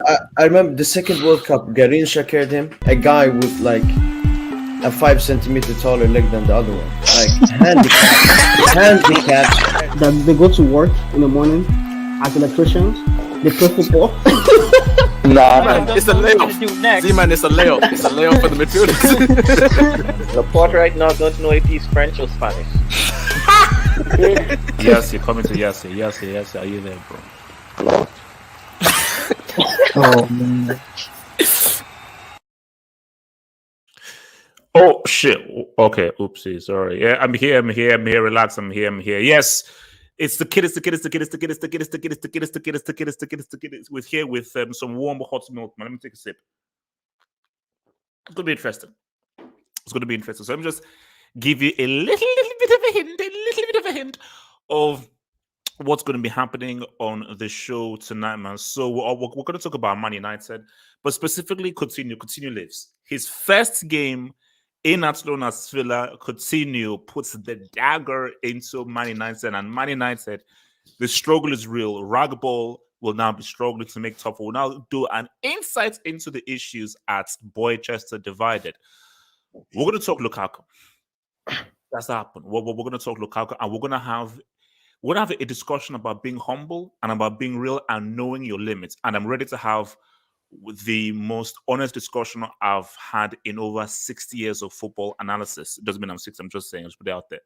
I remember the second World Cup, Garincha carried him. A guy with like a 5 centimeter taller leg than the other one. Like handicap. That they go to work in the morning as electricians. They play football. Nah, Man, it's a layup. See, man, it's a layup. It's a layup for the midfielders. Laporte right now don't know if he's French or Spanish. Yes, you're coming to yes. Are you there, bro? Oh man. Oh shit. Okay, oopsie, sorry. Yeah, I'm here. Relax, I'm here. Yes. It's the kid. With here with some warm hot milk, man. Let me take a sip. It's gonna be interesting. So let me just give you a little bit of a hint of what's going to be happening on the show tonight, man. So we're going to talk about Man United, but specifically Coutinho. Coutinho lives. His first game in Barcelona Villa, Coutinho puts the dagger into Man United, and Man United, the struggle is real. Ragball will now be struggling to make top. We'll now do an insight into the issues at Boychester Divided. We're going to talk Lukaku. That's happened. We're going to talk Lukaku, and we're going to have a discussion about being humble and about being real and knowing your limits. And I'm ready to have the most honest discussion I've had in over 60 years of football analysis. It doesn't mean I'm 60, I'm just saying, just put it out there.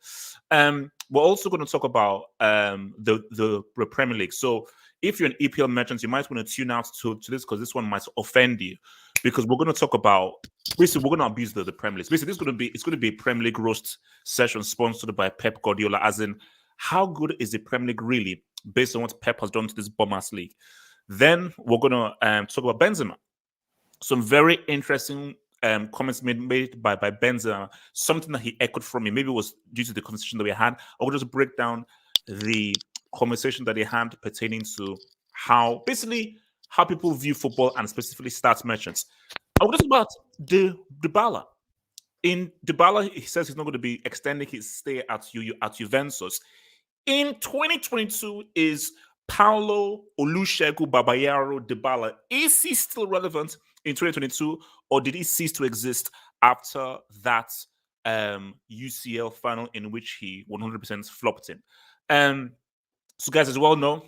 We're also going to talk about the Premier League. So if you're an EPL merchant, you might want to tune out to this because this one might offend you. Because we're going to talk about, basically, we're going to abuse the Premier League. Basically, it's going to be a Premier League roast session sponsored by Pep Guardiola, as in, how good is the Premier League really based on what Pep has done to this bum-ass league? Then we're going to talk about Benzema. Some very interesting comments made by Benzema, something that he echoed from me. Maybe it was due to the conversation that we had. I will just break down the conversation that he had pertaining to how people view football and specifically stats merchants. I will talk about Dybala. In Dybala, he says he's not going to be extending his stay at Juventus. In 2022 is Paulo Olusegun Babayaro Dybala. Is he still relevant in 2022, or did he cease to exist after that UCL final in which he 100% flopped in? So, guys, as you well know,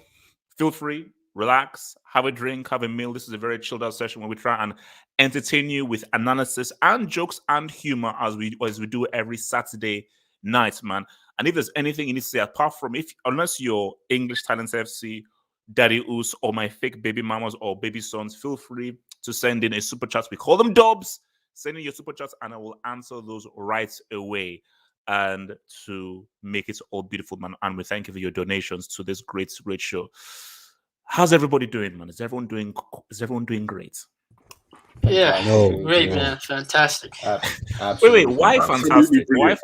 feel free, relax, have a drink, have a meal. This is a very chilled out session where we try and entertain you with analysis and jokes and humor as we do every Saturday night, man. And if there's anything you need to say apart from unless you're English Talents FC, Daddy Oos, or my fake baby mamas or baby sons, feel free to send in a super chat. We call them Dobs. Send in your super chats and I will answer those right away. And to make it all beautiful, man. And we thank you for your donations to this great show. How's everybody doing, man? Is everyone doing great? Yeah, great, man. Fantastic. Wait, why fantastic? Why?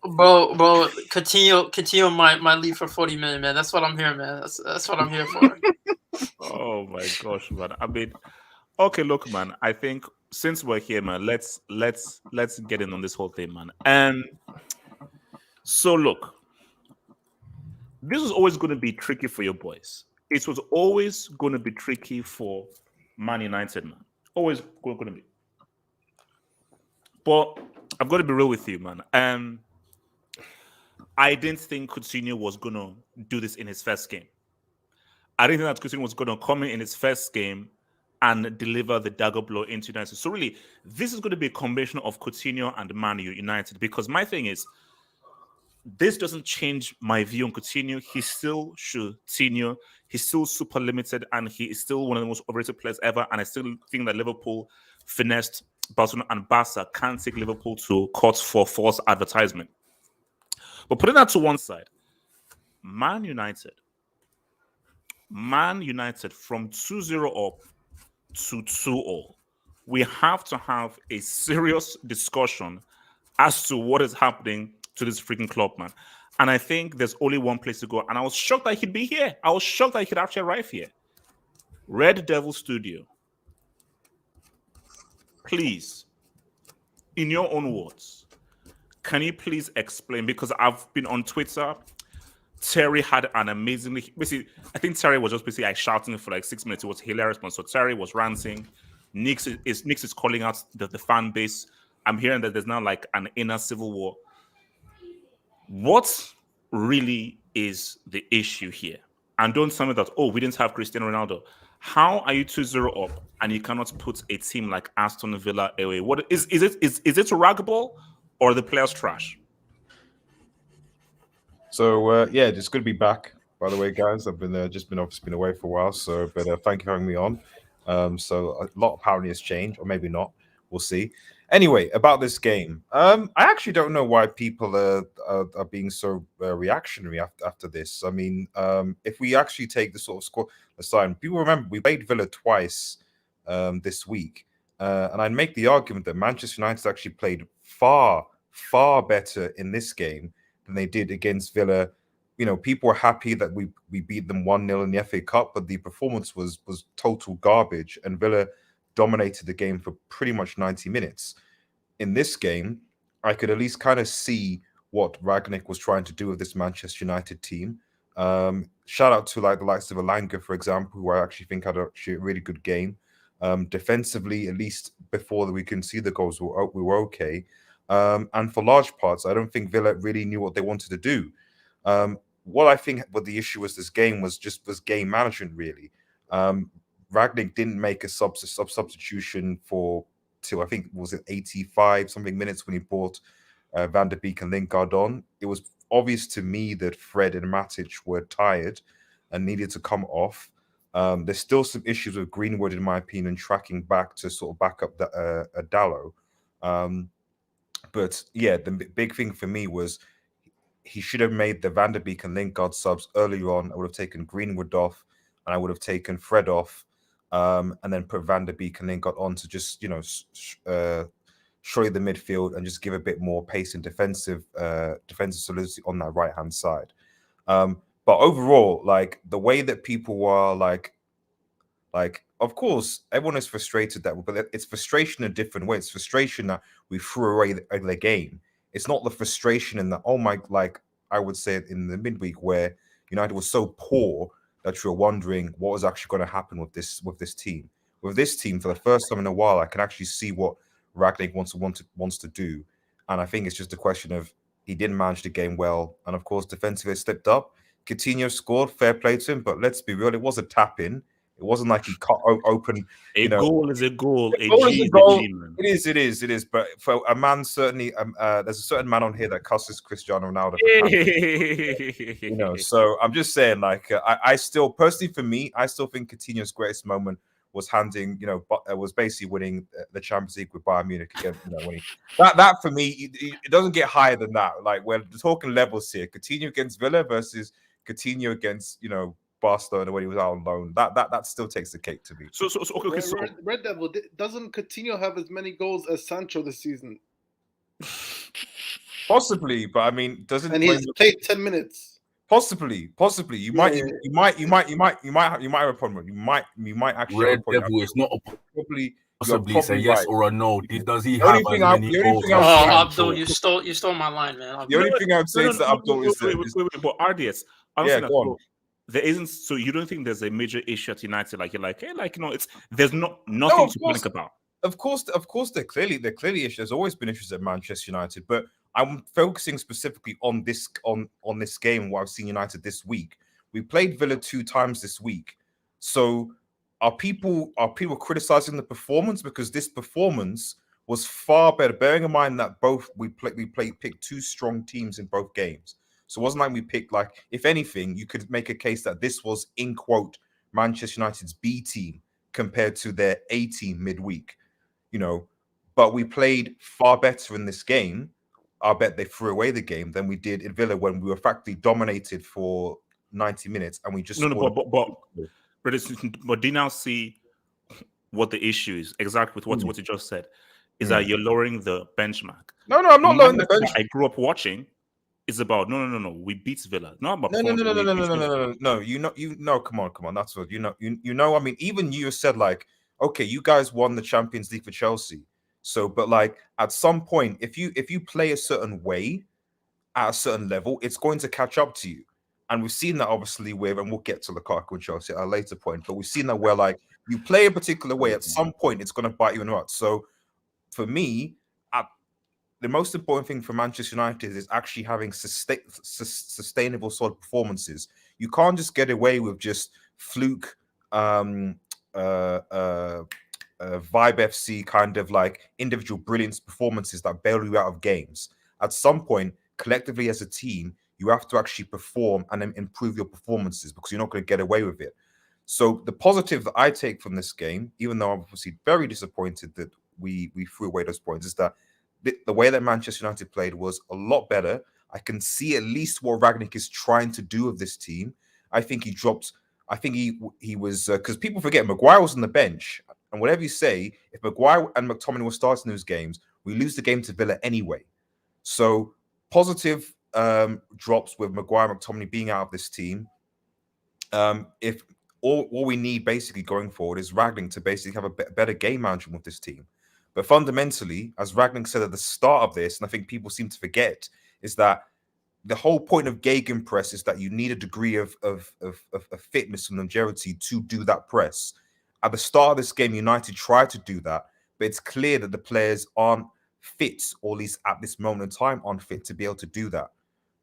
Bro, Coutinho might leave for 40 million, man. That's what I'm here, man. That's what I'm here for. Oh my gosh, man. I mean, okay, look, man. I think since we're here, man, let's get in on this whole thing, man. So look, this was always going to be tricky for your boys. It was always going to be tricky for Man United, man. Always going to be. But I've got to be real with you, man. I didn't think Coutinho was going to do this in his first game. I didn't think that Coutinho was going to come in his first game and deliver the dagger blow into United. So really, this is going to be a combination of Coutinho and Man United, because my thing is, this doesn't change my view on Coutinho. He's still Coutinho. He's still super limited, and he is still one of the most overrated players ever. And I still think that Liverpool finessed Barcelona, and Barca can't take Liverpool to court for false advertisement. But putting that to one side, Man United from 2-0 up to 2-0, we have to have a serious discussion as to what is happening to this freaking club, man. And I think there's only one place to go. And I was shocked that he'd be here. I was shocked that he could actually arrive here. Red Devil Studio. Please, in your own words, can you please explain? Because I've been on Twitter Terry had an amazingly basically. I think Terry was just basically like shouting for like 6 minutes. It was hilarious. So Terry was ranting. Nix is calling out the fan base. I'm hearing that there's now like an inner civil war. What really is the issue here? And don't tell me that, oh, we didn't have Cristiano Ronaldo. How are you 2-0 up and you cannot put a team like Aston Villa away? What is it rugby or the players trash? So yeah, just good to be back. By the way, guys, I've been obviously been away for a while, so but thank you for having me on. So a lot apparently has changed, or maybe not. We'll see. Anyway, about this game, I actually don't know why people are being so reactionary after this. I mean, if we actually take the sort of score aside, people remember we played Villa twice this week, and I'd make the argument that Manchester United actually played far better in this game than they did against Villa. You know, people were happy that we beat them 1-0 in the FA Cup, but the performance was total garbage, and Villa dominated the game for pretty much 90 minutes. In this game, I could at least kind of see what Rangnick was trying to do with this Manchester United team. Shout out to like the likes of Alanga, for example, who I actually think had a really good game. Defensively, at least before we can see the goals, we were okay. And for large parts, I don't think Villa really knew what they wanted to do. What I think what the issue was this game was game management, really. Rangnick didn't make a substitution till I think was it 85 something minutes when he brought Van der Beek and Lingard on. It was obvious to me that Fred and Matic were tired and needed to come off. There's still some issues with Greenwood, in my opinion, tracking back to sort of back up the Dallo. But yeah, the big thing for me was he should have made the Van der Beek and Lingard subs earlier on. I would have taken Greenwood off and I would have taken Fred off. And then put Van der Beek and Lingard on to just, you know, show you the midfield and just give a bit more pace and defensive solidity on that right-hand side. But overall, like the way that people were like, of course, everyone is frustrated but it's frustration in a different way. It's frustration that we threw away the game. It's not the frustration in the, oh my, like I would say in the midweek where United was so poor that you're wondering what was actually going to happen with this team. With this team, for the first time in a while, I can actually see what Rangnick wants to do. And I think it's just a question of he didn't manage the game well. And of course, defensively slipped up. Coutinho scored, fair play to him, but let's be real, it was a tap-in. It wasn't like he cut open. Goal is a goal. A goal is a goal. It is. But for a man, certainly, there's a certain man on here that cusses Cristiano Ronaldo. You know, so I'm just saying, like, I still, personally for me, I still think Coutinho's greatest moment was was basically winning the Champions League with Bayern Munich again. You know, when that for me, it doesn't get higher than that. Like, we're talking levels here. Coutinho against Villa versus Coutinho against, you know, Barcelona when he was out on loan. That still takes the cake to me. So Red Devil, doesn't Coutinho have as many goals as Sancho this season? Possibly, but I mean, doesn't and he's played 10 minutes. Possibly. You might have a problem. You might actually. Red Devil is not a probably. Possibly say yes right. or a no. Does he have as many goals? Abdul, you stole my line, man. The only thing I would say is that Abdul is but RDS. Yeah, go on. There isn't, so you don't think there's a major issue at United? Like you're like, hey, like, you know, there's nothing to panic about. Of course, they're clearly issues. There's always been issues at Manchester United, but I'm focusing specifically on this game. What I've seen United this week. We played Villa 2 times this week. So are people criticizing the performance because this performance was far better? Bearing in mind that we picked 2 strong teams in both games. So it wasn't like we picked, like, if anything, you could make a case that this was, in quote, Manchester United's B team compared to their A team midweek, you know. But we played far better in this game. I bet they threw away the game than we did in Villa when we were practically dominated for 90 minutes and we just but do you now see what the issue is exactly with what you just said? Is that you're lowering the benchmark? No, I'm not lowering the benchmark. I grew up watching. It's about no. We beat Villa. Not about no. You know. Come on. That's what you know. I mean, even you said like, okay, you guys won the Champions League for Chelsea. So, but like at some point, if you play a certain way at a certain level, it's going to catch up to you. And we've seen that obviously with, and we'll get to Lukaku and Chelsea at a later point, but we've seen that where like you play a particular way, at some point it's going to bite you in the butt. So for me, the most important thing for Manchester United is actually having sustainable, solid performances. You can't just get away with just fluke, Vibe FC kind of like individual brilliance performances that bail you out of games. At some point, collectively as a team, you have to actually perform and then improve your performances because you're not going to get away with it. So the positive that I take from this game, even though I'm obviously very disappointed that we threw away those points, is that the way that Manchester United played was a lot better. I can see at least what Rangnick is trying to do with this team. I think he dropped. I think he was because people forget Maguire was on the bench, and whatever you say, if Maguire and McTominay were starting those games, we lose the game to Villa anyway. So positive drops with Maguire and McTominay being out of this team. If all we need basically going forward is Rangnick to basically have a better game management with this team. But fundamentally, as Rangnick said at the start of this, and I think people seem to forget, is that the whole point of gegenpress is that you need a degree of fitness and longevity to do that press. At the start of this game, United tried to do that, but it's clear that the players aren't fit, or at least at this moment in time, aren't fit to be able to do that.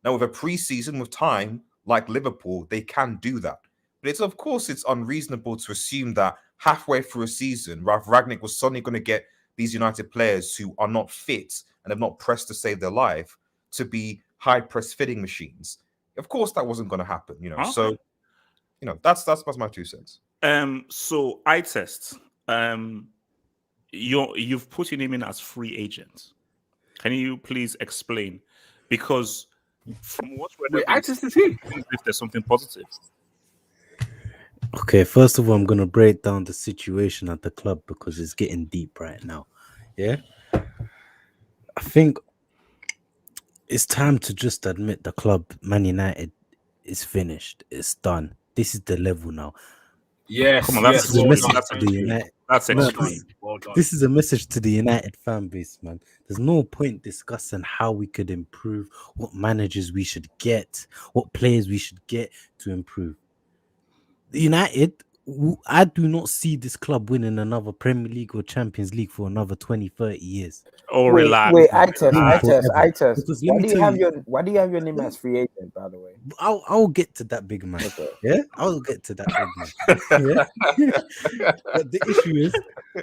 Now, with a pre-season, with time, like Liverpool, they can do that. But it's of course, it's unreasonable to assume that halfway through a season, Ralph Rangnick was suddenly going to get these United players who are not fit and have not pressed to save their life to be high press fitting machines. Of course, that wasn't going to happen, you know. Okay. So, you know, that's my 2 cents. So I test. You've put your name in as free agent. Can you please explain? Because from what we're I test is he? If there's something positive. Okay, first of all, I'm going to break down the situation at the club because it's getting deep right now. Yeah? I think it's time to just admit the club, Man United, is finished. It's done. This is the level now. Yes. Come on, that's a message to the United. That's extreme. Well done. This is a message to the United fan base, man. There's no point discussing how we could improve, what managers we should get, what players we should get to improve. United, I do not see this club winning another Premier League or Champions League for another 20, 30 years. Oh, relax. Wait, I test. Because Why do you have your name as free agent, by the way? I'll get to that big man. Okay. Yeah, I'll get to that big man. Yeah? But the issue is,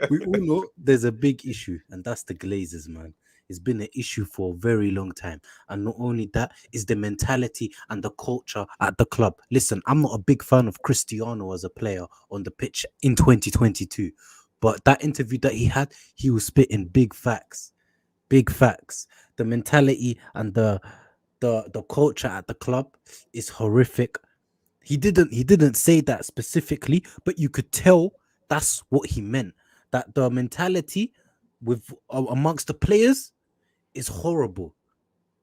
we all know there's a big issue, and that's the Glazers, man. It's been an issue for a very long time. And not only that, is the mentality and the culture at the club. Listen, I'm not a big fan of Cristiano as a player on the pitch in 2022. But that interview that he had, he was spitting big facts. Big facts. The mentality and the culture at the club is horrific. He didn't say that specifically, but you could tell that's what he meant. That the mentality with amongst the players is horrible.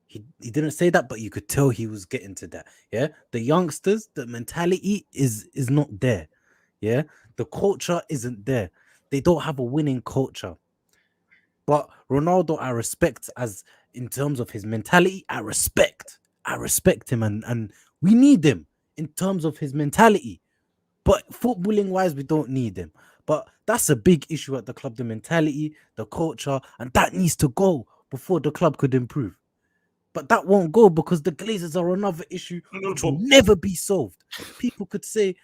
He didn't say that, but you could tell he was getting to that. Yeah, the youngsters, the mentality is not there. Yeah, the culture isn't there. They don't have a winning culture. But Ronaldo, I respect as in terms of his mentality. I respect him, and we need him in terms of his mentality. But footballing wise, we don't need him. But that's a big issue at the club, the mentality, the culture, and that needs to go before the club could improve. But that won't go because the Glazers are another issue which will never be solved. People could say,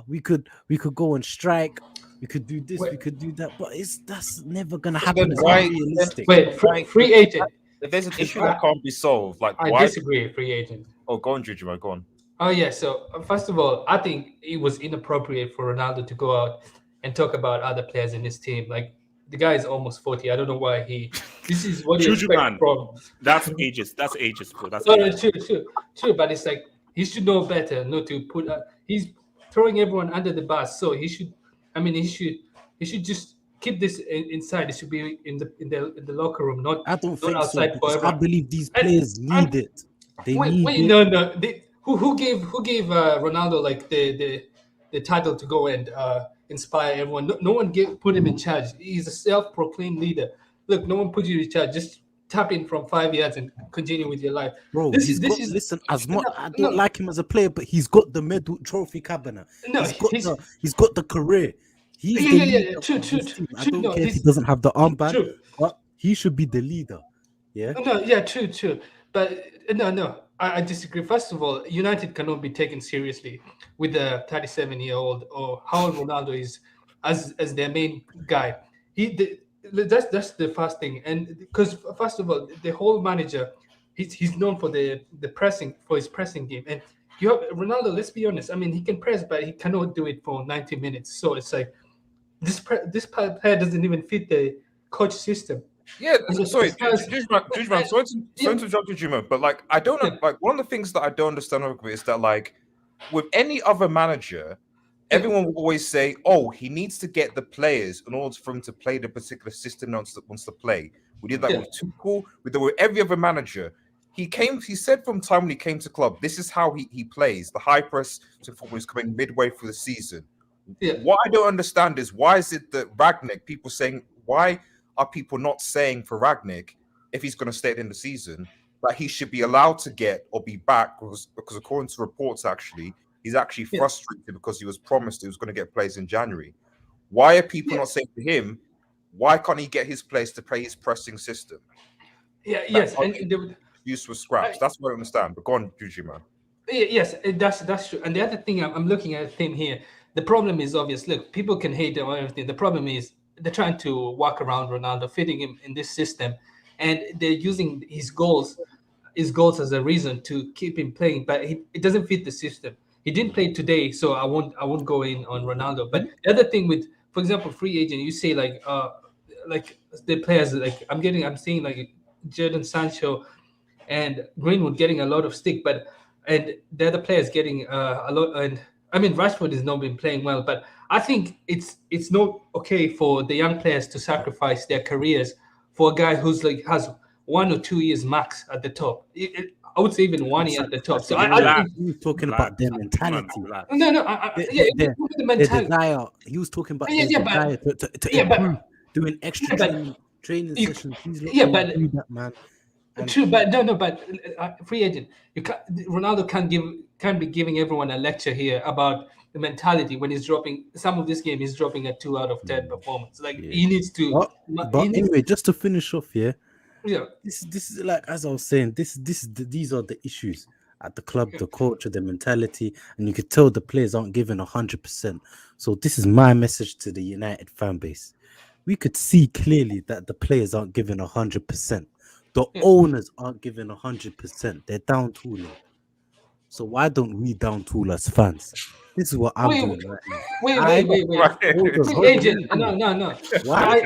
we could go on strike, we could do this, we could do that, but that's never gonna happen. It's not realistic. Wait, free agent. If there's an issue that can't be solved, like I disagree, free agent. Oh, go on, Jujima, go on. Oh yeah, so first of all, I think it was inappropriate for Ronaldo to go out and talk about other players in his team. Like the guy is almost 40. I don't know why this is what he expects from. That's ages, bro. That's true. But it's like he should know better, not to put. He's throwing everyone under the bus, so he should just keep this inside. It should be in the locker room, not outside so, for everyone. I believe these players need it. No. Who gave Ronaldo like the title to go and inspire everyone? No one put him in charge. He's a self-proclaimed leader. Look, no one put you in charge. Just tap in from 5 years and continue with your life. Bro, listen, as much I don't like him as a player, but he's got the medal trophy cabinet. No, he's got the career. He's the leader true. of this team. I don't care if he doesn't have the armband, but he should be the leader. Yeah. No, yeah, true. But no, I disagree. First of all, United cannot be taken seriously with the 37-year-old or how Ronaldo is as their main guy. That's the first thing, and because first of all, the whole manager, he's known for the pressing, for his pressing game, and you have Ronaldo. Let's be honest. I mean, he can press, but he cannot do it for 90 minutes. So it's like this player doesn't even fit the coach system. Yeah, sorry, Jujman, sorry to interrupt you, Juma, but like I don't know, like one of the things that I don't understand is that like with any other manager, everyone will always say, "Oh, he needs to get the players in order for him to play the particular system he wants to play." We did that with Tuchel, we did with every other manager. He said from time when he came to club, this is how he plays. The high press to football is coming midway through the season. What I don't understand is why is it that Ragnick, people saying, why are people not saying for Ragnick, if he's going to stay in the season, that he should be allowed to get or be back? Because according to reports, actually, he's actually frustrated because he was promised he was going to get players in January. Why are people not saying to him, why can't he get his players to play his pressing system? Yes. And use with scraps. That's what I understand. But go on, Juju, man. Yes, that's true. And the other thing I'm looking at him here, the problem is obvious. Look, people can hate him or everything. The problem is they're trying to walk around Ronaldo, fitting him in this system, and they're using his goals as a reason to keep him playing. But it doesn't fit the system. He didn't play today, so I won't go in on Ronaldo. But the other thing with, for example, free agent, you say like the players like I'm seeing like Jadon Sancho and Greenwood getting a lot of stick, and the other players getting a lot. And I mean, Rashford has not been playing well, but I think it's not okay for the young players to sacrifice their careers for a guy who's like has 1 or 2 years max at the top. I would say even 1 year at the top. So I think he was talking about their mentality. The desire. He was talking about their desire to improve, doing extra training sessions. But that, man. True, but but free agent. Ronaldo can't be giving everyone a lecture here about the mentality when he's dropping some of this game. He's dropping a 2 out of 10 performance. Like he needs to. Anyway, just to finish off, yeah. This is like as I was saying. These are the issues at the club, the culture, the mentality, and you could tell the players aren't giving 100%. So this is my message to the United fan base. We could see clearly that the players aren't giving 100%. The owners aren't giving 100%. They're down tooling. So why don't we down tool as fans? This is what I'm doing right now. Wait. Agent, no. Why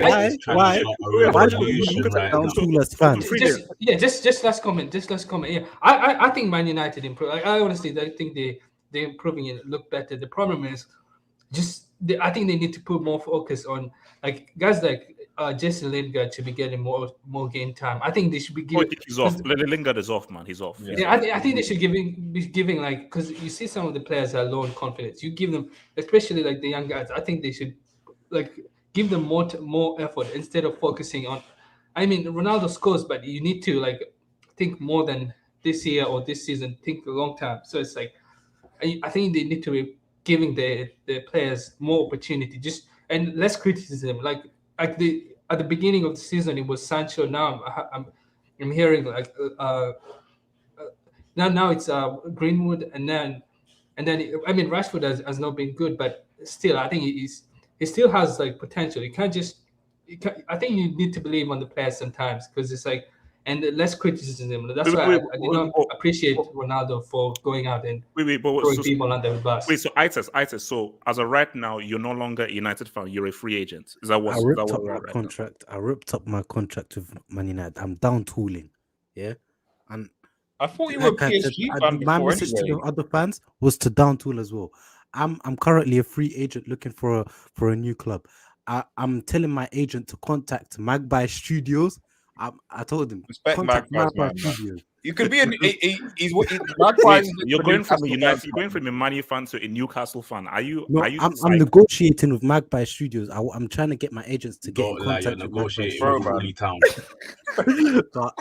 don't we down tool as fans? Just last comment. Yeah, I think Man United improve. I honestly think they're improving and look better. The problem is I think they need to put more focus on like guys like Jesse Lingard should be getting more game time. I think they should be giving. He's off. Lingard is off, man. He's off. Yeah, I think they should be giving like, because you see some of the players are low in confidence. You give them, especially like the young guys. I think they should like give them more effort instead of focusing on. I mean, Ronaldo scores, but you need to like think more than this year or this season. Think a long time. So it's like I think they need to be giving the players more opportunity, and less criticism. Like at the beginning of the season, it was Sancho. Now I'm hearing like now it's Greenwood, and then I mean Rashford has not been good, but still I think he still has like potential. You can't just I think you need to believe on the players sometimes, because it's like, and less criticism. That's why I did not appreciate Ronaldo for going out and throwing people under the bus. Wait, so Ites, so as of right now, you're no longer a United fan. You're a free agent. Is that what? I ripped up my contract. I ripped up my contract with Man United. I'm down tooling. Yeah, and I thought you were a PSG fan before. My message to the other fans was to down tool as well. I'm currently a free agent looking for a new club. I'm telling my agent to contact Magpie Studios. I told him Respect contact Magpies, Magpie man. Studios. You could be a he's Wait, you're going from a United, you're going from a Man U fan to a Newcastle fan. Are you? No, Are you? I'm negotiating with Magpie Studios. I'm trying to get my agents to get Don't in lie, you're contact with Magpie negotiating Studios. with Woolly Town. But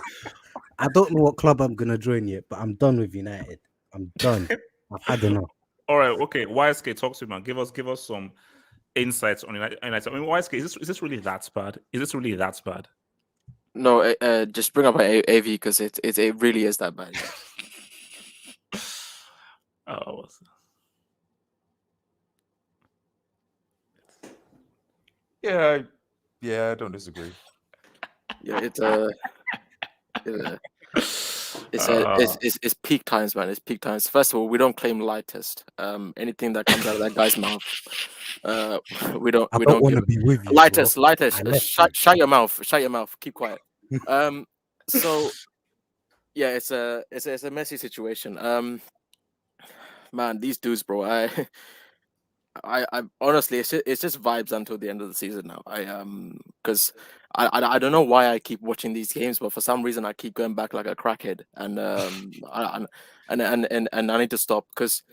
I don't know what club I'm gonna join yet, but I'm done with United. I'm done. I've had enough. All right, okay. YSK, talk to me, man. Give us some insights on United. I mean, YSK, is this really that bad? Is this really that bad? No, just bring up AV because it really is that bad. Oh, yeah, I don't disagree. Yeah, it's peak times, man. It's peak times. First of all, we don't claim lie test. Anything that comes out of that guy's mouth, we don't want to be with you. Lie test. Shut your mouth. Shut your mouth. Keep quiet. So yeah, it's a messy situation. Man, these dudes, bro. I honestly, it's just vibes until the end of the season now. Because I don't know why I keep watching these games, but for some reason I keep going back like a crackhead, and I need to stop because,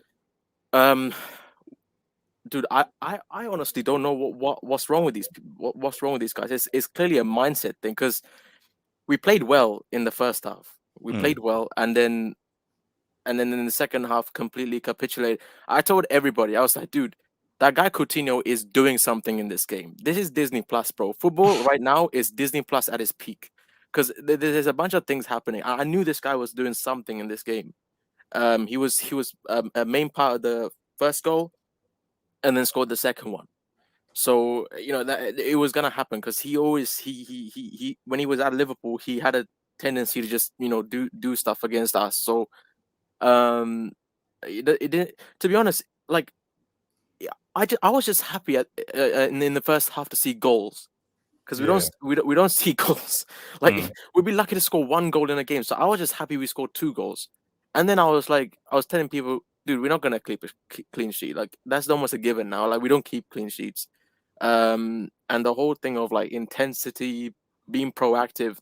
dude, I honestly don't know what's wrong with these people. What's wrong with these guys? It's clearly a mindset thing because we played well in the first half. We played well, and then in the second half completely capitulated. I told everybody, I was like, dude, that guy Coutinho is doing something in this game. This is Disney Plus, bro. Football right now is Disney Plus at its peak because there's a bunch of things happening. I knew this guy was doing something in this game. He was a main part of the first goal, and then scored the second one. So that it was gonna happen because he always he when he was at Liverpool, he had a tendency to just do stuff against us. So it didn't. To be honest, like I was just happy in the first half to see goals because we don't see goals. Like we'd be lucky to score one goal in a game. So I was just happy we scored 2 goals, and then I was telling people, dude, we're not gonna keep a clean sheet. Like that's almost a given now. Like we don't keep clean sheets. And the whole thing of like intensity, being proactive.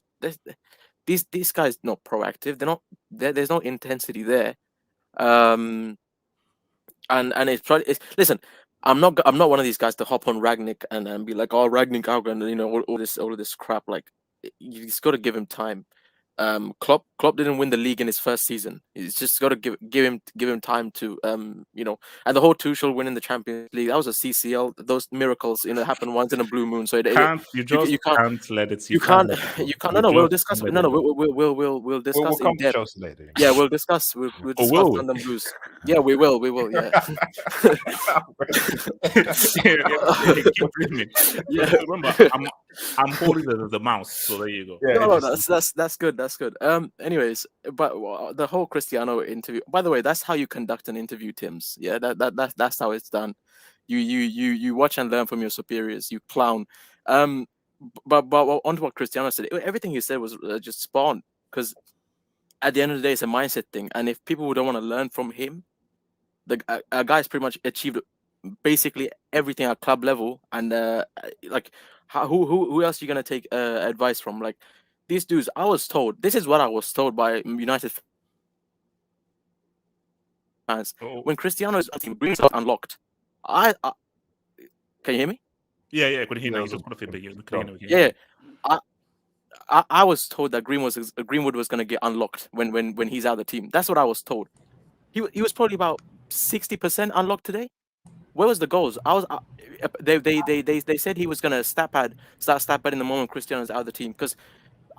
These guys not proactive. They're not. There's no intensity there. And it's probably listen. I'm not one of these guys to hop on Ragnick and be like, oh, Ragnick out and all of this crap. Like you just got to give him time. Klopp didn't win the league in his first season. He's just got to give him time to and the whole Tuchel winning the Champions League, that was a CCL. Those miracles happen once in a blue moon. So you can't let it. You can't. No. We'll discuss. No. We'll discuss in depth. Yeah, we'll discuss. We'll discuss London Blues. Yeah, we will. Yeah. Remember, I'm holding the mouse. So there you go. Yeah, no, that's good. That's good. Anyways, but the whole Cristiano interview. By the way, that's how you conduct an interview, Tims. Yeah, that's how it's done. You watch and learn from your superiors. You clown. But onto what Cristiano said. Everything he said was just spot on. Because at the end of the day, it's a mindset thing. And if people don't want to learn from him, a guy's pretty much achieved basically everything at club level. And who else are you gonna take advice from? Like these dudes, this is what I was told by United fans. When Cristiano is on team, Green's not unlocked. Can you hear me? Yeah, I could hear you. Yeah. I was told that Greenwood was gonna get unlocked when he's out of the team. That's what I was told. He was probably about 60% unlocked today. Where was the goals? They said he was gonna start stat pad in the moment Cristiano's out of the team because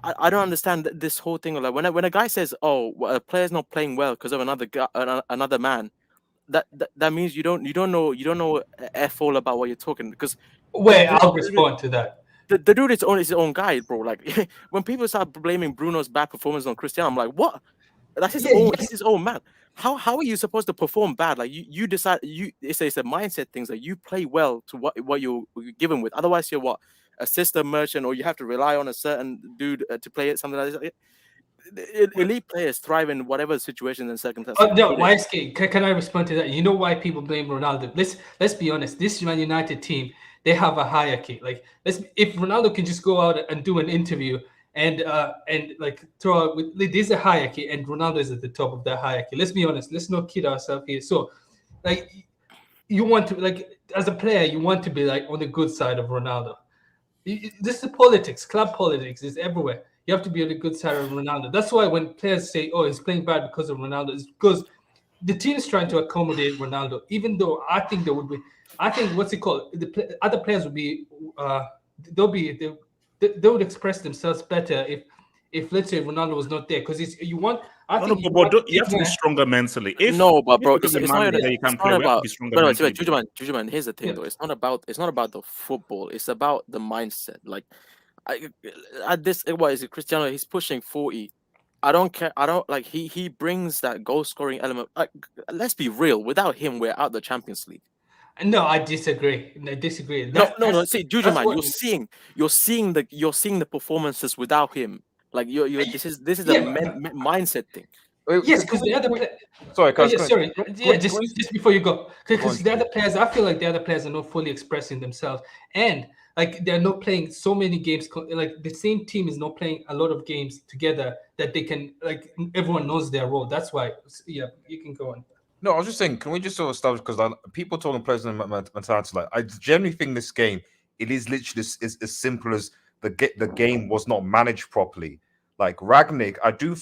I don't understand this whole thing of like when a guy says, oh, a player's not playing well because of another man, that means you don't know f all about what you're talking because I'll respond to that. The dude is his own guy, bro. Like when people start blaming Bruno's bad performance on Cristiano, I'm like, what? That's his own man. How are you supposed to perform bad? Like you decide it's a mindset things that you play well to what you're given with. Otherwise, you're what, a system merchant, or you have to rely on a certain dude to play it. Something like that. Elite players thrive in whatever situation and circumstances. No, YSK, can I respond to that? You know why people blame Ronaldo? Let's be honest. This Man United team, they have a hierarchy. Like if Ronaldo can just go out and do an interview and like throw out with there's a hierarchy, and Ronaldo is at the top of that hierarchy. Let's be honest. Let's not kid ourselves here. So, like, you want to, like, as a player, you want to be like on the good side of Ronaldo. This is politics. Club politics is everywhere. You have to be on the good side of Ronaldo. That's why when players say, "Oh, he's playing bad because of Ronaldo," it's because the team is trying to accommodate Ronaldo. Even though I think there would be, I think what's it called? Other players would be, they would express themselves better if let's say Ronaldo was not there, because you want. I think you have to be stronger mentally. No, but bro, it's not about. Be stronger Wait, mentally. Jujuman, here's the thing though. It's not about the football. It's about the mindset. Like, at this, what is it? Cristiano, he's pushing 40. I don't care. I don't like. He brings that goal scoring element. Like, let's be real. Without him, we're out the Champions League. No, I disagree. No. See, Jujuman, you're seeing the performances without him. Like, this is a mindset thing. Yes, because the other just before you go, because the other players, I feel like the other players are not fully expressing themselves, and like they're not playing so many games. Like the same team is not playing a lot of games together that they can, like, everyone knows their role. That's why, yeah, you can go on. No, I was just saying, can we just sort of establish, because people talking players and mentality, like, I generally think this game, it is literally as simple as the game was not managed properly. Like Ragnick, I do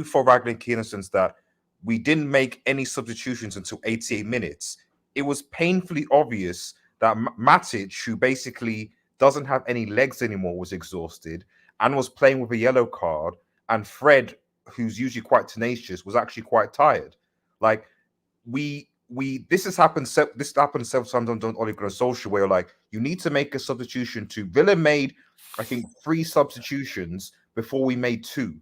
for Ragnick in a sense that we didn't make any substitutions until 88 minutes. It was painfully obvious that Matic, who basically doesn't have any legs anymore, was exhausted and was playing with a yellow card, and Fred, who's usually quite tenacious, was actually quite tired. Like, this happened several times on Ole Gunnar Solskjaer, where like you need to make a substitution. Villa made, I think, 3 substitutions before we made 2,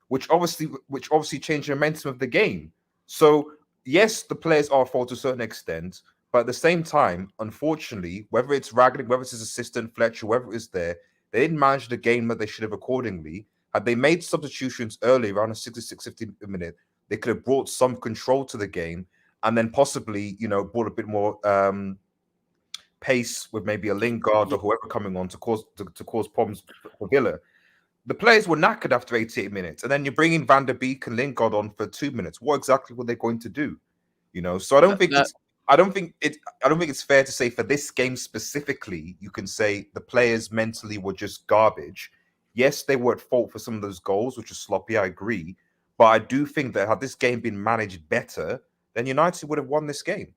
which obviously changed the momentum of the game. So yes, the players are at fault to a certain extent, but at the same time, unfortunately, whether it's Ragnick, whether it's his assistant Fletcher, whoever is there, they didn't manage the game that they should have accordingly. Had they made substitutions early, around the 66, 50 minute, they could have brought some control to the game, and then possibly, brought a bit more pace with maybe a Lingard or whoever coming on to cause problems for Villa. The players were knackered after 88 minutes, and then you're bringing Van der Beek and Lingard on for 2 minutes. What exactly were they going to do? So I don't think it's fair to say for this game specifically, you can say the players mentally were just garbage. Yes, they were at fault for some of those goals, which are sloppy. I agree, but I do think that had this game been managed better, then United would have won this game.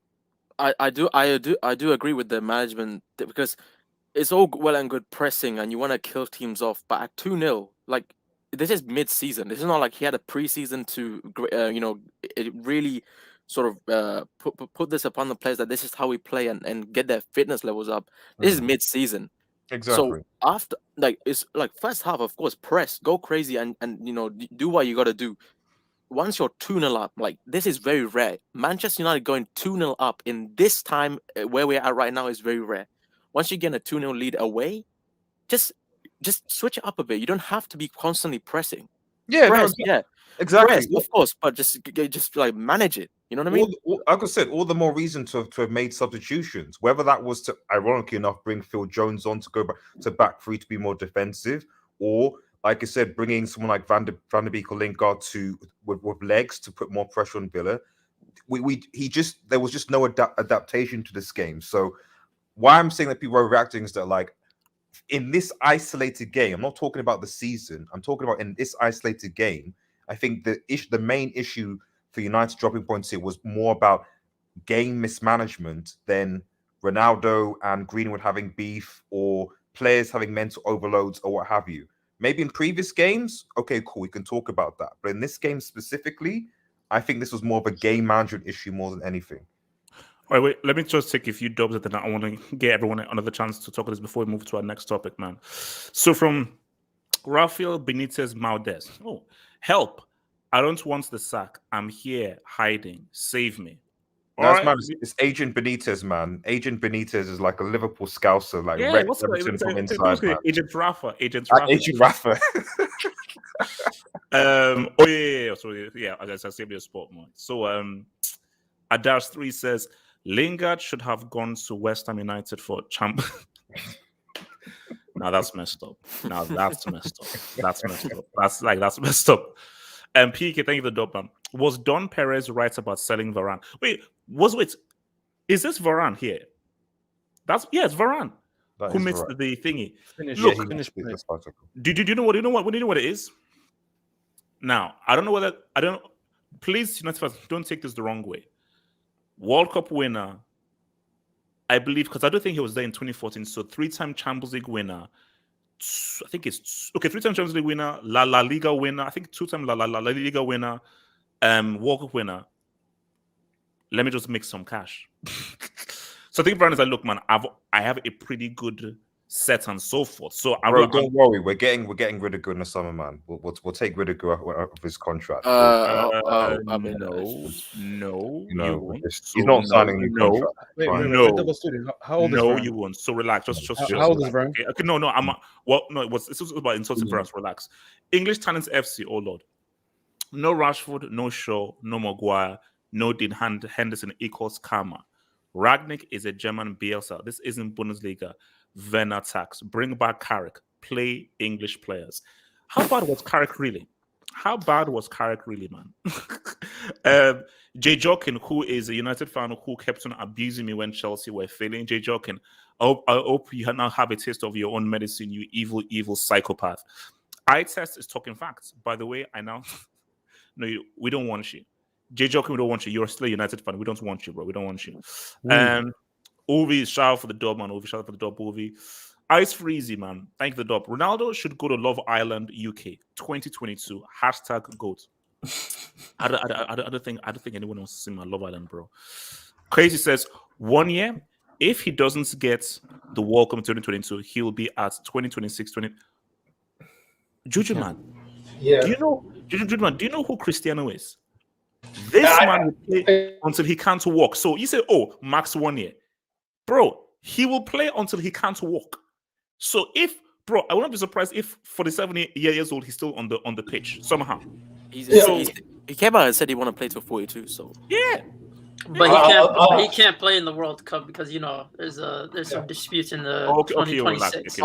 I do agree with the management, because it's all well and good pressing and you want to kill teams off, but at 2-0, like, this is mid-season. This is not like he had a preseason to it really sort of put this upon the players that this is how we play and get their fitness levels up. This is mid-season. Exactly. So after, like, it's like first half, of course, press, go crazy and do what you got to do. Once you're 2-0 up, like, this is very rare. Manchester United going 2-0 up in this time where we're at right now is very rare. Once you get a 2-0 lead away, just switch it up a bit. You don't have to be constantly pressing. Yeah, press, exactly. Press, of course, but just like manage it. You know what I mean? Like I said, all the more reason to have made substitutions. Whether that was to, ironically enough, bring Phil Jones on to go back to back 3 to be more defensive, or, like I said, bringing someone like Van der Beek or Lingard with legs to put more pressure on Villa. There was just no adaptation to this game. So why I'm saying that people are reacting is that, like, in this isolated game, I'm not talking about the season, I'm talking about in this isolated game, I think the main issue for United dropping points here was more about game mismanagement than Ronaldo and Greenwood having beef or players having mental overloads or what have you. Maybe in previous games, okay, cool, we can talk about that. But in this game specifically, I think this was more of a game management issue more than anything. All right, wait, let me just take a few dubs, and then I want to get everyone another chance to talk on this before we move to our next topic, man. So from Rafael Benitez Maldes. Oh, help. I don't want the sack. I'm here hiding. Save me. That's man. It's Agent Benitez, man. Agent Benitez is like a Liverpool scouser, like what's from inside, man. Agent Rafa. Agent Rafa. As I saved your spot, man. So Adars 3 says Lingard should have gone to West Ham United for champ. Now that's messed up. Now that's messed up. That's messed up. That's messed up. And PK, thank you for the dub, man. Was Don Perez right about selling Varane? Wait, is this Varane here? It's Varane That who is missed Varane. the thingy. Finish, Look, yeah, finish. This article. do you know what it is? Now, I don't know whether please, United fans, don't take this the wrong way. World Cup winner, I believe, because I don't think he was there in 2014. So 3-time Champions League winner. I think it's 3-time Champions League winner, La Liga winner. I think 2-time La Liga winner, World Cup winner. Let me just make some cash. So I think Brian is like, look, man, I have a pretty good set and so forth. So don't worry, we're getting rid of Good in the summer, man. We'll take Rudiger out of his contract. No, he's not signing a new contract. Wait, how old is Varane? You won't. So relax. Just how old is Varane? Okay, no. It was about insulting Varane. Relax. English Talents FC. Oh Lord. No Rashford, no Shaw, no Maguire, no Dean Henderson equals karma. Ragnick is a German Bielsa. This isn't Bundesliga. Werner tax. Bring back Carrick. Play English players. How bad was Carrick really? Man? Jay Jokin, who is a United fan who kept on abusing me when Chelsea were failing. Jay Jokin, I hope you now have a taste of your own medicine, you evil psychopath. Eye test is talking facts. By the way, I now... No, we don't want you. Jay Jokin, we don't want you. You're still a United fan. We don't want you, bro. We don't want you. Ovi, shout out for the dub, man. Ovi, shout out for the dub, Ovi. Ice Freezy, man. Thank you for the dub. Ronaldo should go to Love Island, UK, 2022. #GOAT. I don't think anyone wants to see my Love Island, bro. Crazy says 1 year. If he doesn't get the World Cup in 2022, he'll be at 2026. Juju, man. Yeah. Do you know who Cristiano is? This man will play until he can't walk. So you say, oh, max 1 year. Bro, he will play until he can't walk. So I wouldn't be surprised if 47 years old, he's still on the pitch somehow. He came out and said he want to play till 42. So yeah, but he can't play in the World Cup because there's some disputes in the 2026. You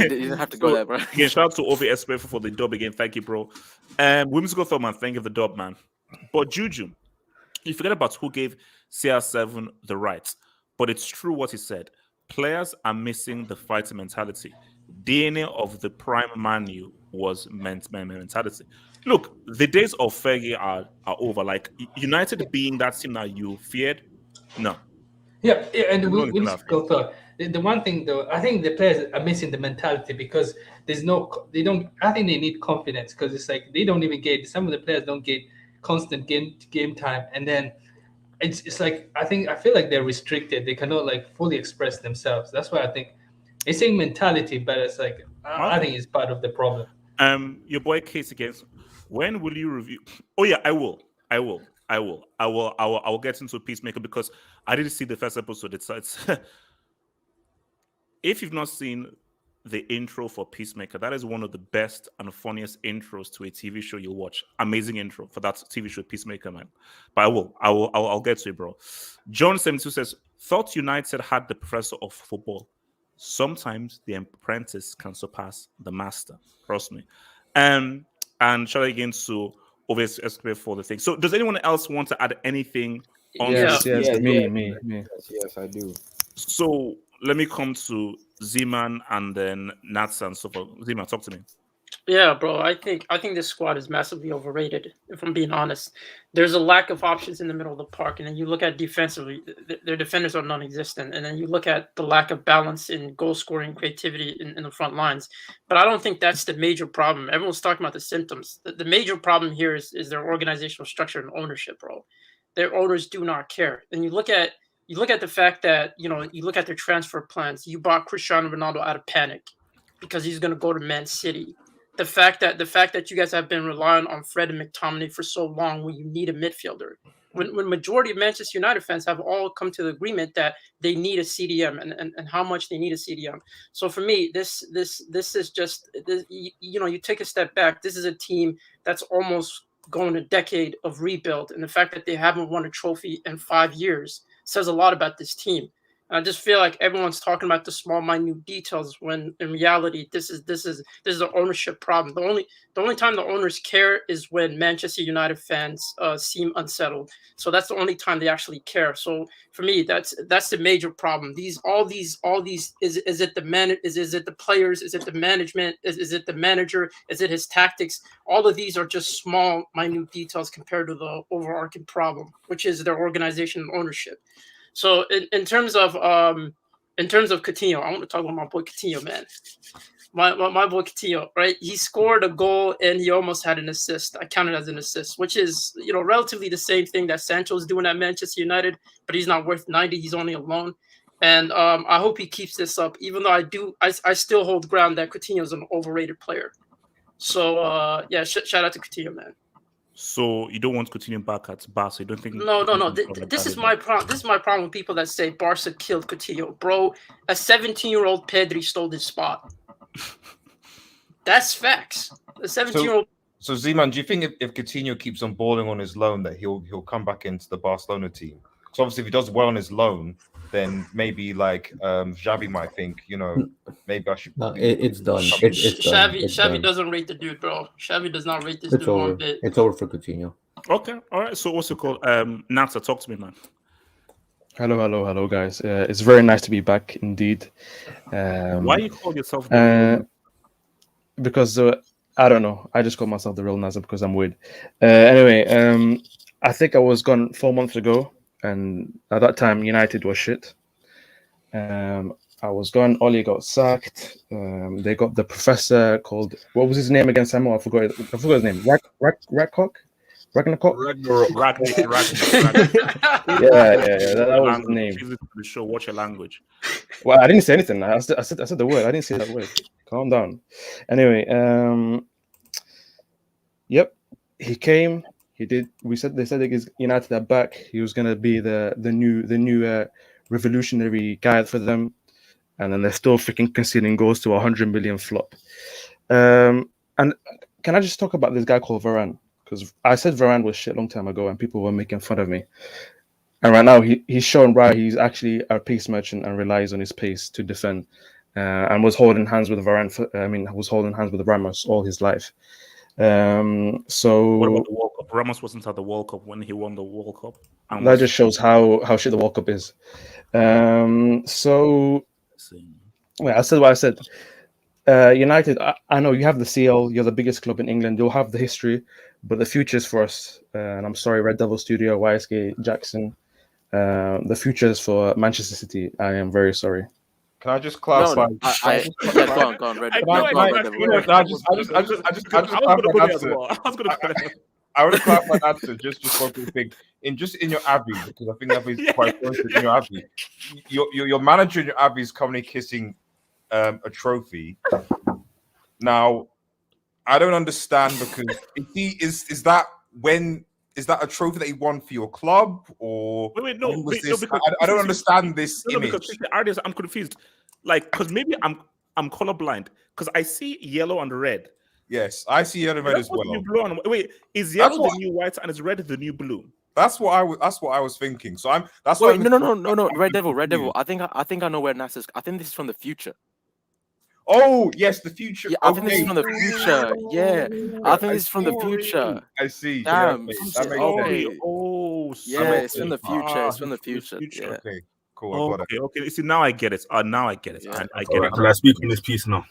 didn't have to go there, bro. Again, shout out to Ovi Espefa for the dub again. Thank you, bro. Women's Go Thumb, man. Thank you for the dub, man. But Juju, you forget about who gave CR7 the rights. But it's true what he said. Players are missing the fighting mentality. DNA of the prime Manu was mentality. Look, the days of Fergie are over. Like United being that team that you feared, no. Yeah, and we go through. The one thing though, I think the players are missing the mentality because I think they need confidence because it's like they don't even get, some of the players don't get constant game time, and then it's like I feel like they're restricted. They cannot like fully express themselves. That's why I think it's saying mentality, but it's like I think it's part of the problem. Your boy Case against. When will you review? Oh yeah, I will get into Peacemaker because I didn't see the first episode. It's if you've not seen the intro for Peacemaker, that is one of the best and funniest intros to a TV show you'll watch. Amazing intro for that TV show, Peacemaker, man. But I'll get to it, bro. John 72 says, thought United had the professor of football. Sometimes the apprentice can surpass the master. Trust me. And shout out again to OVS for the thing. So does anyone else want to add anything on Yes, this? me. Yes, I do. So let me come to Z-Man and then Nats and so forth. Z-Man, talk to me. Yeah, bro. I think this squad is massively overrated, if I'm being honest. There's a lack of options in the middle of the park, and then you look at defensively, their defenders are non-existent, and then you look at the lack of balance in goal-scoring creativity in the front lines. But I don't think that's the major problem. Everyone's talking about the symptoms. The major problem here is their organizational structure and ownership, bro. Their owners do not care. And you look at the fact that, you look at their transfer plans. You bought Cristiano Ronaldo out of panic because he's going to go to Man City. The fact that you guys have been relying on Fred and McTominay for so long when you need a midfielder. When majority of Manchester United fans have all come to the agreement that they need a CDM and how much they need a CDM. So for me, this is just, you take a step back. This is a team that's almost going a decade of rebuild. And the fact that they haven't won a trophy in 5 years says a lot about this team. I just feel like everyone's talking about the small, minute details when in reality, this is an ownership problem. The only time the owners care is when Manchester United fans seem unsettled. So that's the only time they actually care. So for me, that's the major problem. All these is it the players? Is it the management? Is it the manager? Is it his tactics? All of these are just small, minute details compared to the overarching problem, which is their organization and ownership. So in terms of Coutinho, I want to talk about my boy Coutinho, man. My boy Coutinho, right? He scored a goal and he almost had an assist. I counted as an assist, which is relatively the same thing that Sancho's doing at Manchester United, but he's not worth 90. He's only a loan. And I hope he keeps this up, even though I still hold ground that Coutinho's an overrated player. So yeah, shout out to Coutinho, man. So you don't want Coutinho back at Barca? You don't think? No. This is my problem. This is my problem with people that say Barca killed Coutinho, bro. A 17-year-old Pedri stole his spot. That's facts. A 17-year-old. So Zeman, do you think if Coutinho keeps on balling on his loan that he'll come back into the Barcelona team? Because obviously, if he does well on his loan, then maybe like Xavi might think, maybe I should. No, it's done. It's done. Xavi doesn't rate the dude, bro. Xavi does not rate this dude over. one bit. It's over for Coutinho. Okay, all right. So what's it called? Nata, talk to me, man. Hello, guys. It's very nice to be back, indeed. Why you call yourself? Because I don't know. I just call myself the real Nasa because I'm weird. Anyway, I think I was gone 4 months ago, and at that time United was shit. I was gone. Oli got sacked. They got the professor called, what was his name again, Samuel? I forgot his name. Ragnarok. Ragnarok. Yeah. That was his name. The show. Watch your language. Well, I didn't say anything. I said the word. I didn't say that word. Calm down. Anyway, yep. He came. He did. They said that United are back. He was gonna be the new revolutionary guy for them, and then they're still freaking conceding goals to 100 million flop. And can I just talk about this guy called Varane? Because I said Varane was shit a long time ago, and people were making fun of me. And right now, he's shown why he's actually a pace merchant and relies on his pace to defend, and was holding hands with Varane. Was holding hands with Ramos all his life. So what about the World Cup? Ramos wasn't at the World Cup when he won the World Cup. That just shows how shit the World Cup is. So well, I said what I said. United, I know you have the CL. You're the biggest club in England. You'll have the history, but the future's for us. And I'm sorry, Red Devil Studio, YSK, Jackson. The future's for Manchester City. I am very sorry. Can I just clarify? Go on, Red Devil. I want to clarify an answer just one quick thing. In your Abbey, because I think Abbey is quite close in your Abbey. Your manager in your Abbey is currently kissing a trophy. Now, I don't understand because is that a trophy that he won for your club or no, I don't understand this image. Because I'm confused. Like, because maybe I'm colorblind because I see yellow and red. Yes, I see yellow and red as well. Wait, is yellow the new white and is red the new blue? That's what I was thinking. So I'm. That's why. Wait, no. Red Devil. I think I know where NASA's. I think this is from the future. Oh yes, the future. Yeah, I think this is from the future. Yeah, I think this is from the future. I see. Damn. That makes sense. Oh, yeah, it's from the future. It's from the future. Yeah. Okay, cool. Okay. See, now I get it. Now I get it. Yeah. I get it. Can I speak on this piece now?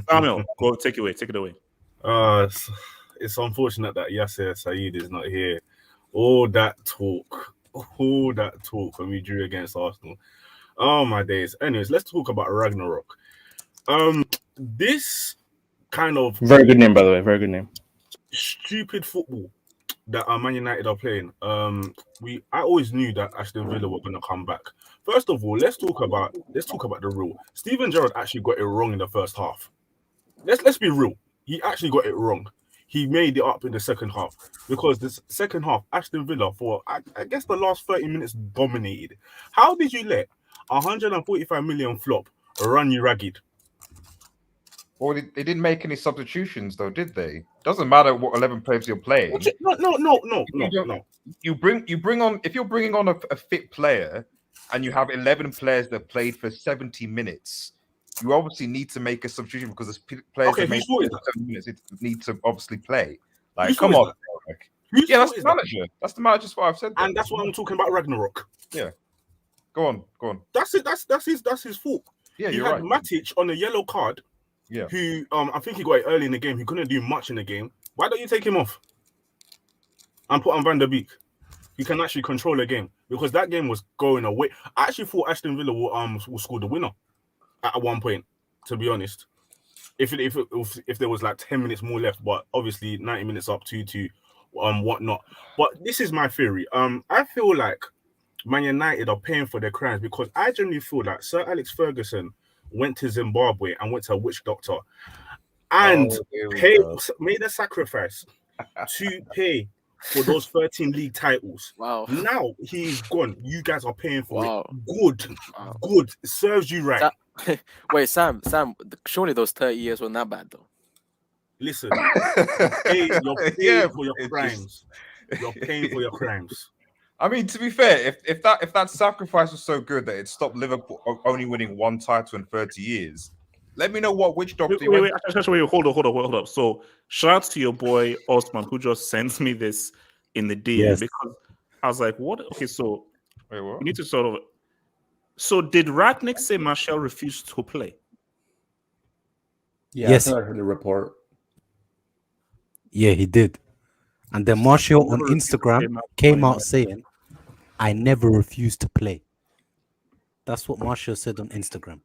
Samuel, go take it away. It's unfortunate that Yasser Saeed is not here. All that talk when we drew against Arsenal. Oh my days. Anyways, let's talk about Ragnarok. This kind of very good name, by the way. Very good name. Stupid football that Man United are playing. I always knew that Aston Villa were going to come back. First of all, let's talk about the rule. Steven Gerrard actually got it wrong in the first half. Let's be real. He actually got it wrong. He made it up in the second half because this second half, Aston Villa for I guess the last 30 minutes dominated. How did you let 145 million flop run you ragged? Well, they didn't make any substitutions though, did they? Doesn't matter what 11 players you're playing. No. You bring on if you're bringing on a fit player and you have 11 players that played for 70 minutes, you obviously need to make a substitution because the players Okay, that made whose fault is that? 7 minutes need to obviously play. Like, Whose come fault is on. that? Like, Whose yeah, fault that's is the that? manager. That's the manager's fault. I've said that. And that's what I'm talking about. Ragnarok. Yeah. Go on. That's it. That's his fault. Yeah, he you're had right. Matic on a yellow card. Yeah. Who I think he got it early in the game. He couldn't do much in the game. Why don't you take him off and put on Van der Beek? You can actually control the game because that game was going away. I actually thought Aston Villa will score the winner at one point. To be honest, if there was like 10 minutes more left, but obviously 90 minutes up 2-2, whatnot. But this is my theory. I feel like Man United are paying for their crimes because I genuinely feel like Sir Alex Ferguson went to Zimbabwe and went to a witch doctor and made a sacrifice to pay for those 13 league titles. Wow. Now he's gone. You guys are paying for it. Good. It serves you right. Wait, Sam, surely those 30 years weren't that bad though. Listen, you're paying for your crimes. You're paying for your crimes. I mean, to be fair, if that sacrifice was so good that it stopped Liverpool only winning one title in 30 years, let me know what witch doctor. Wait, hold up. So shout out to your boy Osman who just sent me this in the DM because I was like, what? Okay, so wait, what? You need to sort of. So did Ragnick say Martial refused to play? Yeah, Yes. I heard the report. Yeah, he did. And then Martial on Instagram came out saying, I never refused to play. That's what Martial said on Instagram.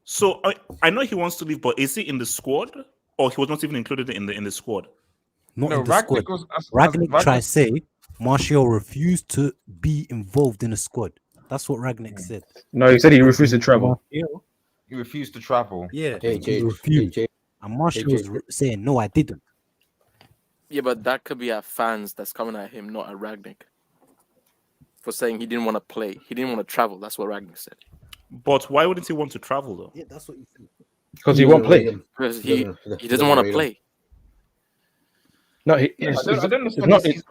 So I know he wants to leave, but is he in the squad, or he was not even included in the squad? Not in the squad. Ragnick tried to say Martial refused to be involved in the squad. That's what Ragnick said. No, he said he refused to travel. He refused to travel. Yeah, Hey, he refused. And Martial was saying, no, I didn't. Yeah, but that could be at fans that's coming at him, not at Ragnick. For saying he didn't want to play. He didn't want to travel. That's what Ragnick said. But why wouldn't he want to travel though? Yeah, that's what he said. Because he won't play. Because he doesn't want to play. No, I don't understand.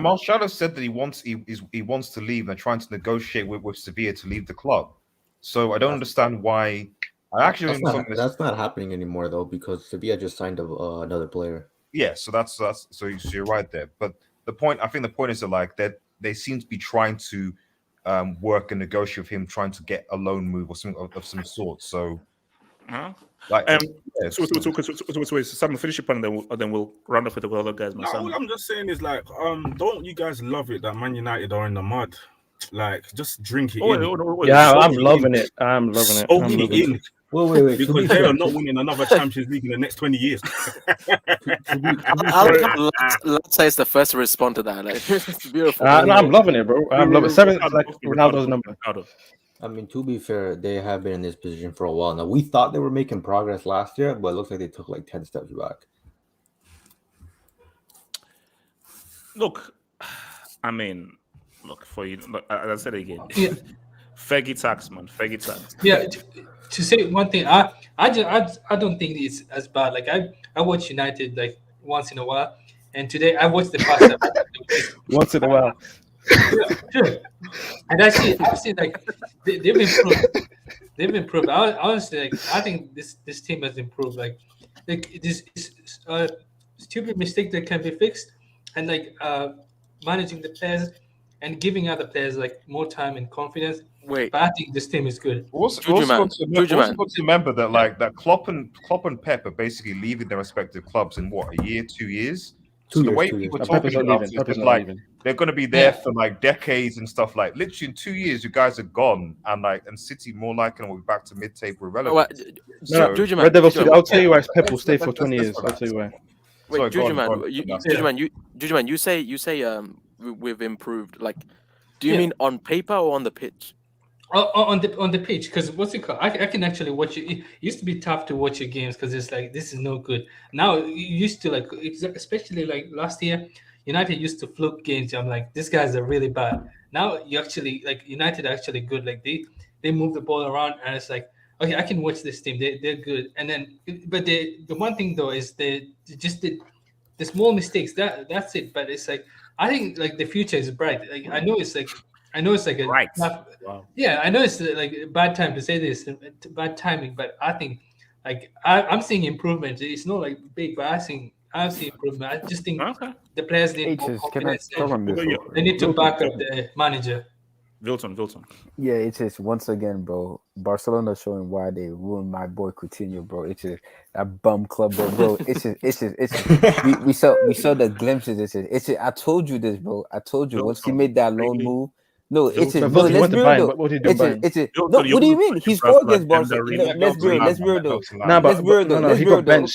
Martial said that he wants to leave and trying to negotiate with Sevilla to leave the club. So I don't understand why. I actually that's not happening anymore though because Sevilla just signed another player. Yeah, so that's so you're right there. But I think the point is that like that they seem to be trying to work and negotiate with him, trying to get a loan move or something of some sort. So, so Sam, finish your point, and then we'll round up with the other guys. All I'm just saying is like, don't you guys love it that Man United are in the mud? Like, just drink it in. Yeah, I'm loving it. I'm loving it. Soak it in. Wait. Because they are not winning another Champions League in the next 20 years. Latsa is the first to respond to that. Like, it's beautiful. I'm loving it, bro. I'm loving it. 7 is like Ronaldo's number. I mean, to be fair, they have been in this position for a while now. We thought they were making progress last year, but it looks like they took like 10 steps back. Look, I mean, for you, as I said again, Feggy tax, man. Feggy tax. Yeah, to say one thing, I don't think it's as bad. Like I watch United like once in a while, and today I watched the past once in a while. Sure. And I've seen like they've improved. They've improved. Honestly, like, I think this team has improved. Like this stupid mistake that can be fixed, and like managing the players and giving other players like more time and confidence. Wait, but I think this team is good. Also got to remember that like that Klopp and Pep are basically leaving their respective clubs in what, a year, 2 years. So the way people are talking about it is like they're going to be there for like decades and stuff. Like literally in 2 years, you guys are gone, and City more likely will be back to mid-table irrelevance. Red Devil, I'll tell you why Pep will stay for 20 years. I'll tell you why. Wait, Juju man, you say we've improved. Like, do you mean on paper or on the pitch? On the pitch, because what's it called? I can actually watch it. It used to be tough to watch your games because it's like this is no good. Now you used to like, especially like last year, United used to fluke games. I'm like, these guys are really bad. Now you actually like United are actually good. Like they move the ball around, and it's like, okay, I can watch this team. They're good. And then, but the one thing though is they just did the small mistakes. That's it. But it's like I think like the future is bright. Like I know it's like I know it's like a Right. tough- Wow. yeah, I know it's like a bad time to say this, bad timing, but I think like I'm seeing improvement. It's not like big, but I've seen improvement. I just think the players need more Just can I confidence. talk on this? They need to back up the manager. Wilton. Yeah, it's just once again, bro. Barcelona showing why they ruined my boy Coutinho, bro. It's just that bum club, bro. It's just we saw the glimpses. It's just I told you this, bro. I told you once he made that loan move. No, it's just no. Let's be real though. It's just no. What do you mean? He scored against Barca. Let's be real. Let's be real though. Let's be real though. Let's be real though.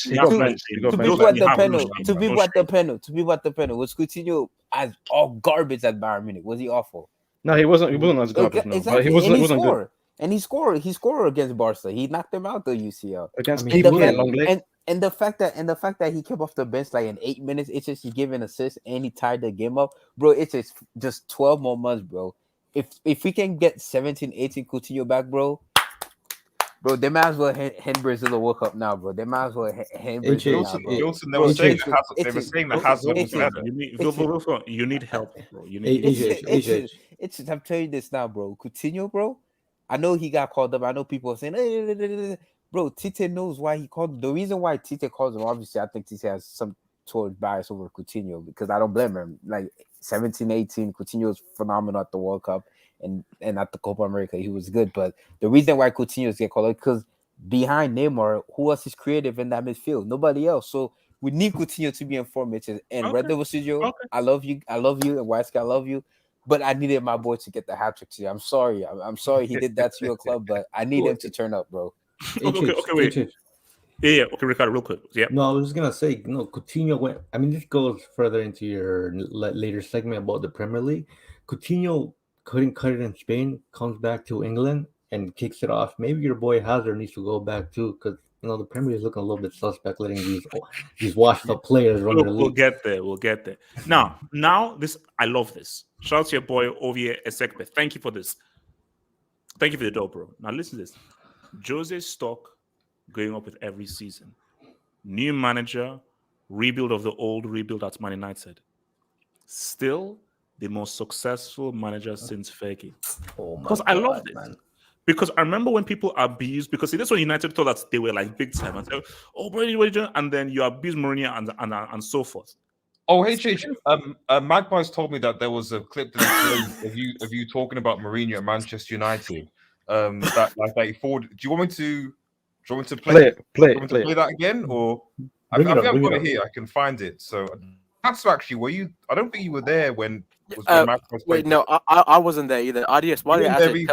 To be what the penalty. To be what the penalty. To be what the penalty. Was Coutinho as all garbage at Bayern Munich? Was he awful? No, he wasn't. He wasn't as garbage. No, exactly. but he wasn't good. And he scored. He scored against Barca. He knocked them out the UCL against people. And the fact that he came off the bench like in 8 minutes, it's just he gave an assist and he tied the game up, bro. It's just 12 more months, bro. If we can get 17, 18 Coutinho back, bro, they might as well hand Brazil a World Cup now, bro. They might as well hand Brazil now, bro. They were saying that Hazard was better. You need help, bro. You need. It's I'm telling you this now, bro. Coutinho, bro. I know he got called up. I know people are saying, hey, bro, Tite knows why he called him. The reason why Tite calls him, obviously, I think Tite has some towards bias over Coutinho because I don't blame him. Like 17, 18, Coutinho was phenomenal at the World Cup and at the Copa America. He was good. But the reason why Coutinho's get called up because behind Neymar, who else is creative in that midfield? Nobody else. So we need Coutinho to be informative. And Red Devil Studio, I love you. And White Sky, I love you. But I needed my boy to get the hat trick today. I'm sorry. I'm sorry he did that to your club, but I need him to turn up, bro. Okay, wait. Yeah. Okay, Ricardo, real quick. Yeah. No, I was just gonna say, Coutinho went. I mean, this goes further into your later segment about the Premier League. Coutinho couldn't cut it in Spain, comes back to England and kicks it off. Maybe your boy Hazard needs to go back too, because the Premier League is looking a little bit suspect, letting these washed-up players run the league. We'll get there. Now, this I love this. Shout out to your boy Ovie Esekpe. Thank you for this. Thank you for the dope, bro. Now listen to this. Jose's stock going up with every season. New manager, rebuild of the old rebuild at Man United. Still the most successful manager since Fergie. Because I love this. Man. Because I remember when people abused, because that's when United thought that they were like big time. And said, oh, what are you doing? And then you abuse Mourinho and so forth. Oh, Magpies told me that there was a clip that of you talking about Mourinho at Manchester United. That forward. Do you want me to play that again, or I think I've got it here. I can find it. So that's actually were you? I don't think you were there when. Wait, no, I wasn't there either. Adios. While you're at it,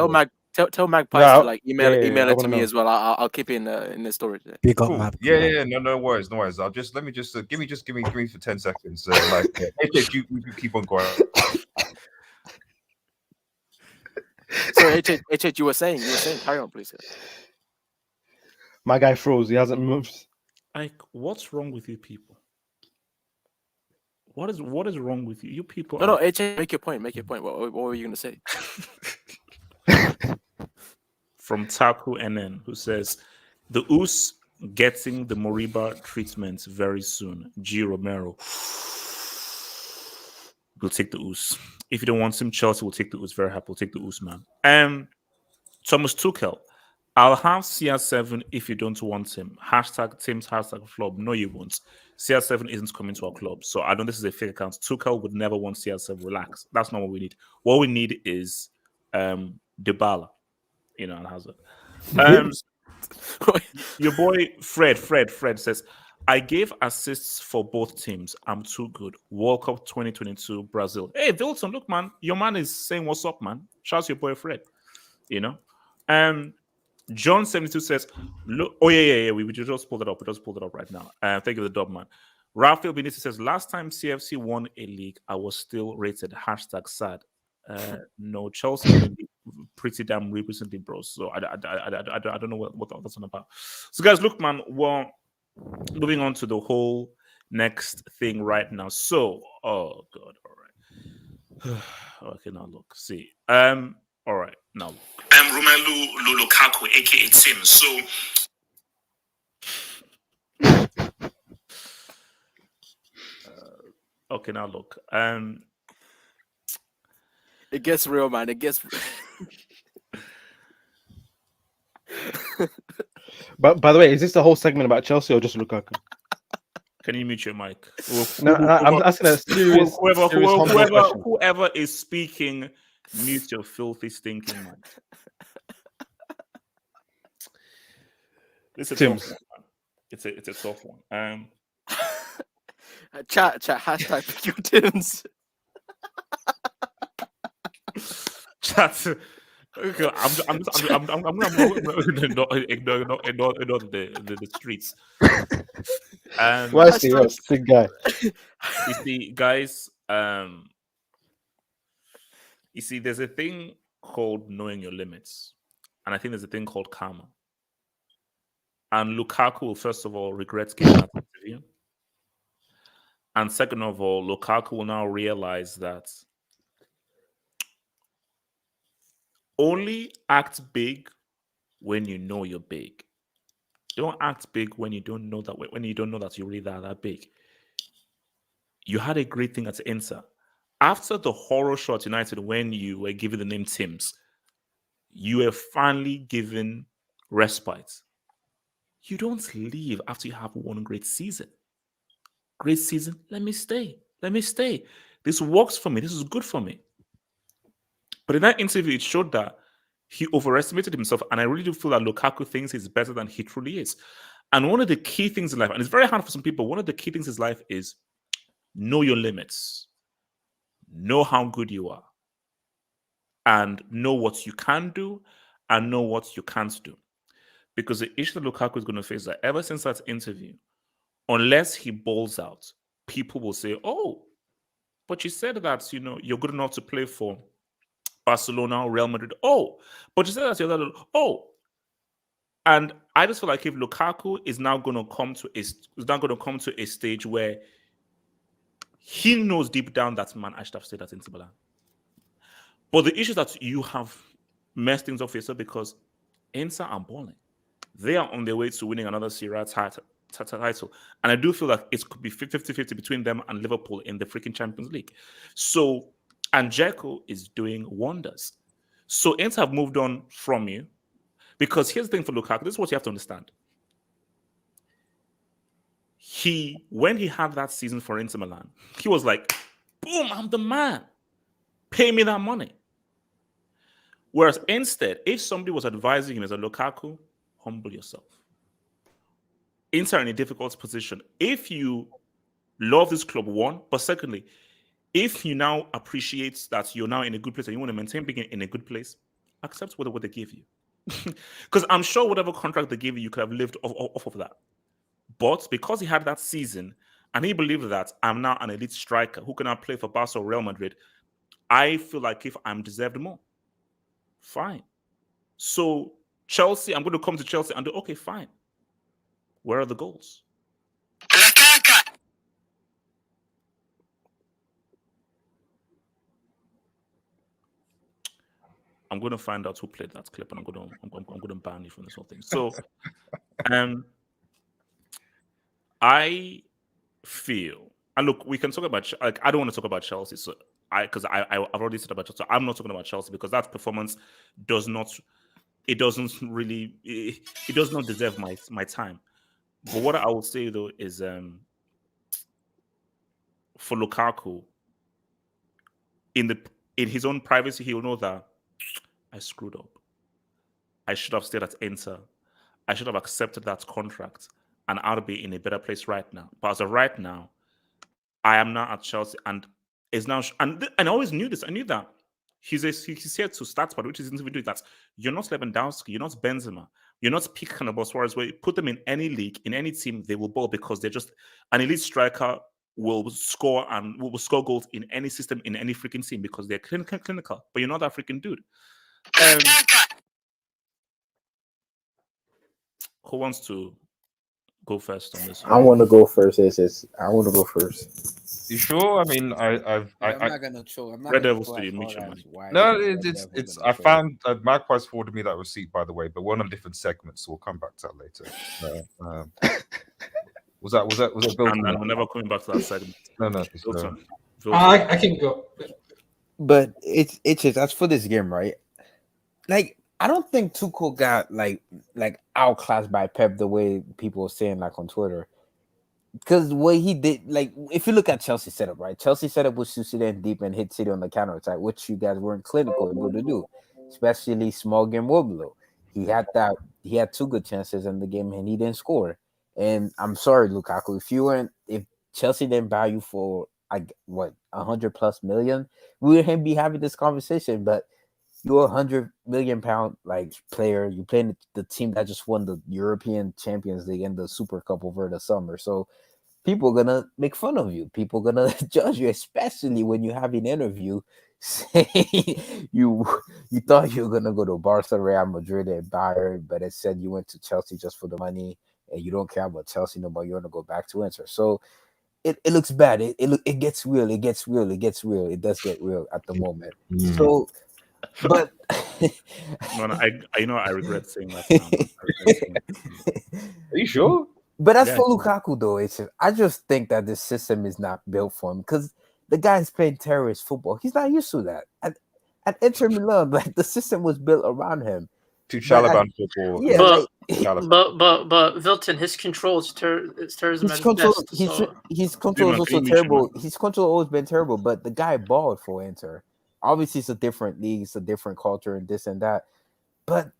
tell Magpies to like email it to me as well. I'll keep it in the storage. Big up, Mag. Yeah. No worries. I'll just let me give me for 10 seconds. You keep on going. Sorry, HH, you were saying, carry on, please. My guy froze. He hasn't moved. Like, what's wrong with you people? What is wrong with you? You people. No, HH, make your point. What were you gonna say? From Taku NN, who says the Us getting the Moriba treatment very soon. G Romero will take the Us. If you don't want him, Chelsea will take the Us. Very happy. We'll take the Us, man. Thomas Tuchel. I'll have CR7 if you don't want him. #Teams #flop. No, you won't. CR7 isn't coming to our club. So I know this is a fake account. Tuchel would never want CR7. Relax. That's not what we need. What we need is Dybala. And Hazard. Your boy Fred says, I gave assists for both teams. I'm too good. World Cup 2022 Brazil. Hey, Wilson, look, man. Your man is saying what's up, man. Shout out to your boy Fred. John 72 says, look, we just pulled it up. We just pulled it up right now. Thank you for the dub, man. Rafael Benitez says, last time CFC won a league, I was still rated. #sad. No, Chelsea pretty damn recently, bro. So I don't know what that's on about. So guys, look, man. Well, moving on to the whole next thing right now. So, oh god, all right. Okay, now look, see. All right, now look. Romelu Lukaku, aka Tim. So. Okay, now look. It gets real, man. It gets. But by the way, is this the whole segment about Chelsea or just Lukaku? Can you mute your mic? No, I'm asking a serious humble question. Whoever is speaking, mute your filthy, stinking mic. This is a tough one, man. It's a tough one. Chat, hashtag pick your Tims. Chat. Okay, I'm ignore the streets. Why is he a big guy? You see, guys. You see, there's a thing called knowing your limits, and I think there's a thing called karma. And Lukaku will first of all regret giving that interview, and second of all, Lukaku will now realize that only act big when you know you're big. Don't act big when you don't know that you're really that big. You had a great thing at Inter. After the horror show at United, when you were given the name Tims, you were finally given respite. You don't leave after you have one great season. Great season, let me stay. This works for me. This is good for me. But in that interview, it showed that he overestimated himself. And I really do feel that Lukaku thinks he's better than he truly is. And one of the key things in life, and it's very hard for some people, one of the key things in life is know your limits. Know how good you are. And know what you can do and know what you can't do. Because the issue that Lukaku is going to face is that ever since that interview, unless he balls out, people will say, oh, but you said that, you're good enough to play for Barcelona, Real Madrid. Oh, but you said that you're that. Oh, and I just feel like if Lukaku is now going to come to a stage where he knows deep down that, man, I should have stayed at Inter Milan. But the issue is that you have messed things up for yourself because Inter are balling. They are on their way to winning another Serie title. And I do feel like it could be 50-50 between them and Liverpool in the freaking Champions League. So, and Dzeko is doing wonders. So Inter have moved on from you. Because here's the thing for Lukaku, this is what you have to understand. When he had that season for Inter Milan, he was like, boom, I'm the man. Pay me that money. Whereas instead, if somebody was advising him as a Lukaku, humble yourself. Inter are in a difficult position. If you love this club, one, but secondly, if you now appreciate that you're now in a good place and you want to maintain being in a good place, accept what they give you. Because I'm sure whatever contract they gave you could have lived off of that. But because he had that season and he believed that I'm now an elite striker who can now play for Barca or Real Madrid, I feel like if I'm deserved more, fine. So Chelsea, I'm going to come to Chelsea and do, okay, fine. Where are the goals? I'm going to find out who played that clip, and I'm going to ban you from this whole thing. So, I feel, and look, we can talk about. Like, I don't want to talk about Chelsea, so I've already said about Chelsea. So I'm not talking about Chelsea because that performance does not deserve my time. But what I would say though is, for Lukaku, in his own privacy, he will know that I screwed up. I should have stayed at Inter. I should have accepted that contract, and I'll be in a better place right now. But as of right now, I am now at Chelsea, and is now. And I always knew this. I knew that he's here to start, but which is individually that you're not Lewandowski, you're not Benzema, you're not Pique Cannibal Suarez. Where you put them in any league, in any team, they will ball because they're just an elite striker. Will score goals in any system, in any freaking team because they're clinical. But you're not that freaking dude. Who wants to go first on this? I want to go first. I want to go first. You sure? I mean, I'm not gonna show. I'm not Red gonna Devils go to you, as meet far your as why No, the it's. I found Magpie's forwarded me that receipt, by the way, but we're on a different segment, so we'll come back to that later. Was that Bill? And we're never coming back to that segment. No. I can go. But it's just that's for this game, right? Like I don't think Tuchel got like outclassed by Pep the way people are saying like on Twitter. Because what he did, like if you look at Chelsea setup, right? Chelsea setup was to sit in deep and hit City on the counter attack, which you guys weren't clinical able to do, especially small game Woblo. He had that. He had 2 good chances in the game and he didn't score. And I'm sorry, Lukaku, if Chelsea didn't buy you for like what 100+ million, we wouldn't be having this conversation. But you're £100 million like player. You playing the team that just won the European Champions League and the Super Cup over the summer. So people are gonna make fun of you. People are gonna judge you, especially when you have an interview saying you thought you were gonna go to Barca, Real Madrid, and Bayern, but it said you went to Chelsea just for the money and you don't care about Chelsea no more. You want to go back to Inter. So it looks bad. It gets real. It gets real. It gets real. It does get real at the moment. So, but I regret saying that. Are you sure? But as for Lukaku, though, I just think that this system is not built for him because the guy's playing terrorist football. He's not used to that. At Inter Milan, like the system was built around him. To Chalaban football. Yeah, but Vilton, his control is terrorism at its best. His control is also terrible. His control always been terrible, but the guy balled for Inter. Obviously, it's a different league, it's a different culture, and this and that. But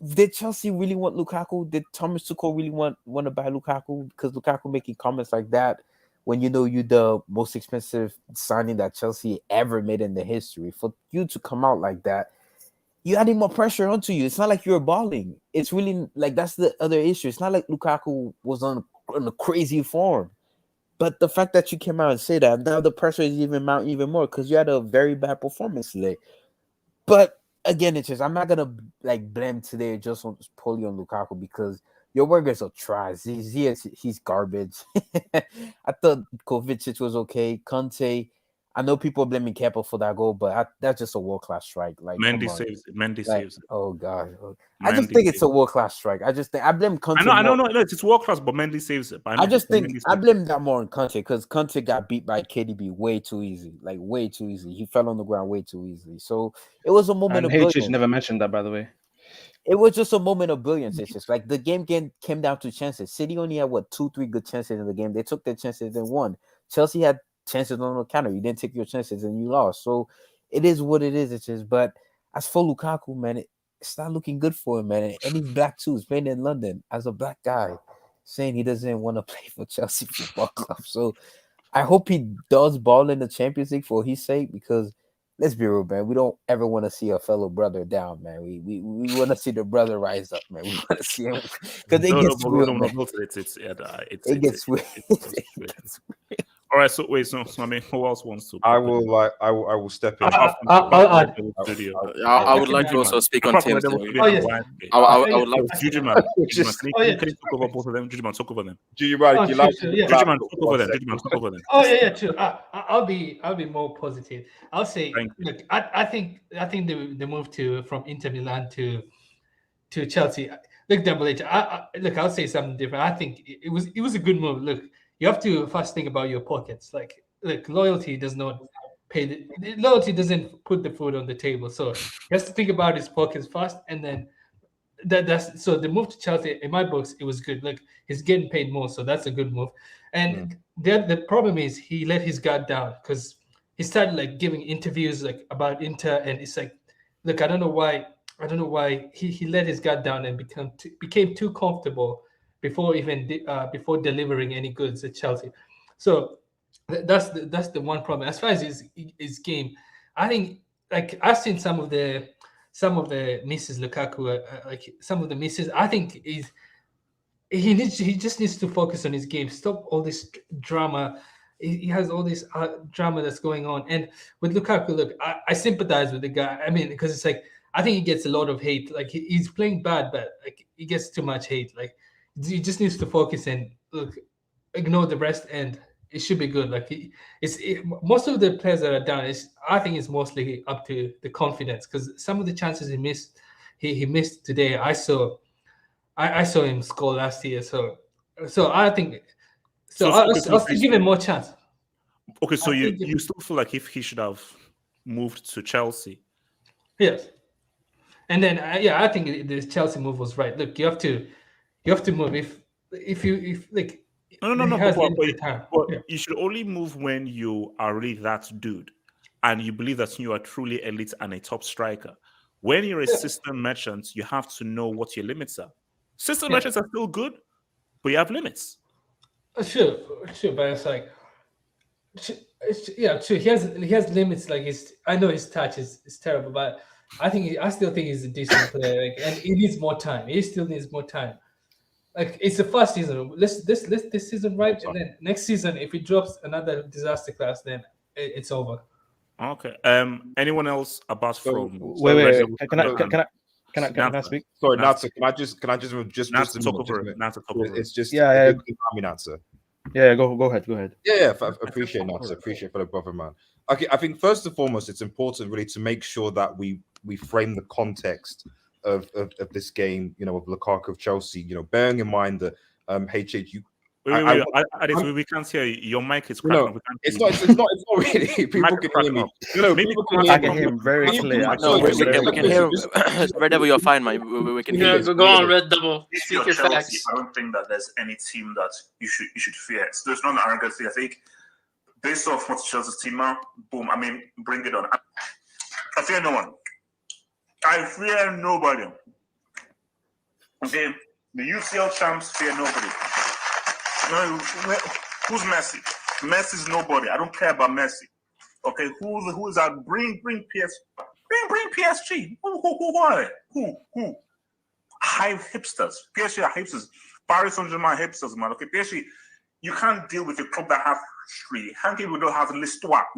did Chelsea really want Lukaku? Did Thomas Tuchel really want to buy Lukaku? Because Lukaku making comments like that when you know you're the most expensive signing that Chelsea ever made in the history. For you to come out like that, you adding more pressure onto you. It's not like you're balling. It's really like that's the other issue. It's not like Lukaku was on a crazy form. But the fact that you came out and say that, now the pressure is even mounting even more because you had a very bad performance today. But again, it's just I'm not gonna like blame today just fully on Lukaku because your workers are trash. He's garbage. I thought Kovacic was okay. Conte, I know people are blaming Kepa for that goal, but that's just a world class strike. Like Mendy saves it. Mendy saves it. Oh god, I just think it's a world class strike. I blame Conte. I know, it's world class, but Mendy saves it. I just think I blame that more on Conte because Conte got beat by KDB way too easy, like way too easy. He fell on the ground way too easily. So it was a moment of brilliance. Never mentioned that, by the way. It was just a moment of brilliance. It's just like the game came down to chances. City only had 2-3 good chances in the game. They took their chances and won. Chelsea had chances on the counter. You didn't take your chances and you lost. So it is what it is. It's just, but as for Lukaku, man, it's not looking good for him, man. And he's black too. He's playing in London as a black guy, saying he doesn't want to play for Chelsea Football Club. So I hope he does ball in the Champions League for his sake because let's be real, man. We don't ever want to see a fellow brother down, man. We want to see the brother rise up, man. We want to see him because it gets real, man. It gets weird. All right, so wait, so I mean, who else wants to? I will step in. I would like to also speak on Tim's. I would like Juju man. Can you talk over both of them? Juju man, talk over them. Juju man, Juju man, talk over them. Juju man, talk over them. Oh yeah, true. I'll be more positive. I'll say, look, I think the move from Inter Milan to Chelsea. Look, Double H. Look, I'll say something different. I think it was a good move. Look, you have to first think about your pockets. Like, loyalty does not pay. Loyalty doesn't put the food on the table. So he has to think about his pockets first, and then that's so the move to Chelsea. In my books, it was good. Like, he's getting paid more, so that's a good move. And the problem is he let his guard down because he started giving interviews about Inter, and it's like, look, I don't know why he let his guard down and became too comfortable before before delivering any goods at Chelsea. So that's the one problem. As far as his game, I think I've seen some of the misses Lukaku, some of the misses. I think he just needs to focus on his game. Stop all this drama. He has all this drama that's going on. And with Lukaku, look, I sympathize with the guy. I mean, because it's like, I think he gets a lot of hate. Like, he's playing bad, but he gets too much hate. Like, he just needs to focus and ignore the rest, and it should be good. Most of the players that are down, I think it's mostly up to the confidence, because some of the chances he missed today, I saw him score last year. So I think I'll still give him more chance. Okay, so you still feel like if he should have moved to Chelsea. Yes. And then I think the Chelsea move was right. Look, you have to move if like No. he has But limited time. Yeah. you should only move when you are really that dude, and you believe that you are truly elite and a top striker. When you're a system merchant, you have to know what your limits are. System merchants are still good, but you have limits. Sure, but it's like, true. He has limits. Like I know his touch is terrible, but I still think he's a decent player. Like, and he needs more time. He still needs more time. Like it's the first season. Let's this season right, and then next season, if he drops another disaster class, then it's over. Okay. Anyone else apart from? Wait. Can I speak? Sorry, Natsa. Can I just Natsa talk over it. It's just yeah. Natsa. Yeah, go ahead. Yeah, I appreciate Natsa. Appreciate for the brother, man. Okay, I think first and foremost, it's important really to make sure that we frame the context of this game. You know, of Lukaku of Chelsea. You know, bearing in mind that HH. We can't hear you. Your mic is cracking. No, it's not really. People can hear me. I can hear him very clear. No, we can hear him. Red Devil, you're fine, man. We can hear you. Go on, Red Devil. If Speak you're your Chelsea, facts. I don't think that there's any team that you should fear. So there's not an arrogancy. I think based off what's Chelsea's team now, boom. I mean, bring it on. I fear no one. I fear nobody. Okay, the UCL champs fear nobody. No, who's Messi? Messi's nobody. I don't care about Messi. Okay, who is that? Bring PSG. Who are they? Who? Hype hipsters. PSG are hipsters. Paris Saint-Germain hipsters, man. Okay, PSG, you can't deal with a club that have history. How can we don't have l'histoire?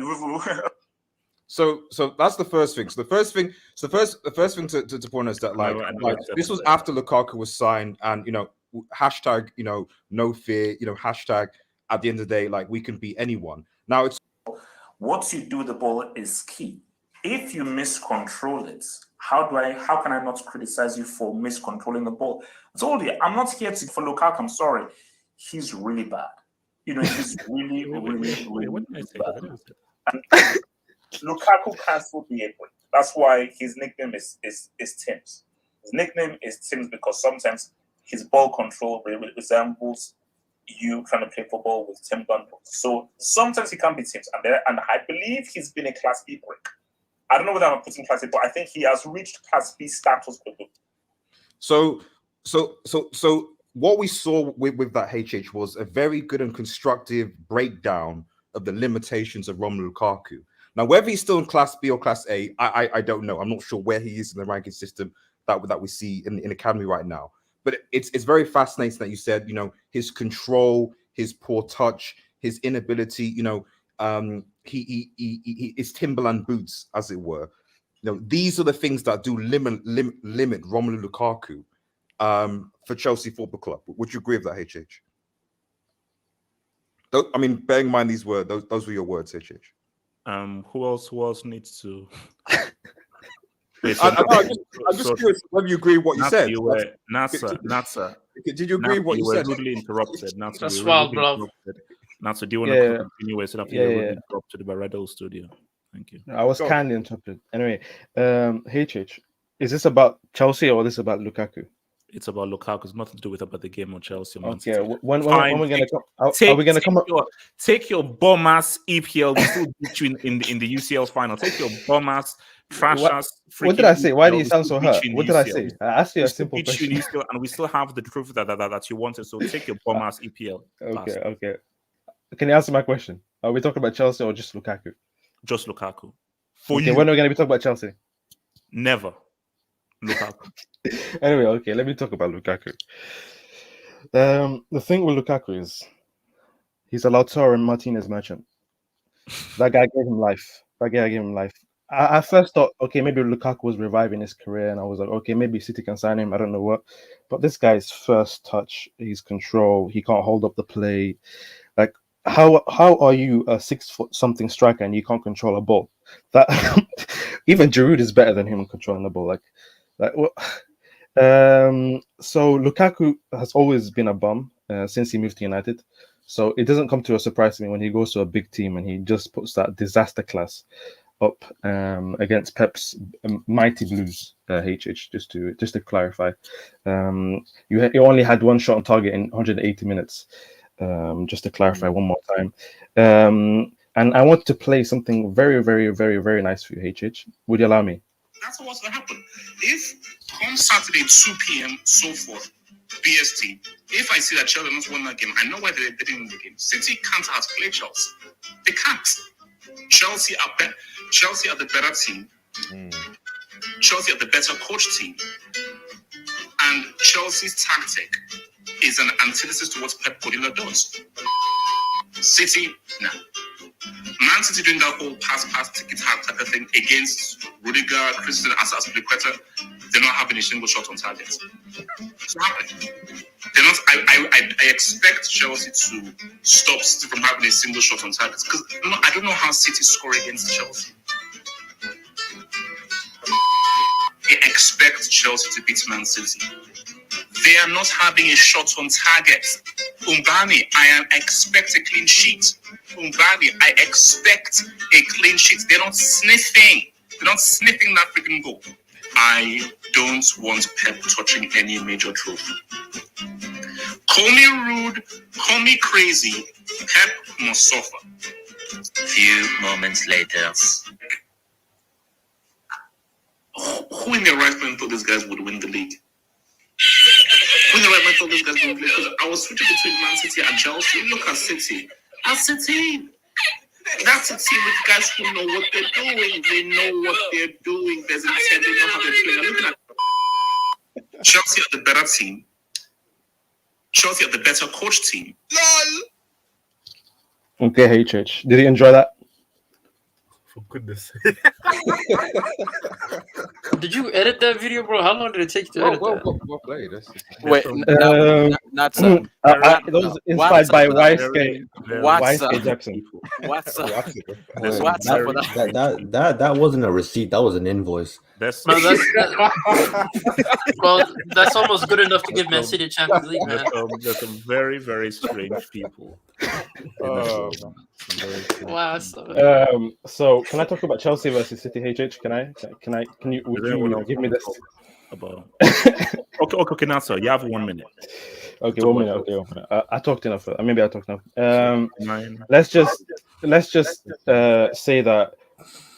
So that's the first thing. So the first thing to point is that like this was after Lukaku was signed, and you know, hashtag, you know, no fear, you know, hashtag at the end of the day, like we can beat anyone. Now it's what you do with the ball is key. If you miscontrol it, how can I not criticize you for miscontrolling the ball? I told you, I'm not here for Lukaku. I'm sorry. He's really bad. You know, he's really bad. And Lukaku cancelled the apron. That's why his nickname is Tim's. His nickname is Tim's because sometimes his ball control resembles you trying to play football with Tim Dunbar. So sometimes he can be Tim's, and I believe he's been a Class B break. I don't know whether I'm putting Class B, but I think he has reached Class B status. So what we saw with that HH was a very good and constructive breakdown of the limitations of Romelu Lukaku. Now, whether he's still in Class B or Class A, I don't know. I'm not sure where he is in the ranking system that we see in academy right now. But it's very fascinating that you said, you know, his control, his poor touch, his inability, you know, he is Timberland boots, as it were. You know, these are the things that do limit Romelu Lukaku for Chelsea Football Club. Would you agree with that, HH? I mean, bearing in mind these were those were your words, HH. Who else needs to? I'm just curious whether you agree with what you said. Natsa. Did you agree with what you said? You were rudely interrupted. Natsa, that's wild, bro. Natsa, do you want to continue? So after you were rudely interrupted by Red Devil Studio. Thank you. I was kindly interrupted. Anyway, HH, is this about Chelsea or is this about Lukaku? It's about Lukaku. It's nothing to do with about the game on Chelsea. Okay, when are we gonna come? Are we gonna come up? Take your bum ass EPL. We still beat you in the UCL final. Take your bum ass trash ass. What did I say? Why do you sound so hurt? What did I say? I asked you a simple question. And we still have the proof that you wanted. So take your bum ass EPL. Okay. Can you answer my question? Are we talking about Chelsea or just Lukaku? Just Lukaku. When are we going to be talking about Chelsea? Never. Lukaku. Anyway, okay, let me talk about Lukaku. The thing with Lukaku is he's a Lautaro Martinez merchant. That guy gave him life. I first thought, okay, maybe Lukaku was reviving his career, and I was like, okay, maybe City can sign him. I don't know what. But this guy's first touch, his control, he can't hold up the play. Like, how are you a 6-foot-something striker and you can't control a ball? That even Giroud is better than him controlling the ball. So Lukaku has always been a bum since he moved to United. So it doesn't come to a surprise to me when he goes to a big team and he just puts that disaster class. up against Pep's mighty Blues. HH, just to clarify, you only had one shot on target in 180 minutes. Just to clarify one more time. And I want to play something very, very, very, very nice for you, HH. Would you allow me? That's what's going to happen. If come Saturday, 2 p.m., so forth, BST, if I see that Chelsea not won that game, I know why they didn't win the game. City can't outplay Chelsea. They can't. Chelsea are the better team. Chelsea are the better coach team. And Chelsea's tactic is an antithesis to what Pep Guardiola does. City, nah. Man City doing that whole pass, ticket type of thing against Rudiger, Christensen, Aspilicueta, they're not having a single shot on target. It's not happening. They're not. I expect Chelsea to stop City from having a single shot on target because I don't know how City score against Chelsea. I expect Chelsea to beat Man City. They are not having a shot on target. Umbani, I expect a clean sheet. Umbani, I expect a clean sheet. They're not sniffing. They're not sniffing that freaking goal. I don't want Pep touching any major trophy. Call me rude, call me crazy. Pep must suffer. Few moments later. Who in their right mind thought these guys would win the league? Who in their right mind thought these guys would win the league? Because I was switching between Man City and Chelsea. Look at City. That's a team. That's a team with guys who know what they're doing. They know what they're doing. There's intent. They know how they're playing. I'm looking at Chelsea are the better team. Chelsea are the better coach team. LOL. Okay, HH. Did you enjoy that? For goodness. Did you edit that video, bro? How long did it take to edit that? Well played. Wait, that was inspired by YSK Jackson. What's up? That wasn't a receipt. That was an invoice. Well, that's almost good enough to give Man City Champions League, man. There's some very, very strange people. Wow. So can I talk about Chelsea versus City? HH, can you give me this? Okay, now, sir, you have 1 minute. Okay, 1 minute. Okay, 1 minute. I talked enough. Maybe I talked enough. Let's just say that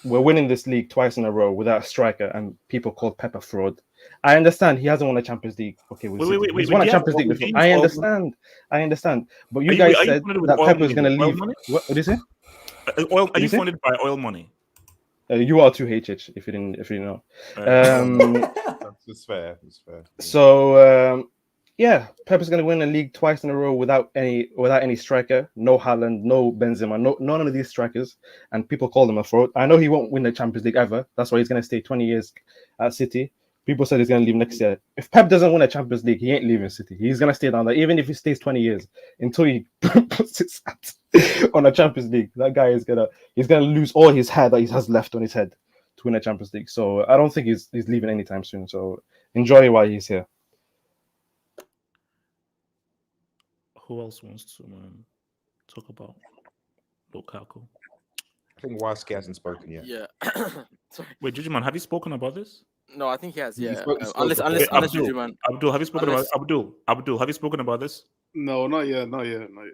we're winning this league twice in a row without a striker, and people call Pep a fraud. I understand he hasn't won a Champions League. Okay, he's won a Champions League before. I understand. But you guys said that Pep was going to leave. What did you say? Are you funded by oil money? You are too, HH. If you didn't know. It's fair. So yeah, Pep is going to win the league twice in a row without any striker, no Haaland, no Benzema, none of these strikers, and people call them a fraud. I know he won't win the Champions League ever. That's why he's going to stay 20 years at City. People said he's going to leave next year. If Pep doesn't win a Champions League, he ain't leaving City. He's going to stay down there, even if he stays 20 years until he puts his hat on a Champions League. That guy is gonna lose all his hair that he has left on his head to win a Champions League. So I don't think he's leaving anytime soon. So enjoy while he's here. Who else wants to talk about Lukaku? I think YSK hasn't spoken yet. Yeah. Sorry. Wait, Jujuman, have you spoken about this? No, I think he has. Yeah. Unless Jujuman. Abdul, have you spoken about Abdul? Have you spoken about this? No, not yet.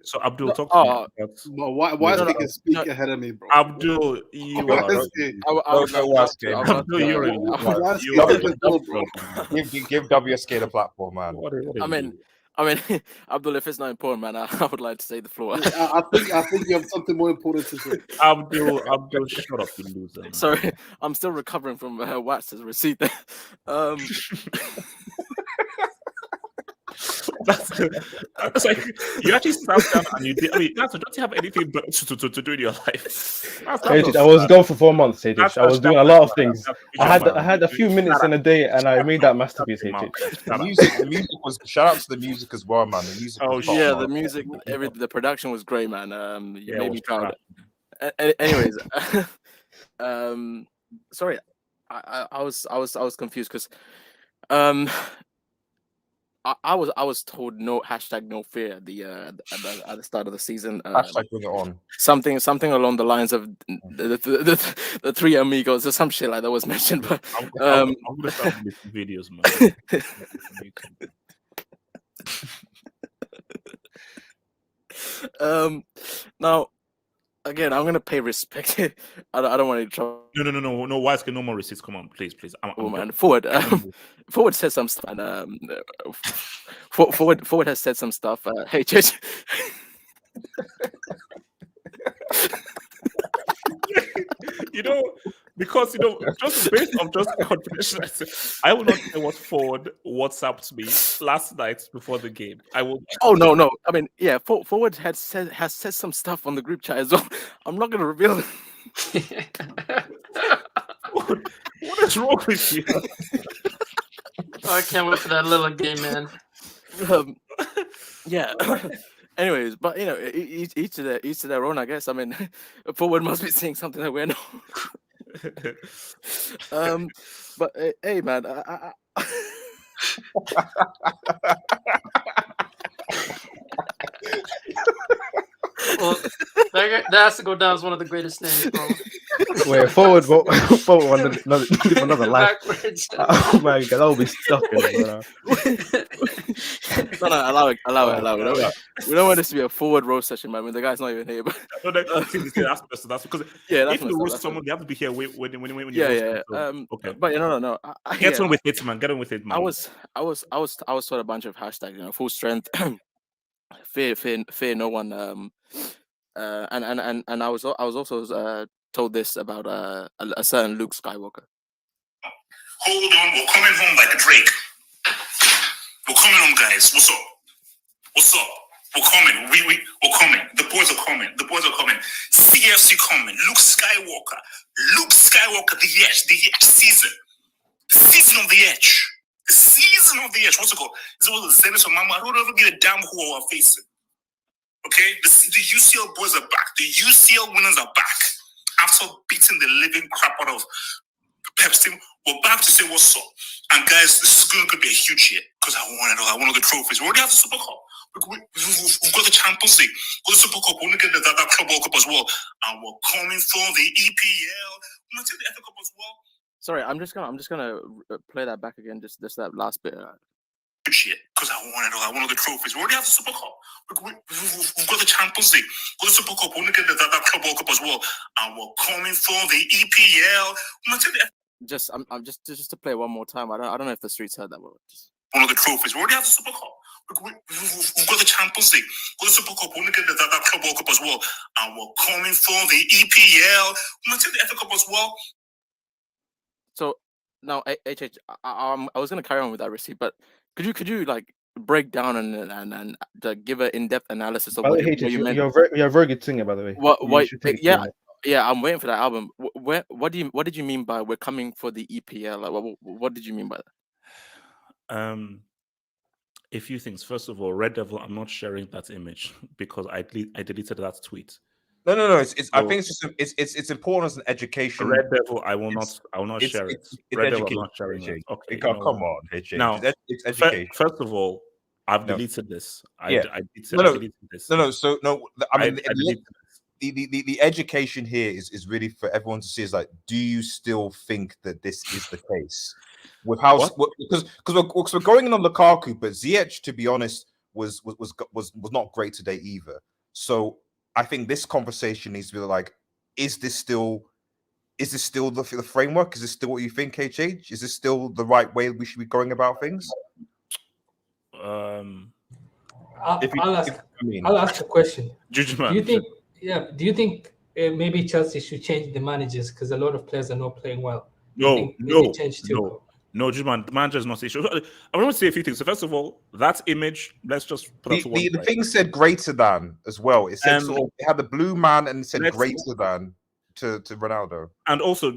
So Abdul, talk to me about. But why can speak ahew of me, bro? Abdul, you are. Abdul, you're give WSK the platform, man. I mean, Abdul, if it's not important, man, I would like to say the floor. I think you have something more important to say. Abdul, shut up, you loser. Man. Sorry, I'm still recovering from Wats's receipt there. That's like you actually sat down and you did. I mean, don't you have anything but to do in your life? I was gone for 4 months, HH. I was doing a lot of things. I had a few minutes in a day, and I made that masterpiece, HH. The music was. Shout out to the music as well, man. The music. The music, the production was great, man. You made me proud. Anyways, sorry, I was confused because I was told no fear at the start of the season. Hashtag bring it on. Something along the lines of the three amigos or some shit like that was mentioned. But I'm gonna start making videos, man. Now, again, I'm gonna pay respect. I don't want to trouble. No. Why is no more receipts? Come on, please. Man, Forward. Forward said some stuff, and Forward has said some stuff. Hey, Church. Because just based on just confidential, I will not say what Forward WhatsApped me last night before the game. I will. Oh no! I mean, yeah, Forward has said some stuff on the group chat as well. I'm not gonna reveal it. What is wrong with you? I can't wait for that little game, man. Yeah. Anyways, but each to their own, I guess. I mean, Forward must be seeing something that we're not. But hey, man, Well, that has to go down as one of the greatest names, bro. Wait, Forward another life. Oh my god, that'll be stuck in, bro. No, allow it. We don't want this to be a Forward roast session, man. I mean, the guy's not even here. But That's because if you roast someone, they have to be here when yeah. Okay, but no. Get on with it, man. Get on with it, man. I was taught a bunch of hashtags, full strength, fear no one, and I was also told this about a certain Luke Skywalker. Hold on, we're coming home like Drake. We're coming home, guys. What's up? We're coming. We're coming. The boys are coming. CFC coming. Luke Skywalker, the Edge season. The season of the Edge. What's it called? Is it the Zenith or Mama? I don't ever get a damn who are facing. Okay? The UCL boys are back. The UCL winners are back. After beating the living crap out of Pep's team, we're back to say what's up. And guys, this is going to be a huge year because I want all the trophies. We already have the Super Cup. We've got the Champions League. We've got the Super Cup. We're going to get that Club World Cup as well. And we're coming for the EPL. We're going to take the FA Cup as well. Sorry, I'm just gonna play that back again. Just that last bit. Shit, because I want all the trophies. We already have the Super Cup. We've got the Champions League. We've got the Super Cup. We're going to get that Club World Cup as well. And we're coming for the EPL. We're going to take the I'm just to play one more time. I don't know if the streets heard that well. One of the trophies. We already have the Super Cup. We've got the Champions League. We've got the Super Cup. We're going to get that Club World Cup as well. And we're coming for the EPL. We're going to take the FA Cup as well. So now, HH, I was going to carry on with that receipt, but could you like break down and give an in-depth analysis of what you meant? You're a very good singer, by the way. Yeah, I'm waiting for that album. What did you mean by we're coming for the EPL? Like, what did you mean by that? A few things. First of all, Red Devil, I'm not sharing that image because I deleted that tweet. No. I think it's important as an education. Red Devil, I will not share it. Red Devil, I'm not sharing it. Okay, come on, HH. Now, it's education. First of all, I've deleted this. I deleted this. I mean, the education here is really for everyone to see. Is like, do you still think that this is the case? With how because we're going in on Lukaku, but Ziyech, to be honest, was not great today either. So I think this conversation needs to be like, is this still the framework? Is this still what you think, HH? Is this still the right way we should be going about things? I'll ask a question. Do you think maybe Chelsea should change the managers because a lot of players are not playing well? No, Judgman, the manager is not the issue. I want to say a few things. So first of all, that image, let's just put up to one. The thing said greater than as well. It said it had the blue man and it said greater than to Ronaldo. And also,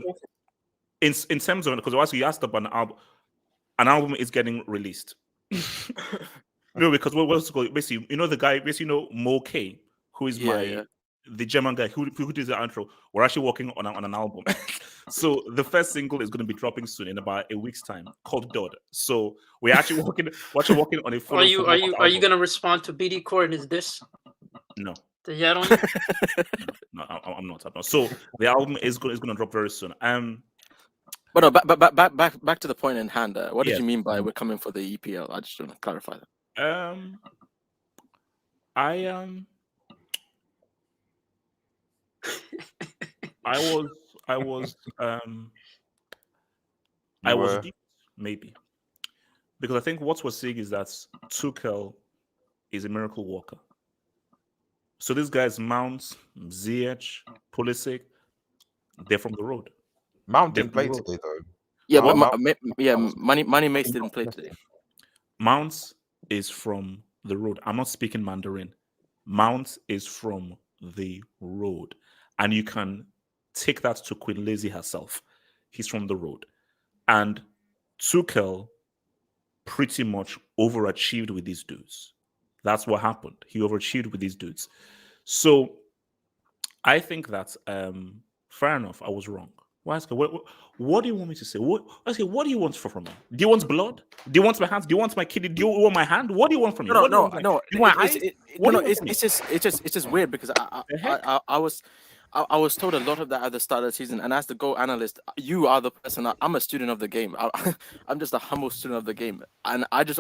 in terms of, because you asked about an album is getting released. No, because what's called basically, the guy, basically, Mo K, who is the German guy who did the intro, we're actually working on an album. So the first single is going to be dropping soon in about a week's time, called Dodd. So we're actually working on a full. Are you gonna respond to BD Core and is this? No. The yet on you? No, I'm not. So the album is going to drop very soon. But no, back to the point in hand. What did Yes. you mean by we're coming for the EPL? I just want to clarify that. I was duped, maybe, because I think what we're seeing is that Tuchel is a miracle worker. So these guys, Mount, Ziyech, Pulisic, they're from the road. Mount didn't play today, though. Yeah, but Money Mace didn't play today. Mount is from the road. I'm not speaking Mandarin. Mount is from the road, and you can take that to Queen Lizzie herself. He's from the road, and Tuchel pretty much overachieved with these dudes. That's what happened. He overachieved with these dudes. So I think that fair enough. I was wrong. What do you want me to say? What do you want from me? Do you want blood? Do you want my hands? Do you want my kidney? Do you want my hand? What do you want from me? No. It's just weird because I was told a lot of that at the start of the season, and as the goal analyst, you are the person. I'm a student of the game. I'm just a humble student of the game, and I just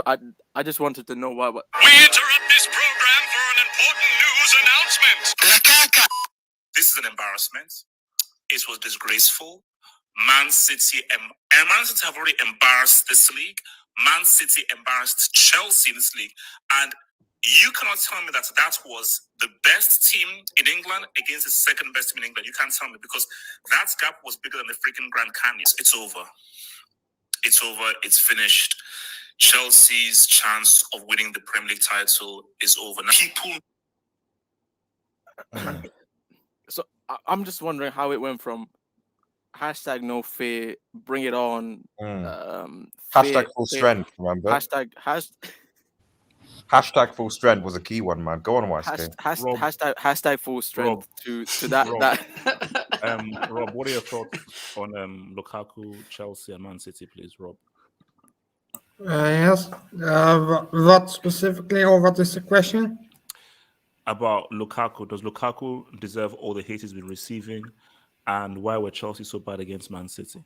wanted to know why. We interrupt this program for an important news announcement. This is an embarrassment. It was disgraceful. Man City have already embarrassed this league. Man City embarrassed Chelsea in this league, and you cannot tell me that was the best team in England against the second best team in England. You can't tell me, because that gap was bigger than the freaking Grand Canyon. It's over. It's over. It's finished. Chelsea's chance of winning the Premier League title is over. Now, So I'm just wondering how it went from hashtag no fear, bring it on, hashtag full strength, remember? Hashtag full strength was a key one, man. Go on, YSK. Hashtag full strength to that. Rob, what are your thoughts on Lukaku, Chelsea, and Man City, please, Rob? Yes. What specifically, or what is the question? About Lukaku. Does Lukaku deserve all the hate he's been receiving? And why were Chelsea so bad against Man City?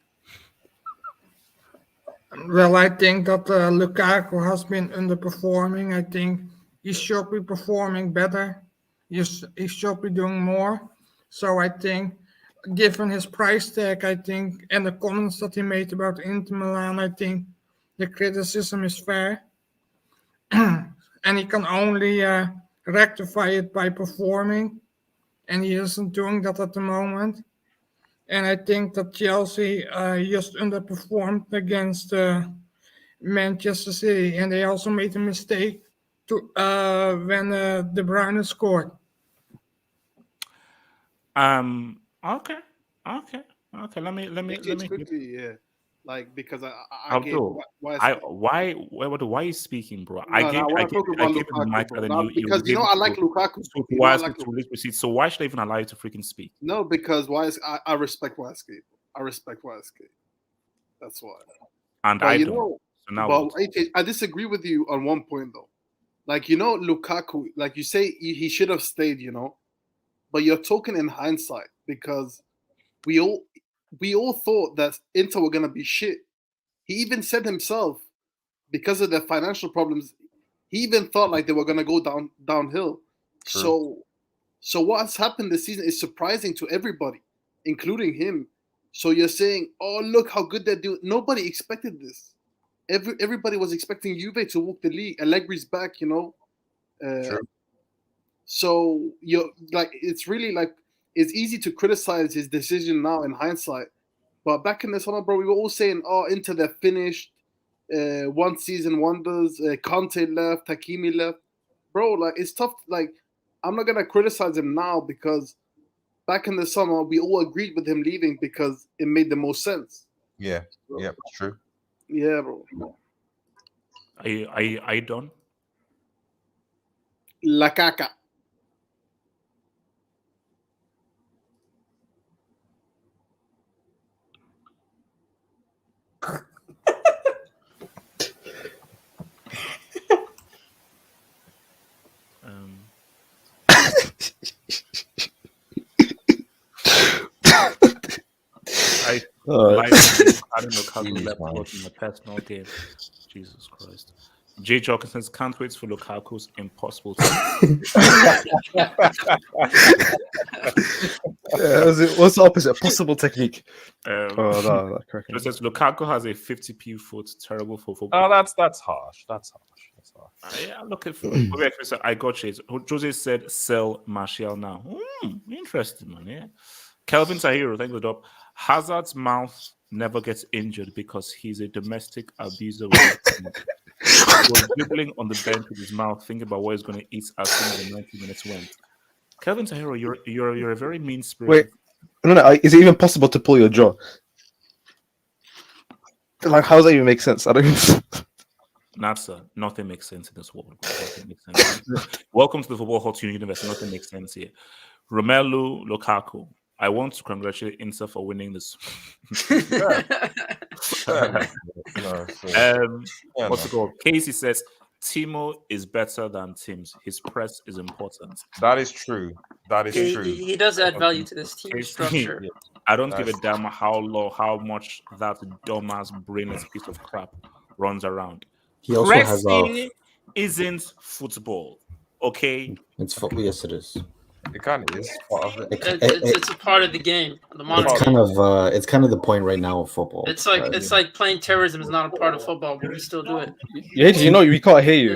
Well, I think that Lukaku has been underperforming. I think he should be performing better. He should be doing more. So I think, given his price tag, I think, and the comments that he made about Inter Milan, I think the criticism is fair. And he can only rectify it by performing. And he isn't doing that at the moment. And I think that Chelsea just underperformed against Manchester City, and they also made a mistake when De Bruyne scored. Okay. Let me quickly, yeah. Like, because I Abdul, why are you speaking, bro? I gave the mic, and then because I like Lukaku. So why should I even allow you to freaking speak? No, because I respect YSK. I respect YSK. That's why. And I don't. So now I disagree with you on one point though. Like, Lukaku, like you say, he should have stayed. But you're talking in hindsight, because we all thought that Inter were gonna be shit. He even said himself, because of their financial problems, he even thought like they were gonna go downhill. True. So what's happened this season is surprising to everybody, including him. So you're saying, oh, look how good they're doing. Nobody expected this. Everybody was expecting Juve to walk the league. Allegri's back, True. So you're like, it's really like, it's easy to criticize his decision now in hindsight. But back in the summer, bro, we were all saying, oh, Inter, they're finished. One season wonders. Conte left. Hakimi left. Bro, like, it's tough. Like, I'm not going to criticize him now, because back in the summer, we all agreed with him leaving because it made the most sense. Yeah, it's true. Yeah, bro. Are you done? La caca. I Oh. like I don't know Lukaku Jeez, left man. foot in the personal game. Jesus Christ. Jay Jorkin says, can't wait for Lukaku's impossible What's the opposite? Possible technique. Correct. It says Lukaku has a 50p foot, terrible for football. Oh, that's harsh. That's harsh. Yeah, I'm looking for I got shades. Jose said sell Martial now. Interesting, man. Yeah. Kelvin Tahiro, thank you for the dub. Hazard's mouth never gets injured because he's a domestic abuser. He was dribbling on the bench with his mouth, thinking about what he's going to eat as soon as the 90 minutes went. Kelvin Tahiro, you're a very mean spirit. Wait, no. Is it even possible to pull your jaw? Like, how does that even make sense? I don't even. Natsa, nothing makes sense in this world. Nothing makes sense. Welcome to the Football Hot Universe. Nothing makes sense here. Romelu Lukaku. I want to congratulate Inter for winning this. What's it called? Casey says Timo is better than Tim's. His press is important. That is true. That is true. He does add value to this team structure. I don't give a damn how much that dumbass brainless piece of crap runs around. He also has Pressing isn't football. Okay? It's football. Yes, it is. It kind of is part of it. It's a part of the game. The modern game. It's kind of the point right now of football. It's like playing terrorism is not a part of football, but we still do it. Yeah, you know we can't hear you.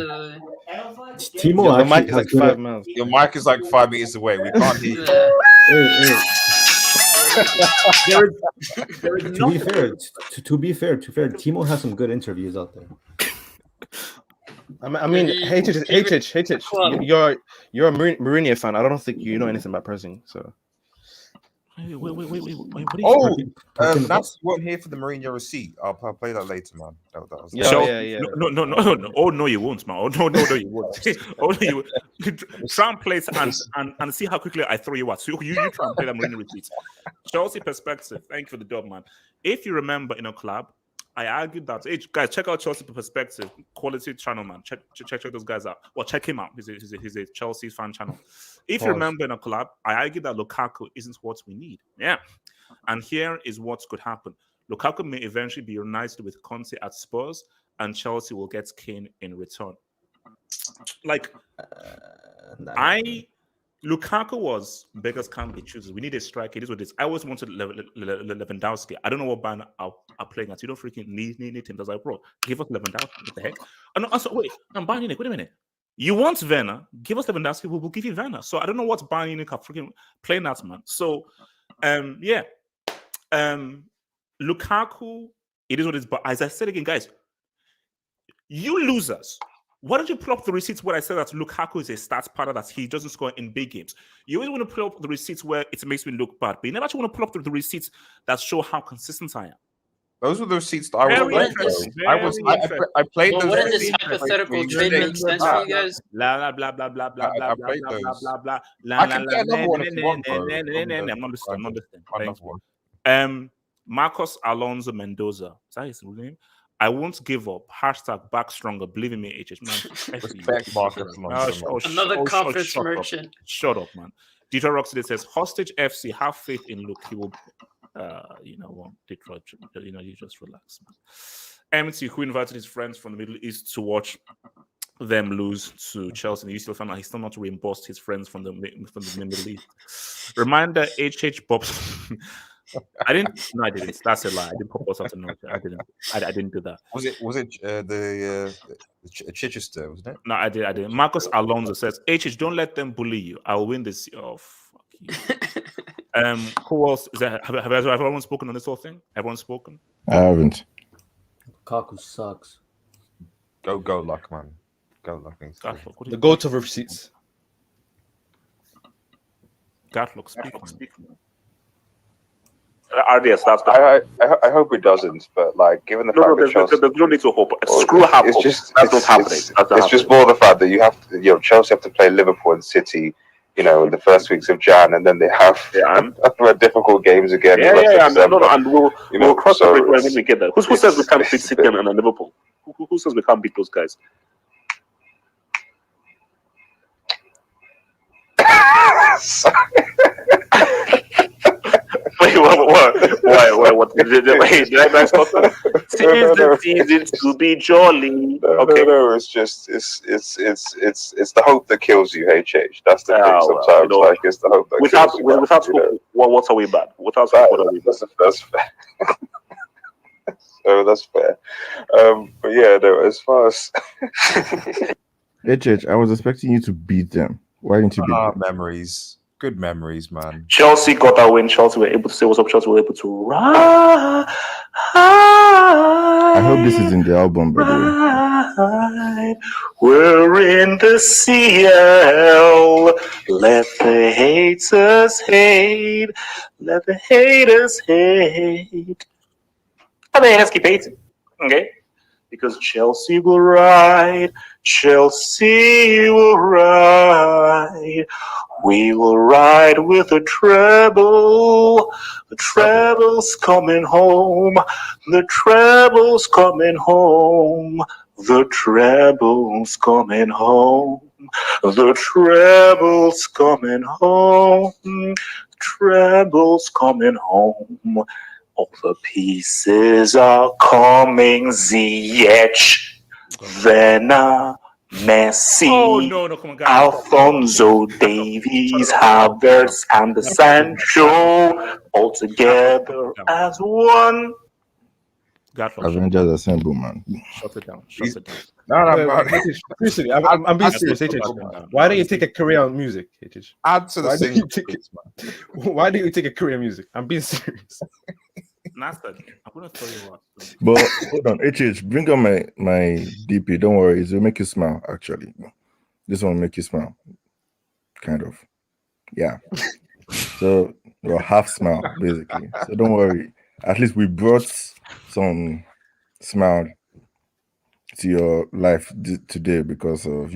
Timo, your mic is like 5 miles. Your mic is like 5 meters away. We can't hear you. To be fair, Timo has some good interviews out there. I mean, HH, you're a Mourinho fan. I don't think you know anything about pressing. So. Wait. What are you Nats weren't here for the Mourinho receipt. I'll play that later, man. That was yeah. No. Oh no, you won't, man. Oh no, you won't. Oh no, you try and play it and see how quickly I throw you out. So you try and play that Mourinho receipt. Chelsea perspective. Thank you for the dub, man. If you remember in a club, I argued that, hey, guys, check out Chelsea perspective, quality channel, man. Check those guys out. Well, check him out. He's a Chelsea fan channel. If you remember in a club, I argued that Lukaku isn't what we need. Yeah. And here is what could happen. Lukaku may eventually be reunited with Conte at Spurs, and Chelsea will get Kane in return. Like, Lukaku was beggars can't be choosers. We need a striker. It is what it is. I always wanted Lewandowski. I don't know what band are playing at. You don't freaking need him. That's like, bro, give us Lewandowski. What the heck? Also, wait, I'm Bayern Munich. Wait a minute. You want Werner? Give us Lewandowski. We'll give you Werner. So I don't know what Bayern Munich are freaking playing at, man. So, Lukaku, it is what it is. But as I said again, guys, you losers. Why don't you pull up the receipts where I said that Lukaku is a stats pattern that he doesn't score in big games? You always want to pull up the receipts where it makes me look bad, but you never actually want to pull up the receipts that show how consistent I am. Those were the receipts that I was playing. I played those. Wouldn't this hypothetical trade make sense for you guys? Blah blah blah blah blah blah blah blah blah. I can get another one if you want, bro. I'm not listening. Marcos Alonso Mendoza. Is that his real name? I won't give up. Hashtag back stronger. Believe in me, HH. Man, respect Marcus. Another conference merchant. Shut up, man. Detroit Rocksteady says, Hostage FC, have faith in Luke. He will, Detroit, you just relax, man. MT, who invited his friends from the Middle East to watch them lose to Chelsea, and you still found out he's still not reimbursed his friends from the Middle East. Reminder, HH Bob. I didn't. That's a lie. I didn't pop us out of note. I didn't do that. Was it the Chichester, wasn't it? No, I did. Marcus Alonso says, HH, don't let them bully you. I will win this. Oh, fuck you. Who else is that? Have everyone spoken on this whole thing? Everyone spoken? I haven't. Lukaku sucks. Go luck, man. Go luck. The goat of receipts. Gatlock, speak. RDS, that's I hope it doesn't, but like given the fact that Chelsea, there's no need to hope. Screw have hope. That's not happening. It's just more the fact that you have to, Chelsea have to play Liverpool and City, in the first weeks of Jan, and then they have difficult games again. And we'll cross the bridge when we get there. Who says we can't beat City and Liverpool? Who says we can't beat those guys? Wait, what? Why? What? Did I stop that? Tis the season to be jolly. Okay. No. It's just it's the hope that kills you. HH. That's the thing. Well, Sometimes, like it's the hope that without kills you. without hope, what are we bad? Without hope, what are we bad? That's fair. So that's fair. But yeah, no. As far as HH, I was expecting you to beat them. Why didn't you beat them? Memories. Good memories, man. Chelsea got that win. Chelsea were able to say what's up. Chelsea were able to ride. I hope this is in the album, by the way. We're in the CL. Let the haters hate. Let the haters hate. And the haters keep hating. Okay? Because Chelsea will ride. Chelsea will ride. We will ride with a treble. The treble's coming home. The treble's coming home. The treble's coming home. The treble's coming home. The treble's coming home. All the pieces are coming. Ziyech, Werner, Messi, come on, guys. Alfonso Davies, Havertz, and the Sancho all together as one. Avengers Assemble, man. Shut it down. Shut it down. No, Seriously, I'm being serious. Why don't you take a career on music? Add to the Why do single, you take please, man. Why do you take a career on music? I'm being serious. Nasty. I'm gonna tell you what. But hold on, HH, bring on my DP. Don't worry, it will make you smile. Actually, this one will make you smile, kind of. Yeah. So well, half smile basically. So don't worry. At least we brought some smile to your life today because of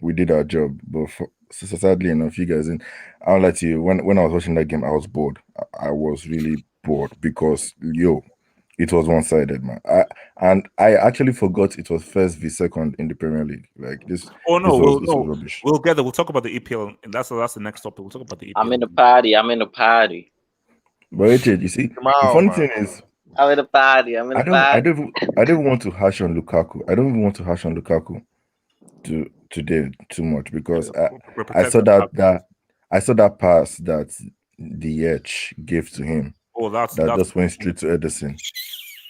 we did our job. But sadly enough, you guys didn't. I'll let you. When I was watching that game, I was bored. I was really bored because it was one-sided, man. I actually forgot it was first v second in the Premier League. Like this. Oh no, this was rubbish. We'll get there. We'll talk about the EPL, and that's the next topic. We'll talk about the EPL. I'm in the party. But you see, the funny thing is, I'm in the party. I don't want to hash on Lukaku. I don't even want to hash on Lukaku today too much because I saw that pass that the Edge gave to him. Oh, that's just went straight to Edison.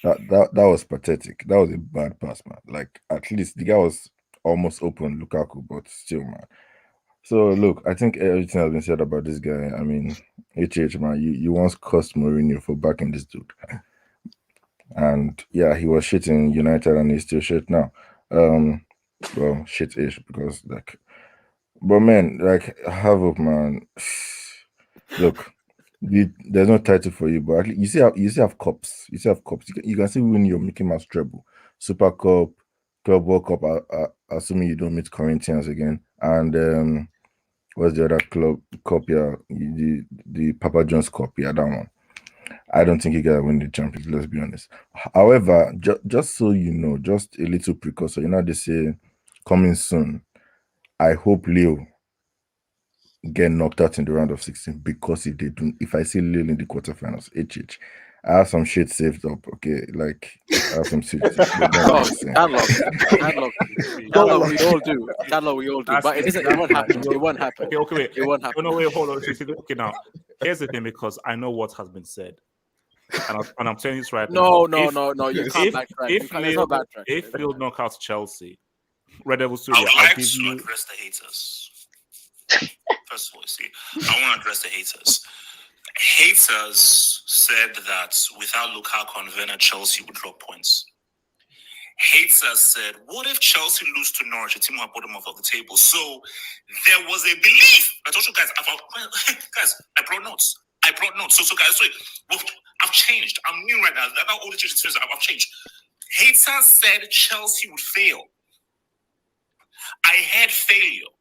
That was pathetic. That was a bad pass, man. Like at least the guy was almost open, Lukaku, but still, man. So look, I think everything has been said about this guy. I mean, HH, man, you once cursed Mourinho for backing this dude. And yeah, he was shit in United and he's still shit now. Well, shit-ish because but man, have hope, man. Look, there's no title for you, but at least you still have cups. You still have cups. You can still win your Mickey Mouse treble, Super Cup, Club World Cup. Assuming you don't meet Corinthians again, and what's the other club cup? Yeah, the Papa John's Cup. Yeah, that one. I don't think you guys win the Champions League, let's be honest. However, just so you know, just a little precursor, they say coming soon. I hope Leo get knocked out in the round of 16 because if I see Leo in the quarterfinals, HH, I have some shit saved up, okay? Like, I have some shit. That we all do. But it won't happen. It won't happen. Okay, wait. It won't happen. No, wait, hold on. Okay, now, here's the thing, because I know what has been said. And I'm telling you this right now. No. You can't backtrack. If Leo knock out Chelsea, Red Devil I Studio, would I'll like give to you... address the haters. First of all, I want to address the haters. Haters said that without Lukaku and Werner, Chelsea would drop points. Haters said, what if Chelsea lose to Norwich, a team who are bottom of the table? So there was a belief. I told you guys, I brought notes. So guys, I've changed. I'm new right now. About all the changes, I've changed. Haters said Chelsea would fail. I had failure.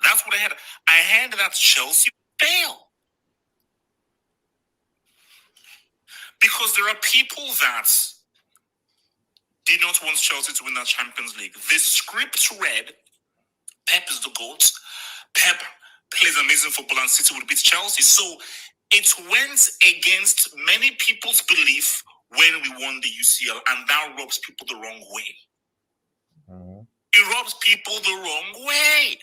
That's what I had. I had that Chelsea would fail. Because there are people that did not want Chelsea to win that Champions League. The script read, Pep is the GOAT. Pep plays amazing football and City would beat Chelsea. So it went against many people's belief when we won the UCL, and that rubs people the wrong way. It rubs people the wrong way.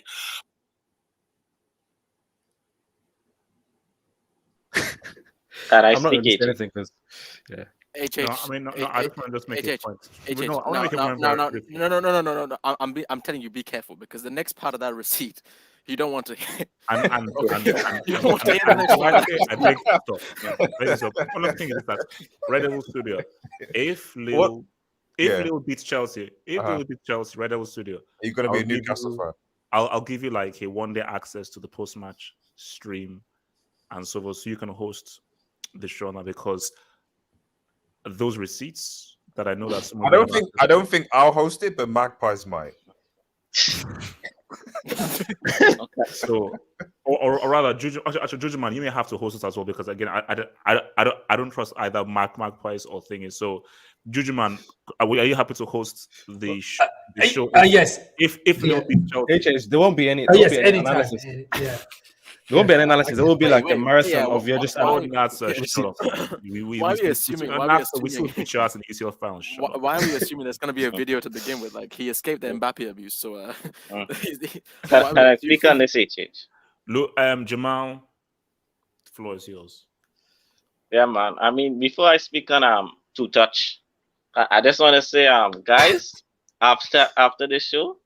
I'm not going to say anything because, yeah. HH. No, I mean, no, I just want to just make a point. HH. No, I want to make a point. No. I'm telling you, be careful because the next part of that receipt, you don't want to. You don't want to hear the next part. One of the things is that Red Devil Studio, if Lille beats Chelsea, Red Devil Studio, you're going to be a Newcastle fan. I'll give you like a one-day access to the post-match stream and so forth, so you can host the show now because those receipts that I know that someone I don't think I'll host it, but Magpies might. So, or rather, Juju man, you may have to host it as well because again, I don't trust either Magpies or thingies. So, Juju man, are you happy to host the show? Yes. If there won't be any. Yes, any anytime. analysis. Yeah. There won't be an analysis. It will be like a marathon of you're just. Why are we assuming? We still feature us in the UCL finals. Why are we assuming there's going to be a video to begin with? Like he escaped the Mbappe abuse, so. Can I speak on this, HH? Look, Jamal, the floor is yours. Yeah, man. I mean, before I speak on Two Touch, I just want to say, guys, after the show,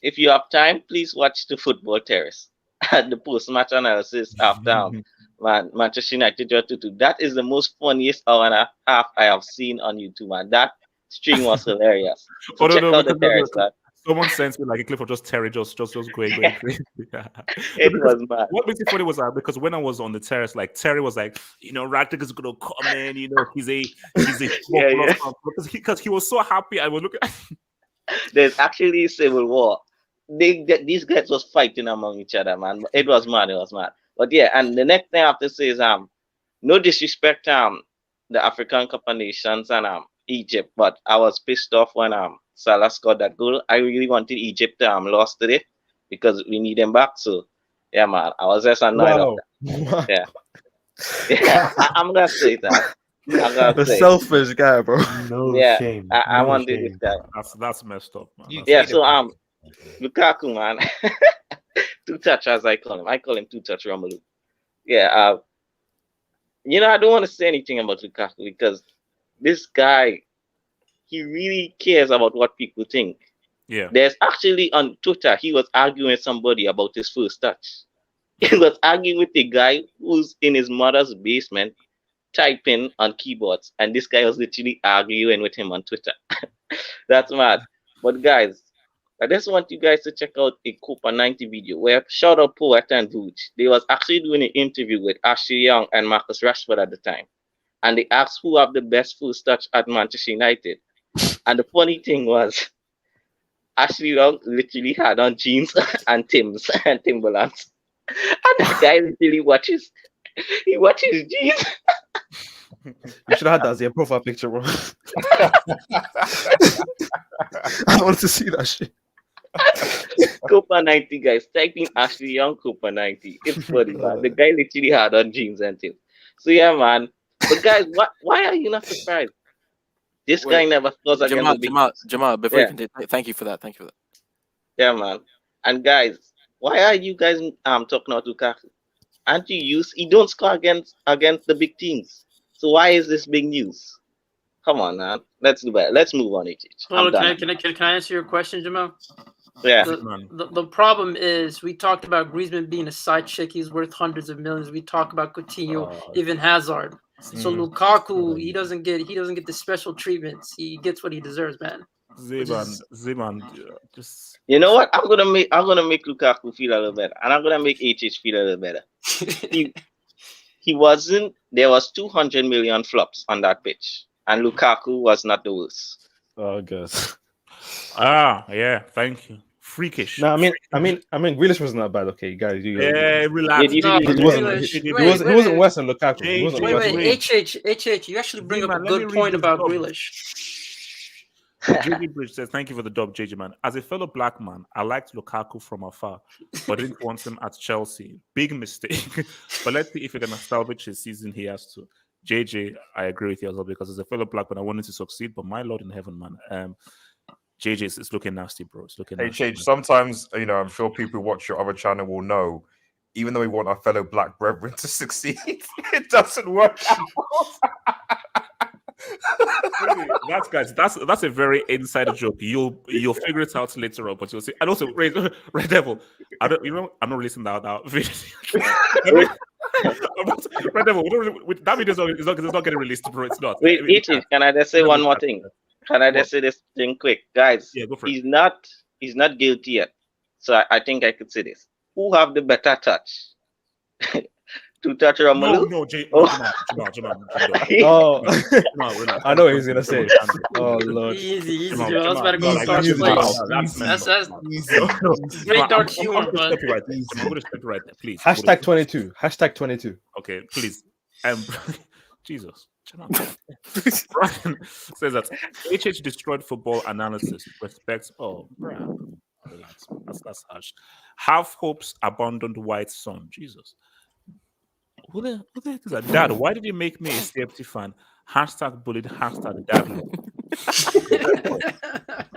if you have time, please watch the Football Terrace. The post-match analysis after Manchester United 2-2. That is the most funniest hour and a half I have seen on YouTube, man. That string was hilarious. So check out the Terrace, man. Someone sent me like a clip of just Terry just going crazy. It was bad. What makes it funny was because when I was on the terrace, like Terry was like, Rakitic is gonna come in, he's a because he was so happy. I was looking. There's actually a civil war. These guys was fighting among each other, man. It was mad. But yeah, and the next thing I have to say is no disrespect the African Cup of Nations and Egypt, but I was pissed off when Salah scored that goal. I really wanted Egypt to lost today because we need them back. So yeah, man, I was just annoyed of that. Yeah, I'm gonna say that. The selfish guy, bro. No shame. I wanted this guy. That's messed up, man. Yeah, so Lukaku, man. Two touch, as I call him. I call him Two Touch Romelu. Yeah, I don't want to say anything about Lukaku because this guy, he really cares about what people think. Yeah. There's actually on Twitter, he was arguing with somebody about his first touch. He was arguing with a guy who's in his mother's basement typing on keyboards, and this guy was literally arguing with him on Twitter. That's mad. But guys, I just want you guys to check out a Copa 90 video where shout out Poet and Vooch. They was actually doing an interview with Ashley Young and Marcus Rashford at the time. And they asked who have the best first touch at Manchester United. And the funny thing was, Ashley Young literally had on jeans and Timbs and Timberlands. And the guy literally watches jeans. You should have had that as your profile picture, bro. I want to see that shit. Copa 90, guys. Type in Ashley Young Copa 90. It's funny, man. The guy literally had on jeans and things. So yeah, man. But guys, why are you not surprised? This guy never scores against the big Jamal, before you continue, thank you for that. Yeah, man. And guys, why are you guys talking about Lukaku? Aren't you used? He don't score against the big teams. So why is this big news? Come on, man. Let's do that. Let's move on, HH. Well, can I answer your question, Jamal? Yeah. The problem is we talked about Griezmann being a side chick. He's worth hundreds of millions. We talk about Coutinho, even Hazard. So Lukaku, he doesn't get the special treatments. He gets what he deserves, man. Zeman, just you know what? I'm gonna make Lukaku feel a little better, and I'm gonna make HH feel a little better. He wasn't. There was 200 million flops on that pitch, and Lukaku was not the worst. Oh, good. Yeah. Thank you. Freakish. No, I mean, Grealish wasn't that bad. Okay, guys, relax. He wasn't worse than Lukaku. Wait, HH, you actually bring up a good point about Grealish. JJ Bridge says, "Thank you for the dub, JJ man. As a fellow black man, I liked Lukaku from afar, but didn't want him at Chelsea. Big mistake. But let's see if we're gonna salvage his season. He has to." JJ, I agree with you as well, because as a fellow black man, I wanted to succeed, but my Lord in heaven, man, JJ is looking nasty, bro. It's looking Hey, nasty. Change. Sometimes, I'm sure people who watch your other channel will know, even though we want our fellow black brethren to succeed, it doesn't work out. That's a very insider joke. You'll figure it out later on, but you'll see. And also, Red Devil, I'm not releasing that video. Red Devil, that video is not getting released, bro. It's not. Wait, can I just say one more thing? Can I just say this thing quick, guys? Yeah, go for it. He's not guilty yet, so I think I could say this. Who have the better touch? To touch Romelu? No, Jamal. Oh, I know what he's gonna say. Oh Lord. Easy. Jamal's better go start place. That's great dark humor, man. I'm gonna step right there, please. Hashtag 22. Hashtag 22. Okay, please. Jesus. Brian says that HH destroyed football analysis. Respects. Oh, bro. That's harsh. Half hopes abandoned white son. Jesus. Who the heck is that? Dad, why did you make me a CFT fan? Hashtag bullied, hashtag dad.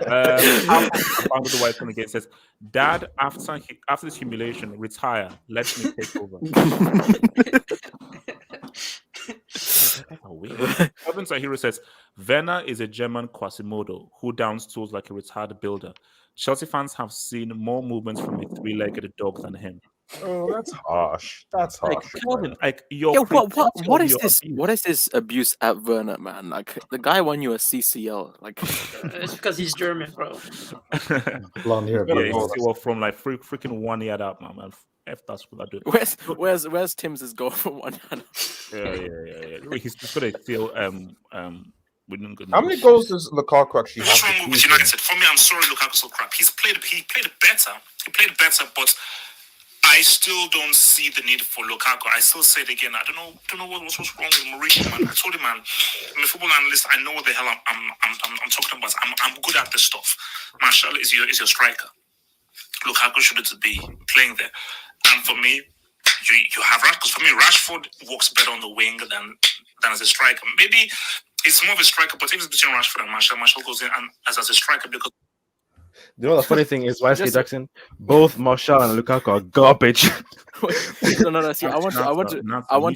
Abandoned the white son again says, Dad, after this humiliation, retire. Let me take over. Kevin Sahiro says, Werner is a German Quasimodo who downs tools like a retired builder. Chelsea fans have seen more movements from a three-legged dog than him. Oh, that's harsh. That's harsh. Like, Kelvin, what is this? What is this abuse at Werner, man? Like, the guy won you a CCL. Like, it's because he's German, bro. Blonde hair, yeah, from like freaking 1 yard out, man. F that's what I do. Where's Tim's goal from 1 yard? Yeah. He's just gonna feel How many goals does Lukaku actually have? What's wrong with United? For me, I'm sorry, Lukaku's so crap. He played better. He played better, but I still don't see the need for Lukaku. I still say it again. I don't know what's wrong with Mourinho, man. I told him, man, I'm a football analyst. I know what the hell I'm talking about. I'm good at this stuff. Martial is your striker. Lukaku shouldn't be playing there. And for me, you have Rashford. Because for me, Rashford works better on the wing than as a striker. Maybe it's more of a striker, but if it's between Rashford and Martial goes in and as a striker because. You know the funny thing is, YSK Jackson, both Martial and Lukaku are garbage. No. See, I want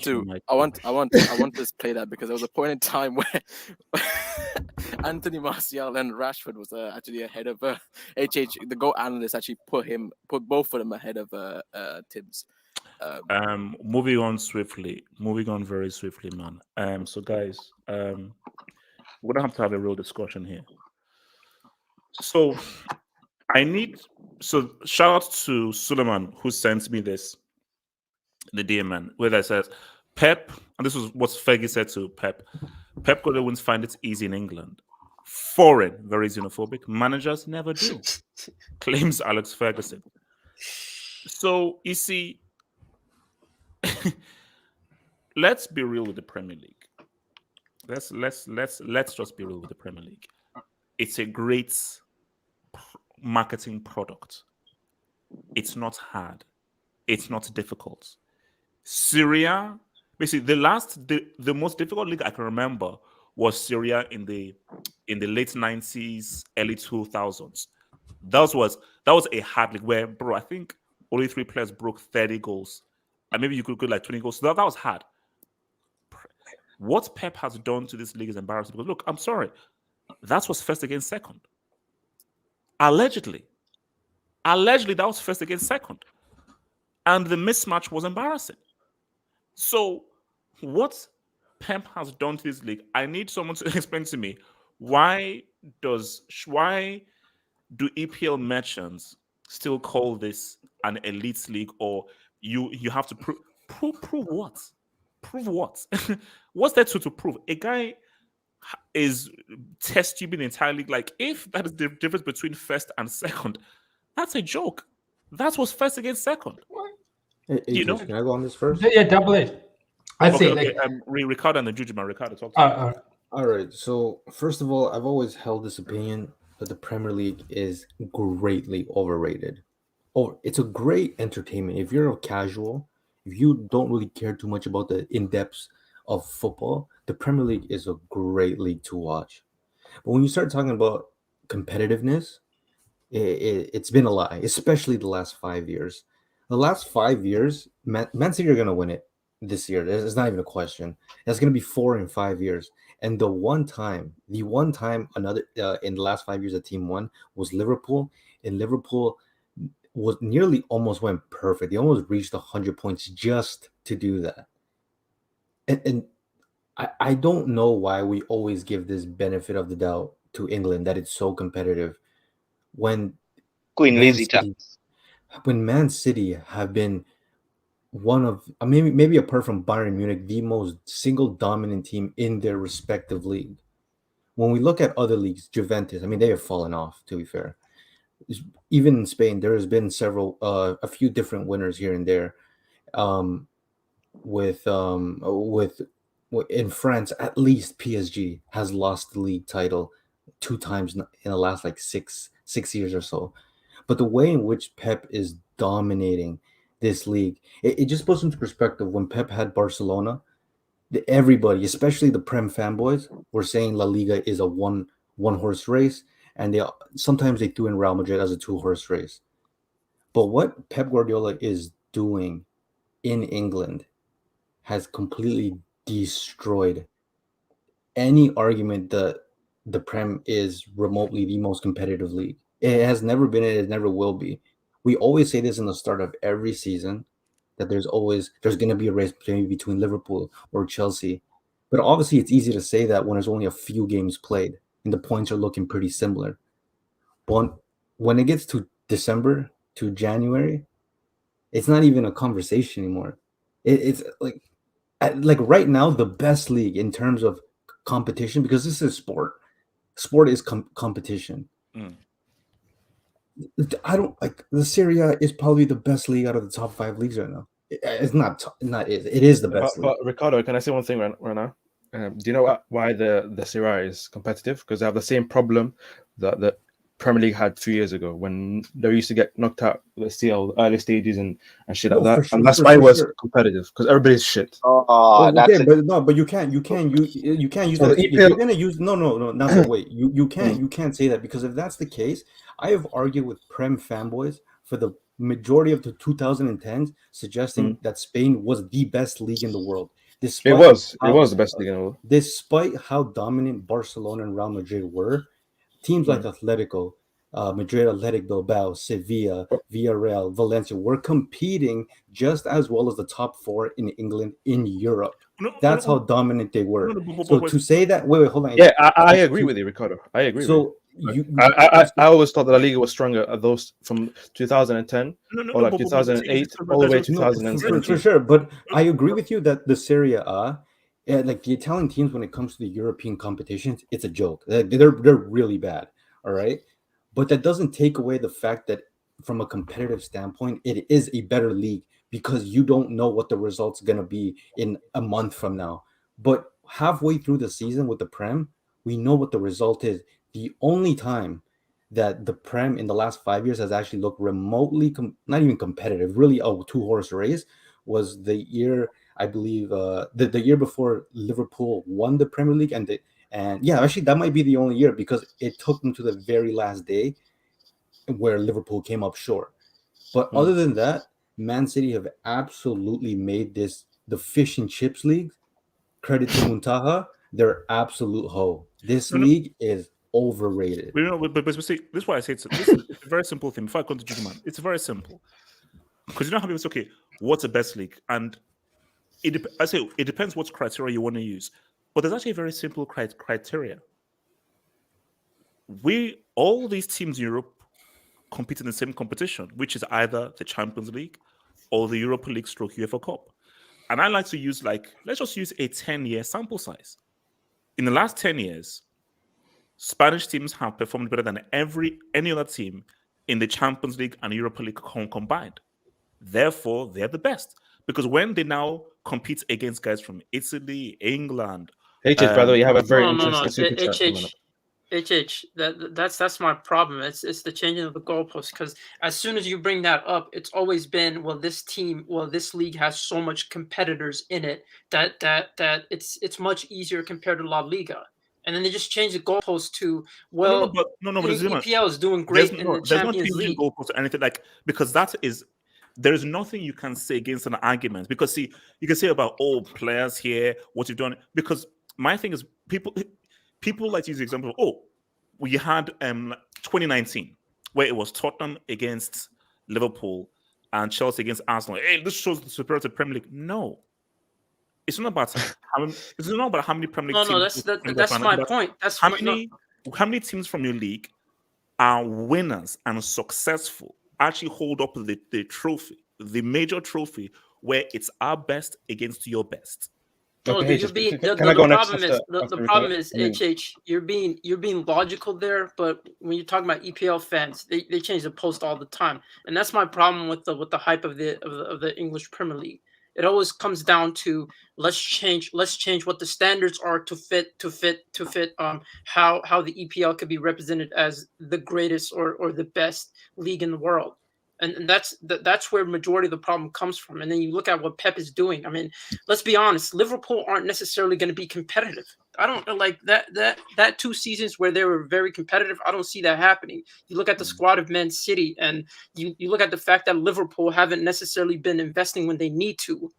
to play that because there was a point in time where Anthony Martial and Rashford was actually ahead of HH. The goal analyst actually put both of them ahead of Tibbs. Moving on very swiftly, man. So guys, we're gonna have to have a real discussion here. So shout out to Suleiman who sent me this, the DM man, where that says Pep, and this was what Fergie said to Pep. Pep Guardiola find it easy in England. Foreign, very xenophobic. Managers never do. Claims Alex Ferguson. So you see, let's be real with the Premier League. Let's just be real with the Premier League. It's a great marketing product. It's not hard. It's not difficult. Serie, basically, the most difficult league I can remember was Serie in the late 90s, early 2000s. That was a hard league where, bro, I think only 3 players broke 30 goals, and maybe you could go like 20 goals. So that was hard. What Pep has done to this league is embarrassing. Because look, I'm sorry, that was first against second. Allegedly, that was first against second. And the mismatch was embarrassing. So, what Pep has done to this league, I need someone to explain to me why do EPL merchants still call this an elite league, or you have to prove what? Prove what? What's there to prove? A guy is test tubing the entire league. Like, if that is the difference between first and second, that's a joke. That was first against second. Hey, can I go on this first? Yeah, double it. I say Ricardo and the Juju man. Ricardo, talk to me. All right. So first of all, I've always held this opinion that the Premier League is greatly overrated. Oh, it's a great entertainment. If you're a casual, if you don't really care too much about the in-depths of football, the Premier League is a great league to watch. But when you start talking about competitiveness, it's been a lie, especially the last 5 years. The last 5 years, Man City are going to win it this year. It's not even a question. That's going to be 4 in 5 years. And the one time another in the last 5 years a team won was Liverpool. And Liverpool was nearly almost went perfect. They almost reached 100 points just to do that. And I don't know why we always give this benefit of the doubt to England that it's so competitive when Queen Man lazy City, when Man City have been one of maybe apart from Bayern Munich, the most single dominant team in their respective league. When we look at other leagues, Juventus, I mean, they have fallen off, to be fair. Even in Spain, there has been a few different winners here and there. With in France, at least PSG has lost the league title 2 times in the last like six years or so. But the way in which Pep is dominating this league, it just puts into perspective. When Pep had Barcelona, everybody, especially the Prem fanboys, were saying La Liga is a one horse race, and sometimes they threw in Real Madrid as a 2-horse race. But what Pep Guardiola is doing in England has completely destroyed any argument that the Prem is remotely the most competitive league. It has never been, it never will be. We always say this in the start of every season, that there's going to be a race between Liverpool or Chelsea. But obviously it's easy to say that when there's only a few games played and the points are looking pretty similar. But when it gets to December to January, it's not even a conversation anymore. It's like right now, the best league in terms of competition, because this is sport. Sport is competition. I don't like the Serie is probably the best league out of the top 5 leagues right now. It's not it is the best. But Ricardo, can I say one thing right now? Do you know why the Serie is competitive? Because they have the same problem that the Premier League had 2 years ago when they used to get knocked out the CL early stages and shit like that, and that's why it was competitive because everybody's shit. But you can't use So that. the If you're EPL gonna use no, wait, you can't say that, because if that's the case, I have argued with Prem fanboys for the majority of the 2010s, suggesting that Spain was the best league in the world. It was the best league in the world. Despite how dominant Barcelona and Real Madrid were, teams like Atletico, Madrid, Athletic Bilbao, Sevilla, Villarreal, Valencia were competing just as well as the top 4 in England, in Europe. That's how dominant they were. So to say that, wait, hold on. Yeah, I agree with you, Ricardo. I agree. So with you. I always thought that La Liga was stronger at those from 2010 or like 2008 all the way to 2017. For sure, but I agree with you that the Serie A, like the Italian teams, when it comes to the European competitions, it's a joke. They're really bad. All right, but that doesn't take away the fact that from a competitive standpoint, it is a better league, because you don't know what the result's gonna be in a month from now. But halfway through the season with the Prem, we know what the result is. The only time that the Prem in the last 5 years has actually looked remotely not even competitive, really a 2-horse race, was the year, I believe, the year before Liverpool won the Premier League, and yeah, actually that might be the only year, because it took them to the very last day where Liverpool came up short. But other than that, Man City have absolutely made this the fish and chips league. Credit to Muntaha, they're absolute hoe. This league is overrated. But see, this is why I say it's a very simple thing. Before I come to Jujuman, it's very simple. Because you know how people say, okay, what's the best league? And I say it depends what criteria you want to use. But there's actually a very simple criteria. All these teams in Europe compete in the same competition, which is either the Champions League or the Europa League / UEFA Cup. And I like to use, let's just use a 10-year sample size. In the last 10 years, Spanish teams have performed better than any other team in the Champions League and Europa League combined. Therefore, they're the best. Because when they now compete against guys from Italy, England, HH, by the way, you have a very No. interesting super chat coming up. HH, that's my problem. It's the changing of the goalposts, because as soon as you bring that up, it's always been, well, this league has so much competitors in it that it's much easier compared to La Liga. And then they just change the goalposts to, well, but EPL is doing great in the there's no Champions changing League. goalposts or anything, like, because there is nothing you can say against an argument, because see, you can say about all players here what you've done, because my thing is people like to use the example of, we had 2019 where it was Tottenham against Liverpool and Chelsea against Arsenal. Hey, this shows the superiority of the Premier League. No, it's not about how many Premier League teams. That's my point. That's how many teams from your league are winners and successful, actually hold up the trophy, the major trophy, where it's our best against your best. No, Okay, the problem is HH. You're being logical there, but when you're talking about EPL fans, they change the post all the time, and that's my problem with the hype of the English Premier League. It always comes down to let's change what the standards are to fit how the EPL could be represented as the greatest or the best league in the world. And that's where majority of the problem comes from. And then you look at what Pep is doing. I mean, let's be honest. Liverpool aren't necessarily going to be competitive. I don't like that 2 seasons where they were very competitive. I don't see that happening. You look at the squad of Man City, and you look at the fact that Liverpool haven't necessarily been investing when they need to.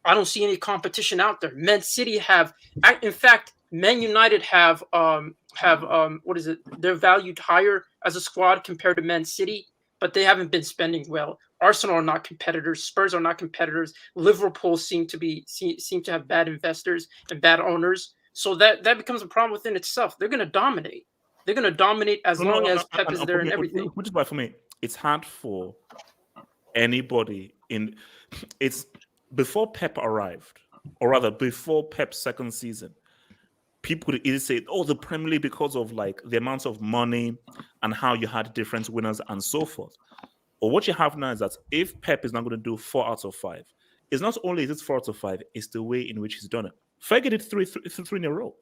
I don't see any competition out there. Man City have, in fact, Man United have what is it? They're valued higher as a squad compared to Man City, but they haven't been spending well. Arsenal are not competitors. Spurs are not competitors. Liverpool seem to have bad investors and bad owners. So that becomes a problem within itself. They're going to dominate. They're going to dominate as long as Pep is there and everything. Which is why, for me, it's hard for anybody it's before Pep arrived, or rather before Pep's second season, people could easily say, the Premier League, because of like the amounts of money and how you had different winners and so forth. Or what you have now is that if Pep is not going to do 4 out of 5, it's not only is it 4 out of 5, it's the way in which he's done it. Fergie did three in a row,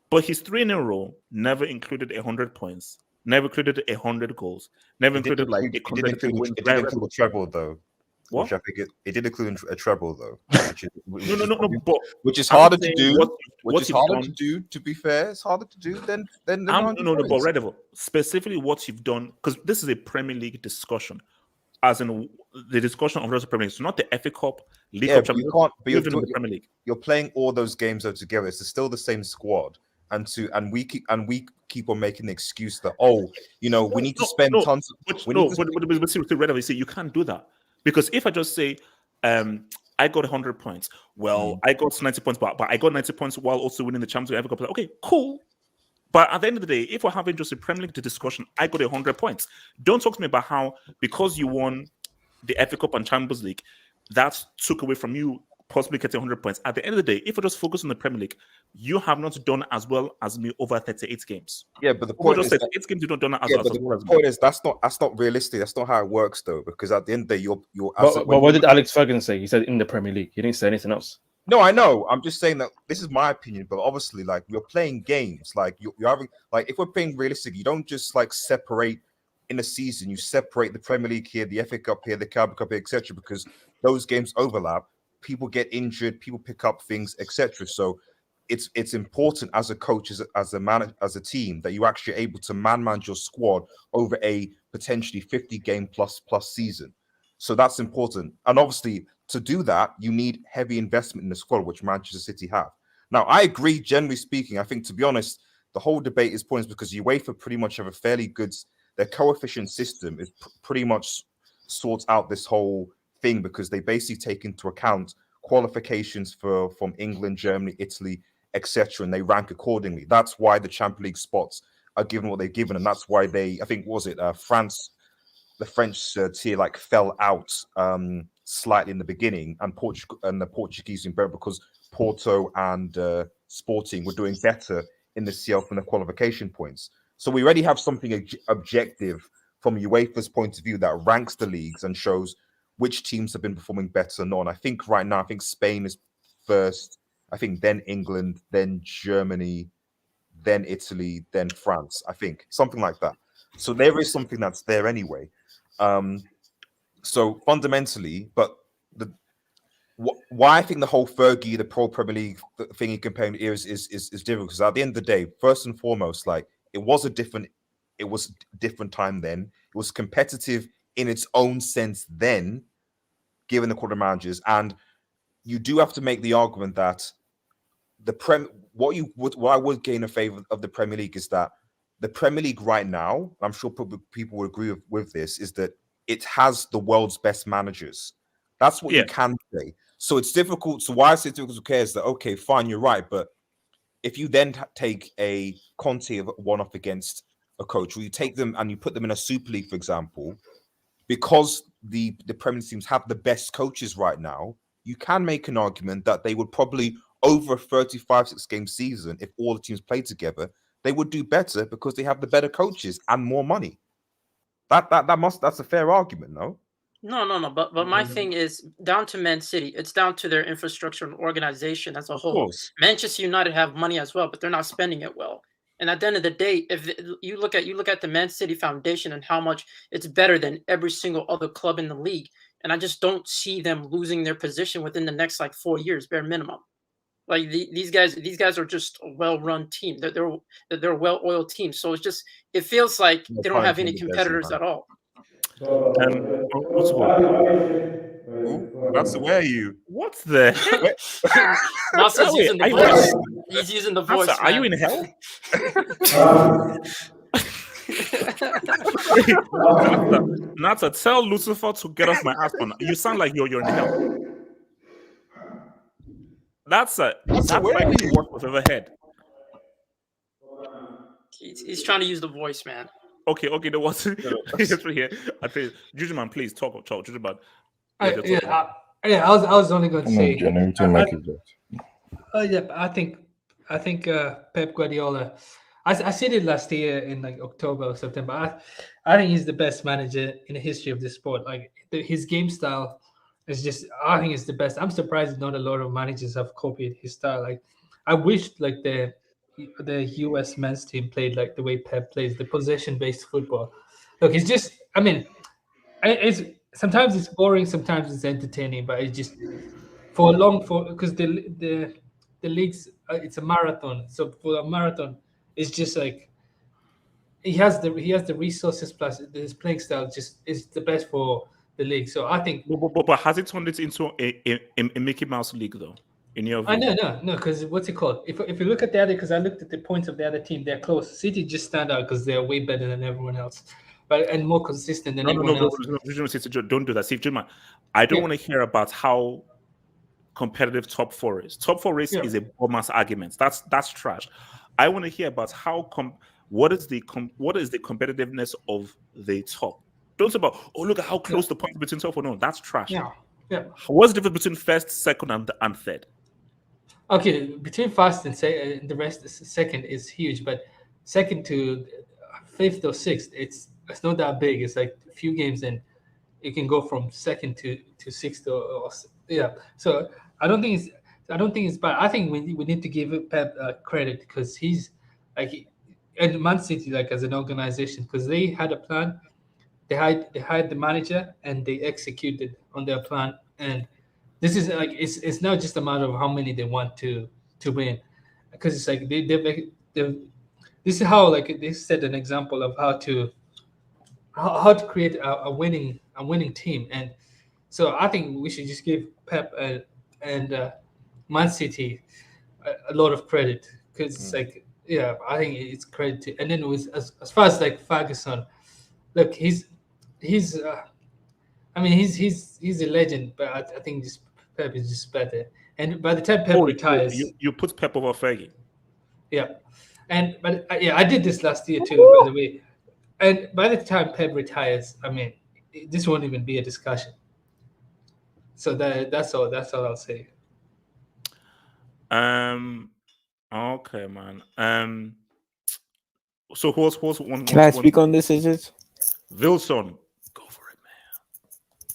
but his 3 in a row never included 100 points, never included 100 goals, never included like a consecutive win. It did include a treble though. What? Which I think it did include a treble though. Which is I'm harder to saying do. what Which is you've harder done- to do. To be fair, it's harder to do than the No, 90 but points. Red Devil, specifically what you've done, because this is a Premier League discussion, as in the discussion of the Premier League, so not the FA Cup, League Yeah, Cup, but you Champions can't. But League, even in the Premier League. you're playing all those games though together. It's still the same squad, and we keep on making the excuse that we need to spend tons. But seriously, Red Devil, you see, you can't do that, because if I just say, I got 100 points. Well, I got 90 points, but I got 90 points while also winning the Champions League. FA Cup. Okay, cool. But at the end of the day, if we're having just a Premier League discussion, I got 100 points. Don't talk to me about how, because you won the FA Cup and Champions League, that took away from you possibly getting 100 points. At the end of the day, if we just focus on the Premier League, you have not done as well as me over 38 games. Yeah, but the Over point just is 38 games, you don't done as yeah, well but as the point is that's not realistic. That's not how it works though, because at the end of the day, you're. But what did Alex Ferguson say? He said in the Premier League. He didn't say anything else. No, I know. I'm just saying that this is my opinion, but obviously, like, you're playing games. Like, you're having, like, if we're playing realistic, you don't just like separate in a season. You separate the Premier League here, the FA Cup here, the Carabao Cup here, etc. Because those games overlap. People get injured. People pick up things, etc. So it's important as a coach, as a man, as a team, that you're actually able to manage your squad over a potentially 50 game plus season. So that's important. And obviously, to do that, you need heavy investment in the squad, which Manchester City have. Now, I agree, generally speaking. I think, to be honest, the whole debate is points because UEFA pretty much have a fairly good, their coefficient system is pretty much sorts out this whole thing, because they basically take into account qualifications from England, Germany, Italy, etc., and they rank accordingly. That's why the Champions League spots are given what they've given, and that's why I think, France, the French tier like fell out slightly in the beginning, and the Portuguese in better because Porto and Sporting were doing better in the CL from the qualification points. So we already have something objective from UEFA's point of view that ranks the leagues and shows which teams have been performing better or not. And I think right now, Spain is first, I think then England, then Germany, then Italy, then France. I think something like that. So there is something that's there anyway. So fundamentally, but why I think the whole Fergie, the Pro Premier League thing you comparing here is different, because at the end of the day, first and foremost, like it was a different time then. It was competitive in its own sense then, given the quarter managers, and you do have to make the argument that what I would gain in favor of the Premier League is that the Premier League right now, I'm sure people would agree with this, is that it has the world's best managers. That's what you can say. So it's difficult. So why I say it's difficult to care is that, okay, fine, you're right. But if you then take a Conte one off against a coach, or you take them and you put them in a Super League, for example, because the Premier League teams have the best coaches right now, you can make an argument that they would probably, over a 35-6 game season, if all the teams played together, they would do better because they have the better coaches and more money. That's a fair argument, no? No. But my thing is down to Man City. It's down to their infrastructure and organization as a whole. Manchester United have money as well, but they're not spending it well. And at the end of the day, if you look at the Man City Foundation and how much it's better than every single other club in the league, and I just don't see them losing their position within the next 4 years, bare minimum. Like these guys are just a well-run team. They're a well-oiled team. So it feels like they don't have any competitors at all. What's what? That's where are you? What the heck? Nasser's using the voice. He's using the voice. Nasser, are you in hell? Nasser, tell Lucifer to get off my ass. You sound like you're in hell. That's like the worst I've ever had. He's trying to use the voice, man. Okay, there was it's right here. I tell you, Juju man, please talk. Juju man. I was only going to say. I think Pep Guardiola. I said it last year in October or September. I think he's the best manager in the history of this sport. His game style is just, I think it's the best. I'm surprised not a lot of managers have copied his style. I wish the US men's team played the way Pep plays, the possession-based football. Look, it's just, it's sometimes it's boring, sometimes it's entertaining, but it's just because the leagues, it's a marathon. So for a marathon, it's just he has the resources, plus his playing style just is the best for the league. So I think. But has it turned it into a Mickey Mouse league though? In your view? No, because what's it called? If you look at the other, because I looked at the points of the other team, they're close. City just stand out because they're way better than everyone else, and more consistent than everyone else. Don't do that. See, Jim, I don't want to hear about how competitive top four is. Top four race is a bomb-ass argument. That's trash. I want to hear about what is the competitiveness of the top. Don't say about look at how close the points between top four. No, that's trash. Yeah. What's the difference between first, second, and third? Okay, between first and the rest, second is huge, but second to fifth or sixth, it's not that big. It's a few games, and you can go from second to sixth or So I don't think it's bad. I think we need to give Pep credit because he's and Man City as an organization, because they had a plan. They hired the manager and they executed on their plan. And this is it's not just a matter of how many they want to win, because it's this is how they set an example of how to create a winning team. And so I think we should just give Pep and Man City a lot of credit, because I think it's credit to. And then it was as far as Ferguson, look, he's a legend, but I think this Pep is just better. And by the time Pep retires, you put Pep over Fergie. Yeah, but I did this last year too, by the way. And by the time Pep retires, this won't even be a discussion. So that's all I'll say. Okay, man. So who's one? Can I speak on this? Is it Wilson?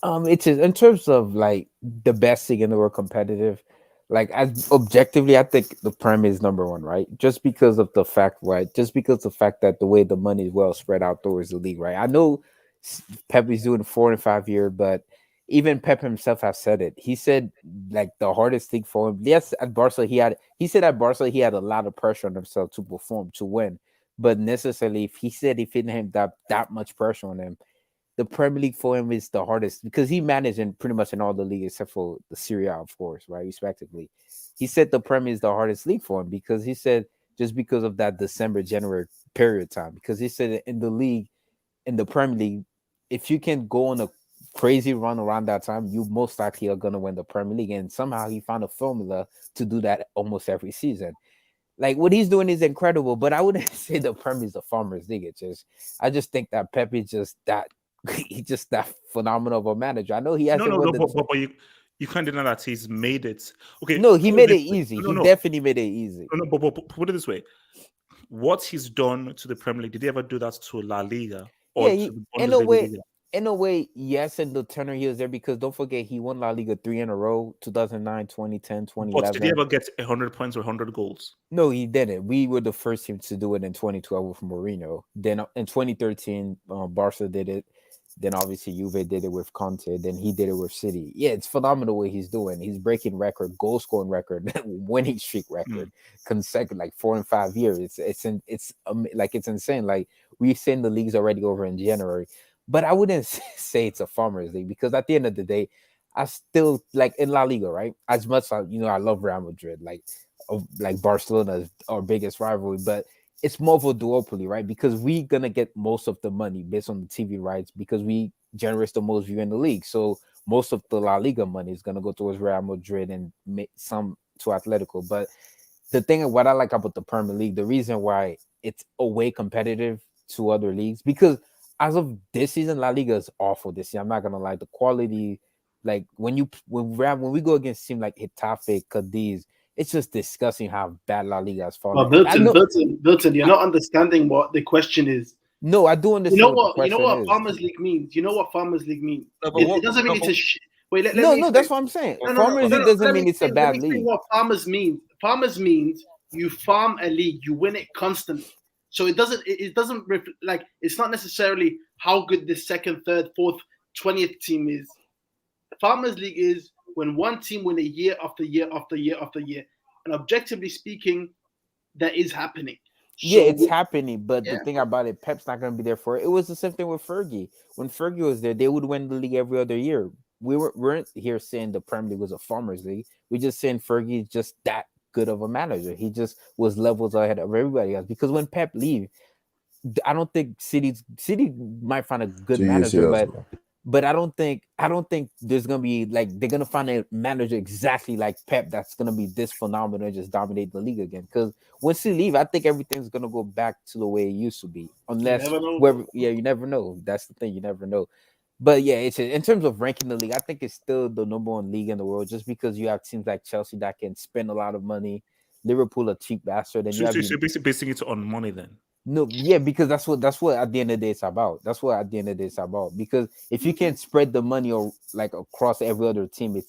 It's in terms of the best thing in the world competitive. Like as objectively, I think the Prem is number one, right? Just because of the fact, right? Just because the fact that the way the money is well spread out towards the league, right? I know Pep is doing 4 and 5 year, but even Pep himself has said it. He said like the hardest thing for him. Yes, at Barca he said at Barca he had a lot of pressure on himself to perform to win, but necessarily if he said if he didn't have that much pressure on him, the Premier League for him is the hardest because he managed in pretty much in all the leagues except for the Serie A, of course, right? Respectively. He said the Premier is the hardest league for him because he said just because of that December, January period time. Because he said in the league, in the Premier League, if you can go on a crazy run around that time, you most likely are gonna win the Premier League. And somehow he found a formula to do that almost every season. Like what he's doing is incredible, but I wouldn't say the Premier is a farmer's league. I just think that Pep is just that he's just that phenomenal of a manager. I know he No, hasn't no, won no, the but you can't deny that he's made it. Okay, no, he put made it this way. easy. No, He no, definitely made it easy. no, no, but put it this way: what he's done to the Premier League, did he ever do that to La Liga or Yeah, to the in a way, Bundesliga? yes, in the tenor he was there because don't forget he won La Liga 3 in a row, 2009, 2010, But did he 2011. ever get 100 points or 100 goals? No, he didn't. We were the first team to do it in 2012 with Mourinho. Then in 2013, Barca did it. Then obviously Juve did it with Conte. Then he did it with City. Yeah, it's phenomenal what he's doing. He's breaking record, goal scoring record, winning streak record, consecutive like 4 and 5 years. Like it's insane. Like we've seen the leagues already over in January, but I wouldn't say it's a farmers league because at the end of the day, I still like in La Liga, right? As much as I love Real Madrid, like Barcelona is our biggest rivalry, but it's more of a duopoly, right? Because we gonna get most of the money based on the TV rights because we generate the most view in the league. So most of the La Liga money is gonna go towards Real Madrid and some to Atletico. But the thing, what I like about the Premier League, the reason why it's a way competitive to other leagues, because as of this season, La Liga is awful this year. I'm not gonna lie, the quality, like when we go against team like Getafe, Cadiz, it's just disgusting how bad La Liga has fallen. But And Milton, you're not understanding what the question is. no, I do understand what the You know question what is. Farmers League means. You know what Farmers League means. No, but It doesn't mean it's a wait. Let no, me no, explain. that's what I'm saying. Farmers League doesn't mean it's a Let bad me explain league. what farmers means. Farmers means you farm a league, you win it constantly. So it doesn't. It doesn't like it's not necessarily how good the second, third, fourth, 20th team is. Farmers League is when one team win a year after year after year after year, and objectively speaking, that is happening. Yeah, So it's happening, but the yeah. thing about it, Pep's not going to be there for it. It was the same thing with Fergie. When Fergie was there, they would win the league every other year. Weren't here saying the Premier League was a farmers league. We just saying Fergie is just that good of a manager. He just was levels ahead of everybody else. Because when Pep leave, I don't think City might find a good 2 years manager, here, but bro. but I don't think there's gonna be like they're gonna find a manager exactly like Pep that's gonna be this phenomenal and just dominate the league again. Because once he leave, I think everything's gonna go back to the way it used to be. Unless never know. whoever, yeah, you never know. That's the thing, you never know. But yeah, it's in terms of ranking the league, I think it's still the number one league in the world, just because you have teams like Chelsea that can spend a lot of money, Liverpool a cheap bastard, and you So have you're basically basing it on money then. no, yeah, because that's what at the end of the day it's about. That's what at the end of the day it's about. Because if you can't spread the money or like across every other team,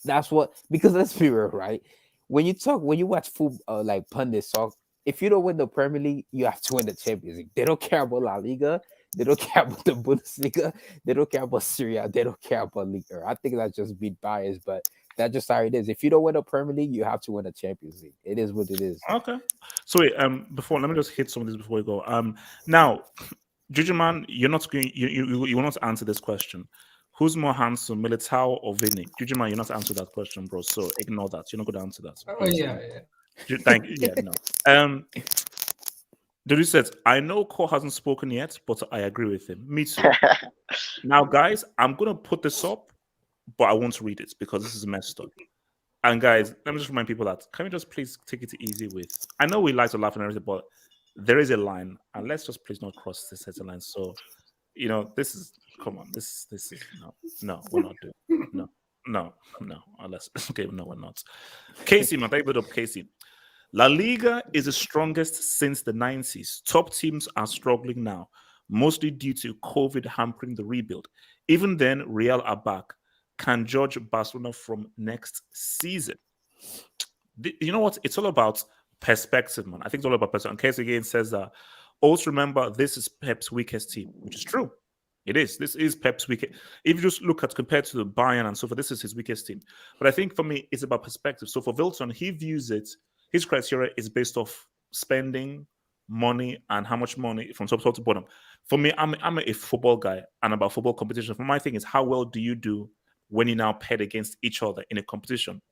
that's what. Because let's be real, right? When you watch football, like pundits talk, if you don't win the Premier League, you have to win the Champions League. They don't care about La Liga. They don't care about the Bundesliga. They don't care about Serie. They don't care about Liga. I think that's just being biased, but that's just how it is. If you don't win the Premier League, you have to win the Champions League. It is what it is. Okay. So wait, before let me just hit some of this before we go. Now, Juju man, you're not going. You will not answer this question. Who's more handsome, Militao or Vinny? Juju man, you're not answering that question, bro. So ignore that. You're not going to answer that. Oh yeah. Thank you. Yeah, no. Dudu says, I know Cole hasn't spoken yet, but I agree with him. Me too. Now, guys, I'm gonna put this up, but I won't read it because this is messed up. And guys, let me just remind people that can we just please take it easy with? I know we like to laugh and everything, but there is a line, and let's just please not cross this set of line. So, this is come on, this is no, we're not doing no. Unless okay, no, we're not. Casey, man, take it up, Casey. La Liga is the strongest since the 90s. Top teams are struggling now, mostly due to COVID hampering the rebuild. Even then, Real are back. Can judge Barcelona from next season. You know what? It's all about perspective, man. I think it's all about perspective. And Case again says that. Also remember, this is Pep's weakest team, which is true. It is. This is Pep's weakest. If you just look at compared to the Bayern and so forth, this is his weakest team. But I think for me, it's about perspective. So for Wilton, he views it. His criteria is based off spending money and how much money from top to bottom. For me, I'm a football guy and about football competition. For my thing is how well do you do when you now paired against each other in a competition,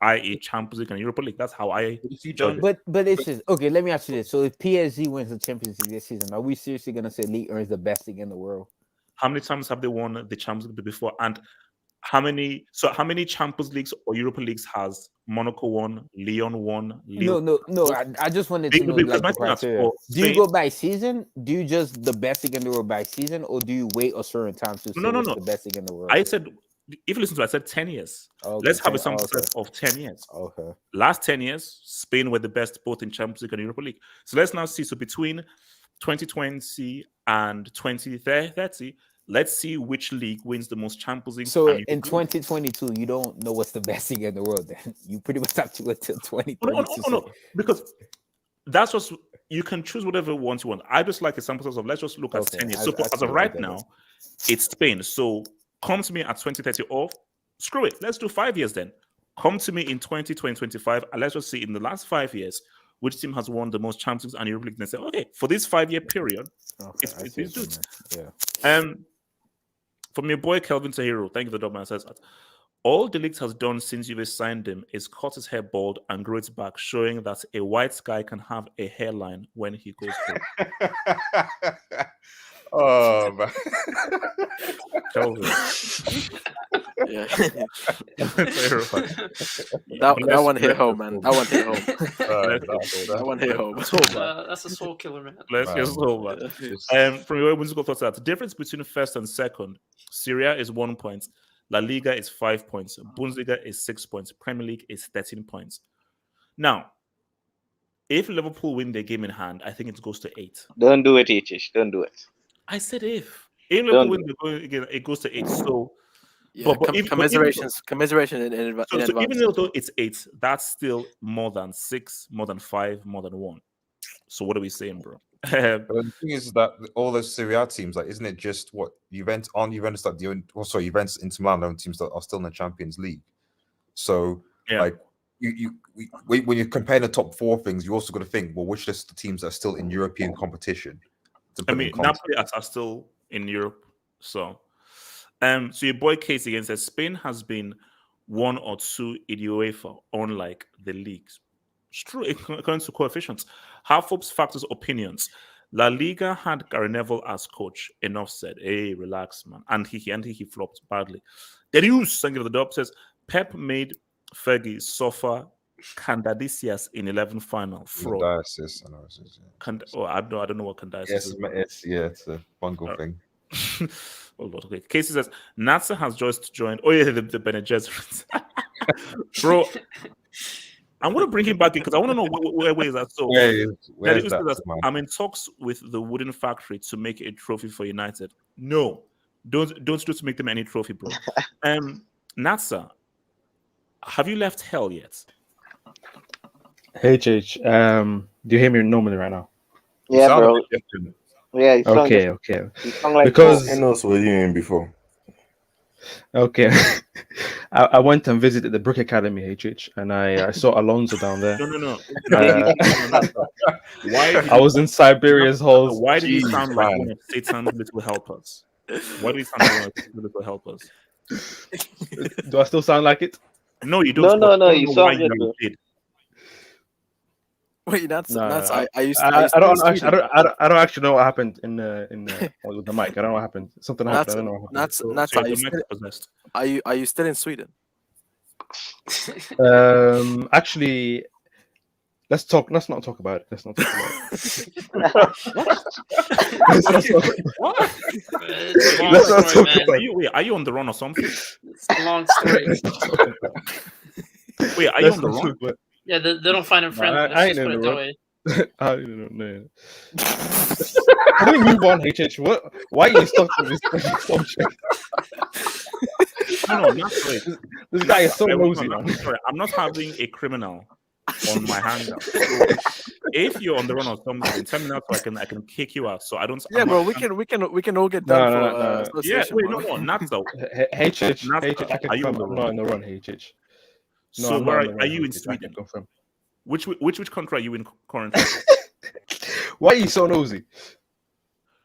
i.e. Champions League and Europa League. That's how I judge it. But it's just okay. Let me ask you this: so if PSG wins the Champions League this season, are we seriously gonna say Ligue 1 is the best league in the world? How many times have they won the Champions League before? And how many Champions Leagues or Europa Leagues has Monaco won, Lyon won? No. I just wanted to know like the criteria. Do you go by season? Do you just the best league in the world by season, or do you wait a certain time to say what's the best league in the world? I said, if you listen to it, I said 10 years. Okay, Let's have a sample set of 10 years. Okay. Last 10 years, Spain were the best both in Champions League and Europa League. So let's now see. So between 2020 and 2030, let's see which league wins the most Champions League. So in 2022, you don't know what's the best league in the world. Then you pretty much have to wait till 2030. No, because that's just you can choose whatever ones you want. I just like a sample size of let's just look at 10 years. So as of right now, it's Spain. So come to me at 2030 or screw it. Let's do 5 years then. Come to me in 2025 and let's just see in the last 5 years which team has won the most Champions League and Europa League. And say, okay, for this 5-year period, it's dudes. From your boy Kelvin Tahiro, thank you for the man says that. All the league has done since you've signed him is cut his hair bald and grow it back, showing that a white guy can have a hairline when he goes through. Oh man. Yeah. that one hit home, man. That one hit home. That one hit home. That's a soul killer, man. Let's get soul, man. From your Bundesliga thoughts, that the difference between first and second, Serie is 1 point, La Liga is 5 points, Bundesliga is 6 points, Premier League is 13 points. Now, if Liverpool win their game in hand, I think it goes to 8. Don't do it, H. Don't do it. I said if Liverpool win the game, it goes to 8. So. Yeah, commiserations. In so even though it's 8, that's still more than 6, more than 5, more than 1. So what are we saying, bro? But the thing is that all those Serie A teams, like, isn't it just what Juventus, Juventus, Inter Milan, teams that are still in the Champions League. So like when you're comparing the top 4 things, you also got to think, well, which list of teams are still in European competition? I mean, Napoli are still in Europe, so. So your boy Case again says Spain has been 1 or 2 in UEFA, unlike the leagues. It's true, according to coefficients. Half-Ups Factors Opinions. La Liga had Gary Neville as coach. Enough said. Hey, relax, man. And he flopped badly. Darius, thank you for the dub, says Pep made Fergie suffer Candidiasis in 11 final. Fraud. I don't know what candidiasis is. It's a bungle thing. Oh Lord, okay. Casey says Natsa has just joined. Oh yeah, the Bene Gesserits. Bro, I'm gonna bring him back in because I want to know where is that. So I'm in talks with the wooden factory to make a trophy for United. No, don't do to make them any trophy, bro. Natsa, have you left hell yet? HH, do you hear me normally right now? Yeah, bro. Yeah. Okay. Like because I know what you mean before. Okay, I went and visited the Brick Academy, HH, and I saw Alonso down there. No. I was in Siberia's halls. Why do you sound like one of Satan's little helpers? Why do you sound like one of Satan's little helpers? Do I still sound like it? No, you don't. No. You sound good. Wait, that's I don't actually know what happened in with the mic. I don't know what happened. Something happened. I don't know what happened. Are you still in Sweden? Actually, let's not talk about it. Let's not talk about it. Are you on the run or something? It's a long story. Wait, are you on the run? Yeah, they don't find him friendly. I ain't in the run. I don't know. Can we move on, HH? What? Why are you stuck with this subject? No, not sorry. This guy is so nosy, I'm man. sorry. I'm not having a criminal on my hangout. So if you're on the run or something, tell me now so I can kick you out. So I don't. Yeah, I'm bro, not, we can all get No, done no, for no, no. Yeah, association. wait, bro. no, not so. HH, Not HH, I can are you on confirm the I'm run? not on the run, HH. No, So I'm not where on the are run, you in HH. I Sweden? can confirm. Which country are you in currently? Why are you so nosy?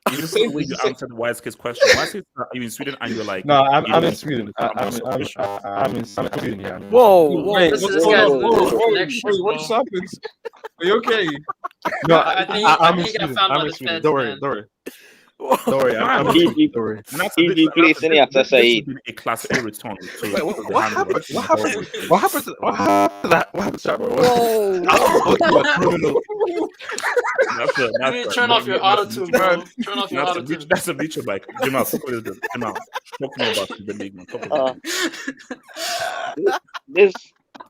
It's the same way you answered Wise Kid's question. Why is it are you in Sweden and you're like, No, you I'm don't in Sweden. I'm in Sweden. Yeah. Whoa, Wait, This what's is going guy's on? losing his Wait, connection, what just bro. happened? Are you okay? No, I think I'm in he got Sweden. found I'm by in the Sweden. feds, Don't worry, man. don't worry. Don't worry, I'm in He Sweden. Don't worry. he plays any after This Said. has been a class A return. Wait, what happened? What happened? What happened to that? What happened to that, bro? Whoa! You need to turn off your auto tune, bro. Turn off your auto tune. That's a mutual bike. Jamal, talk a little bit. Jamal, talk to me about the league, man. Talk about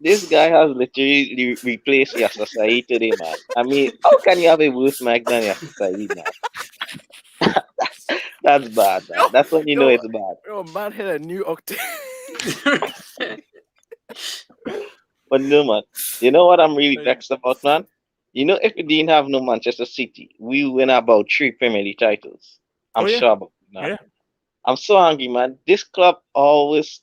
This guy has literally replaced Yasser Said today, man. I mean, how can you have a worse mic than Yasser Said, man? That's bad, man. That's when you know it's bad. Yo, man hit a new octave. But no, man. You know what I'm really vexed about, man? You know, if we didn't have no Manchester City, we win about 3 Premier League titles. I'm sure about that. Yeah. I'm so angry, man. This club always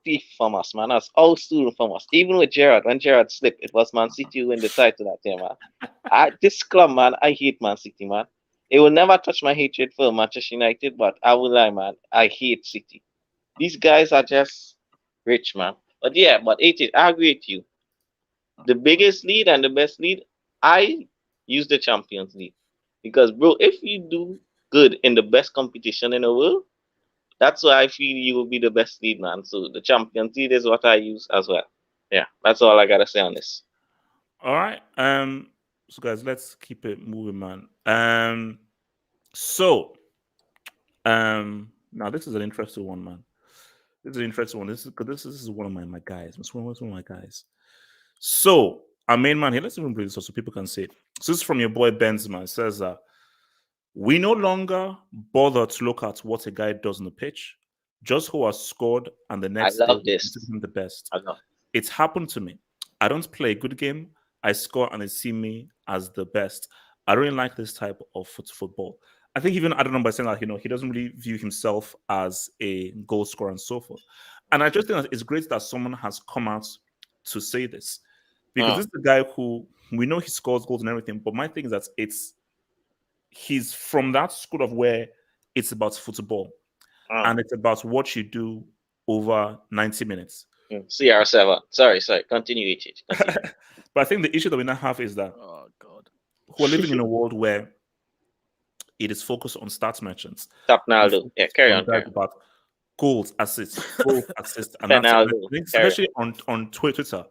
thief from us, man. That's all stolen from us. Even with Gerrard, when Gerrard slipped, it was Man City who win the title that year, man. This club, man, I hate Man City, man. It will never touch my hatred for Manchester United, but I will lie, man. I hate City. These guys are just rich, man. But yeah, but I agree with you. The biggest lead and the best lead, I use the Champions League. Because, bro, if you do good in the best competition in the world, that's why I feel you will be the best lead, man. So the Champions League is what I use as well. Yeah, that's all I gotta say on this. All right. So guys, let's keep it moving, man. Now this is an interesting one, man. This is an interesting one. This is one of my guys. It's one of my guys. So our main man here, let's even bring this up so people can see it. So this is from your boy Benzema. It says we no longer bother to look at what a guy does on the pitch, just who has scored and the next love day this. consider him the best. I love. It's happened to me. I don't play a good game. I score and they see me as the best. I don't really like this type of football. I think even I don't know by saying that, he doesn't really view himself as a goal scorer and so forth. And I just think that it's great that someone has come out to say this. Because this is the guy who we know he scores goals and everything, but my thing is that he's from that school of where it's about football and it's about what you do over 90 minutes. CR7. Sorry. Continue, it. But I think the issue that we now have is that we're living in a world where it is focused on stats merchants. Tapnaldo. Yeah, carry on. About goals, assists, and Penaldo, that's especially on Twitter.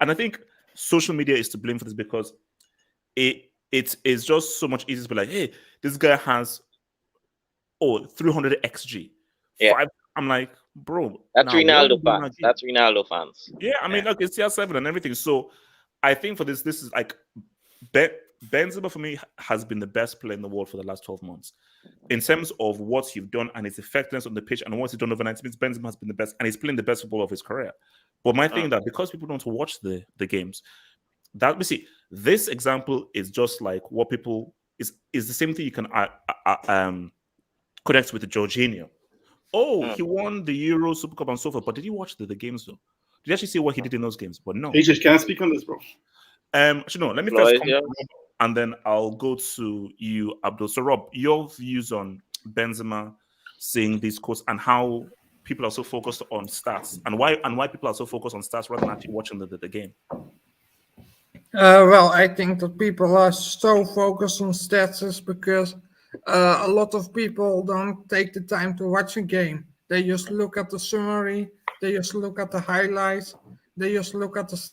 And I think social media is to blame for this because it is just so much easier to be like, hey, this guy has 300 XG. Yeah. I'm like, bro, That's Ronaldo fans. That's Ronaldo fans. Yeah, I mean, look, it's CR7 and everything. So I think for this is like Benzema for me has been the best player in the world for the last 12 months. In terms of what you've done and his effectiveness on the pitch and what he's done over 90 minutes, Benzema has been the best and he's playing the best football of his career. But my thing is that because people don't watch the games, that we see this example is just like what people is the same thing you can connect with the Jorginho. He won the Euro Super Cup and so forth, but did you watch the games though? Did you actually see what he did in those games? But no. HH, can I speak on this, bro? Actually, no. Let me first come to Rob, and then I'll go to you, Abdul. So, Rob, your views on Benzema saying these quotes and how people are so focused on stats, and why people are so focused on stats rather than actually watching the game. Well, I think that people are so focused on stats is because a lot of people don't take the time to watch a game. They just look at the summary, they just look at the highlights, they just look at the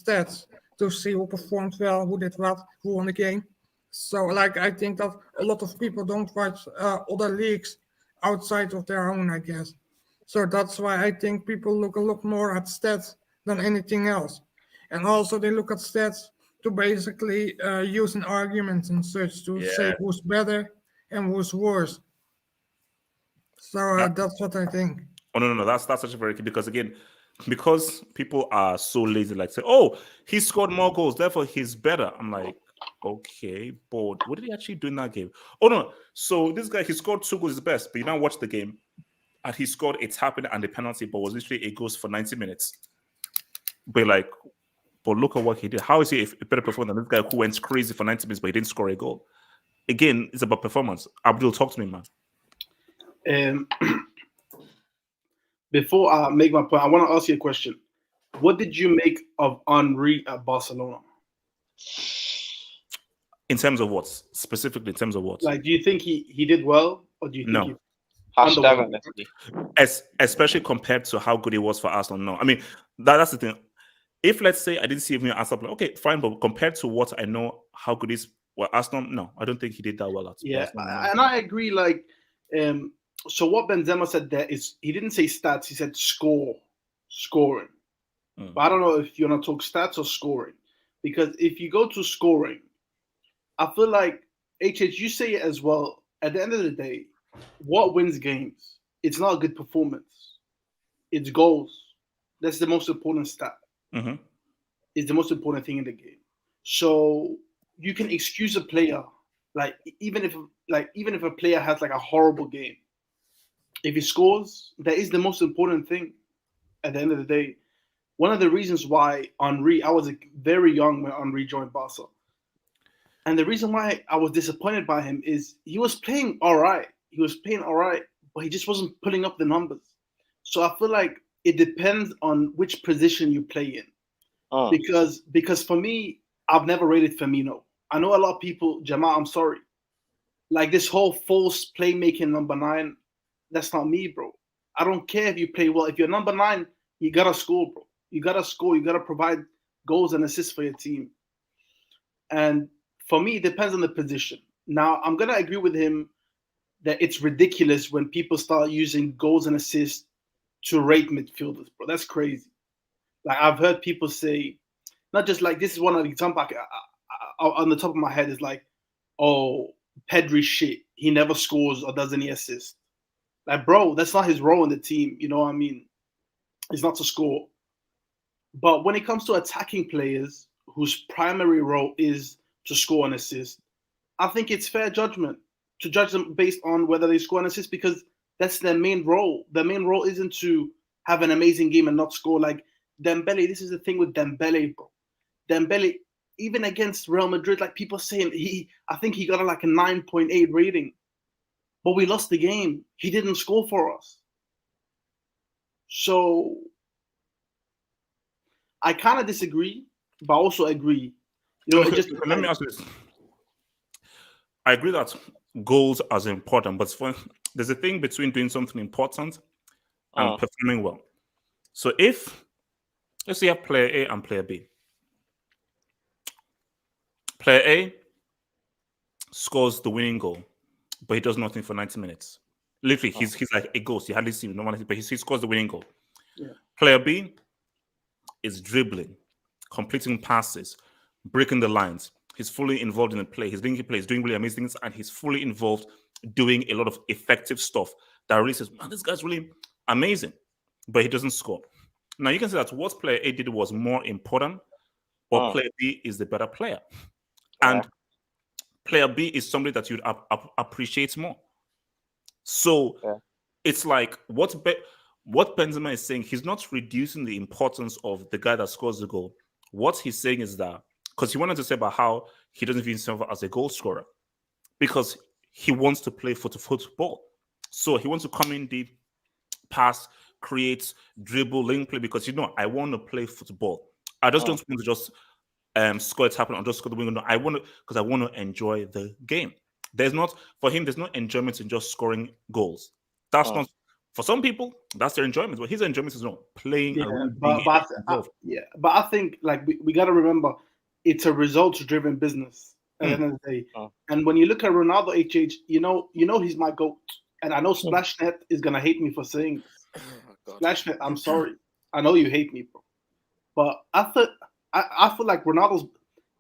stats to see who performed well, who did what, who won the game. So, like, I think that a lot of people don't watch other leagues outside of their own, I guess. So that's why I think people look a lot more at stats than anything else. and also they look at stats to basically use an argument and such to say who's better and who's worse. So that's what I think. Oh no, that's actually very key because again, because people are so lazy, like say, oh, he scored more goals, therefore he's better. I'm like, okay, but what did he actually do in that game? Oh no, so this guy he scored 2 goals, is best, but you now watch the game, and he scored a tapping and the penalty, but was literally a goals for 90 minutes. But look at what he did. How is he a better performer than this guy who went crazy for 90 minutes, but he didn't score a goal? Again, it's about performance. Abdul, talk to me, man. Before I make my point, I want to ask you a question. What did you make of Henry at Barcelona? In terms of what? Specifically, in terms of what? Like, do you think he did well, or do you think no? Especially compared to how good he was for Arsenal. No, I mean that's the thing. If let's say I didn't see him in Arsenal, like, okay, fine, but compared to what I know, how good is Arsenal? No, I don't think he did that well at Arsenal. And I agree. Like, so what Benzema said there is he didn't say stats. He said scoring. But I don't know if you want to talk stats or scoring, because if you go to scoring, I feel like you say it as well. At the end of the day, what wins games? It's not a good performance. It's goals. That's the most important stat. Mm-hmm. It's the most important thing in the game. So you can excuse a player, like even if a player has like a horrible game, if he scores, that is the most important thing. At the end of the day, one of the reasons why Henry, I was very young when Henry joined Barca, and the reason why I was disappointed by him is he was playing all right. But he just wasn't pulling up the numbers. So I feel like it depends on which position you play in. Because for me, I've never rated Firmino. I know a lot of people, Jamal, I'm sorry. Like this whole false playmaking number 9, that's not me, bro. I don't care if you play well. If you're number 9, you gotta score, bro. You gotta score. You gotta provide goals and assists for your team. And for me, it depends on the position. Now, I'm gonna agree with him that it's ridiculous when people start using goals and assists to rate midfielders, bro. That's crazy. Like I've heard people say, not just like this is one of the examples on the top of my head is like, oh, Pedri shit. He never scores or does any assists. Like, bro, that's not his role in the team. You know what I mean? It's not to score. But when it comes to attacking players whose primary role is to score and assist, I think it's fair judgment to judge them based on whether they score and assist because that's their main role. Their main role isn't to have an amazing game and not score. Like Dembele, this is the thing with Dembele, bro. Dembele, even against Real Madrid, like people saying I think he got like a 9.8 rating, but we lost the game. He didn't score for us. So I kind of disagree, but I also agree. You know, let me ask you this. I agree that goals are important, but there's a thing between doing something important and performing well. So if let's say you have player A and player B. Player A scores the winning goal, but he does nothing for 90 minutes. Literally, he's like a ghost. You hardly see him, but he scores the winning goal. Yeah. Player B is dribbling, completing passes, breaking the lines. He's fully involved in the play. He's linking plays, doing really amazing things, and he's fully involved doing a lot of effective stuff that really says, man, this guy's really amazing, but he doesn't score. Now, you can say that what player A did was more important, but player B is the better player. And player B is somebody that you'd appreciate more. So it's like what Benzema is saying, he's not reducing the importance of the guy that scores the goal. What he's saying is that, because he wanted to say about how he doesn't view himself as a goal scorer, because he wants to play football. So he wants to come in deep, pass, create, dribble, link play, because I want to play football. I just don't want to just score it happen or just score the win. No, I want to, because I want to enjoy the game. There's no enjoyment in just scoring goals. That's not, for some people, that's their enjoyment. But his enjoyment is not playing and really being involved. But I think like we got to remember, it's a results-driven business at the end of the day. And when you look at Ronaldo, you know he's my GOAT. And I know Splashnet is gonna hate me for saying this. Splashnet, I'm sorry. I know you hate me, bro. But I feel like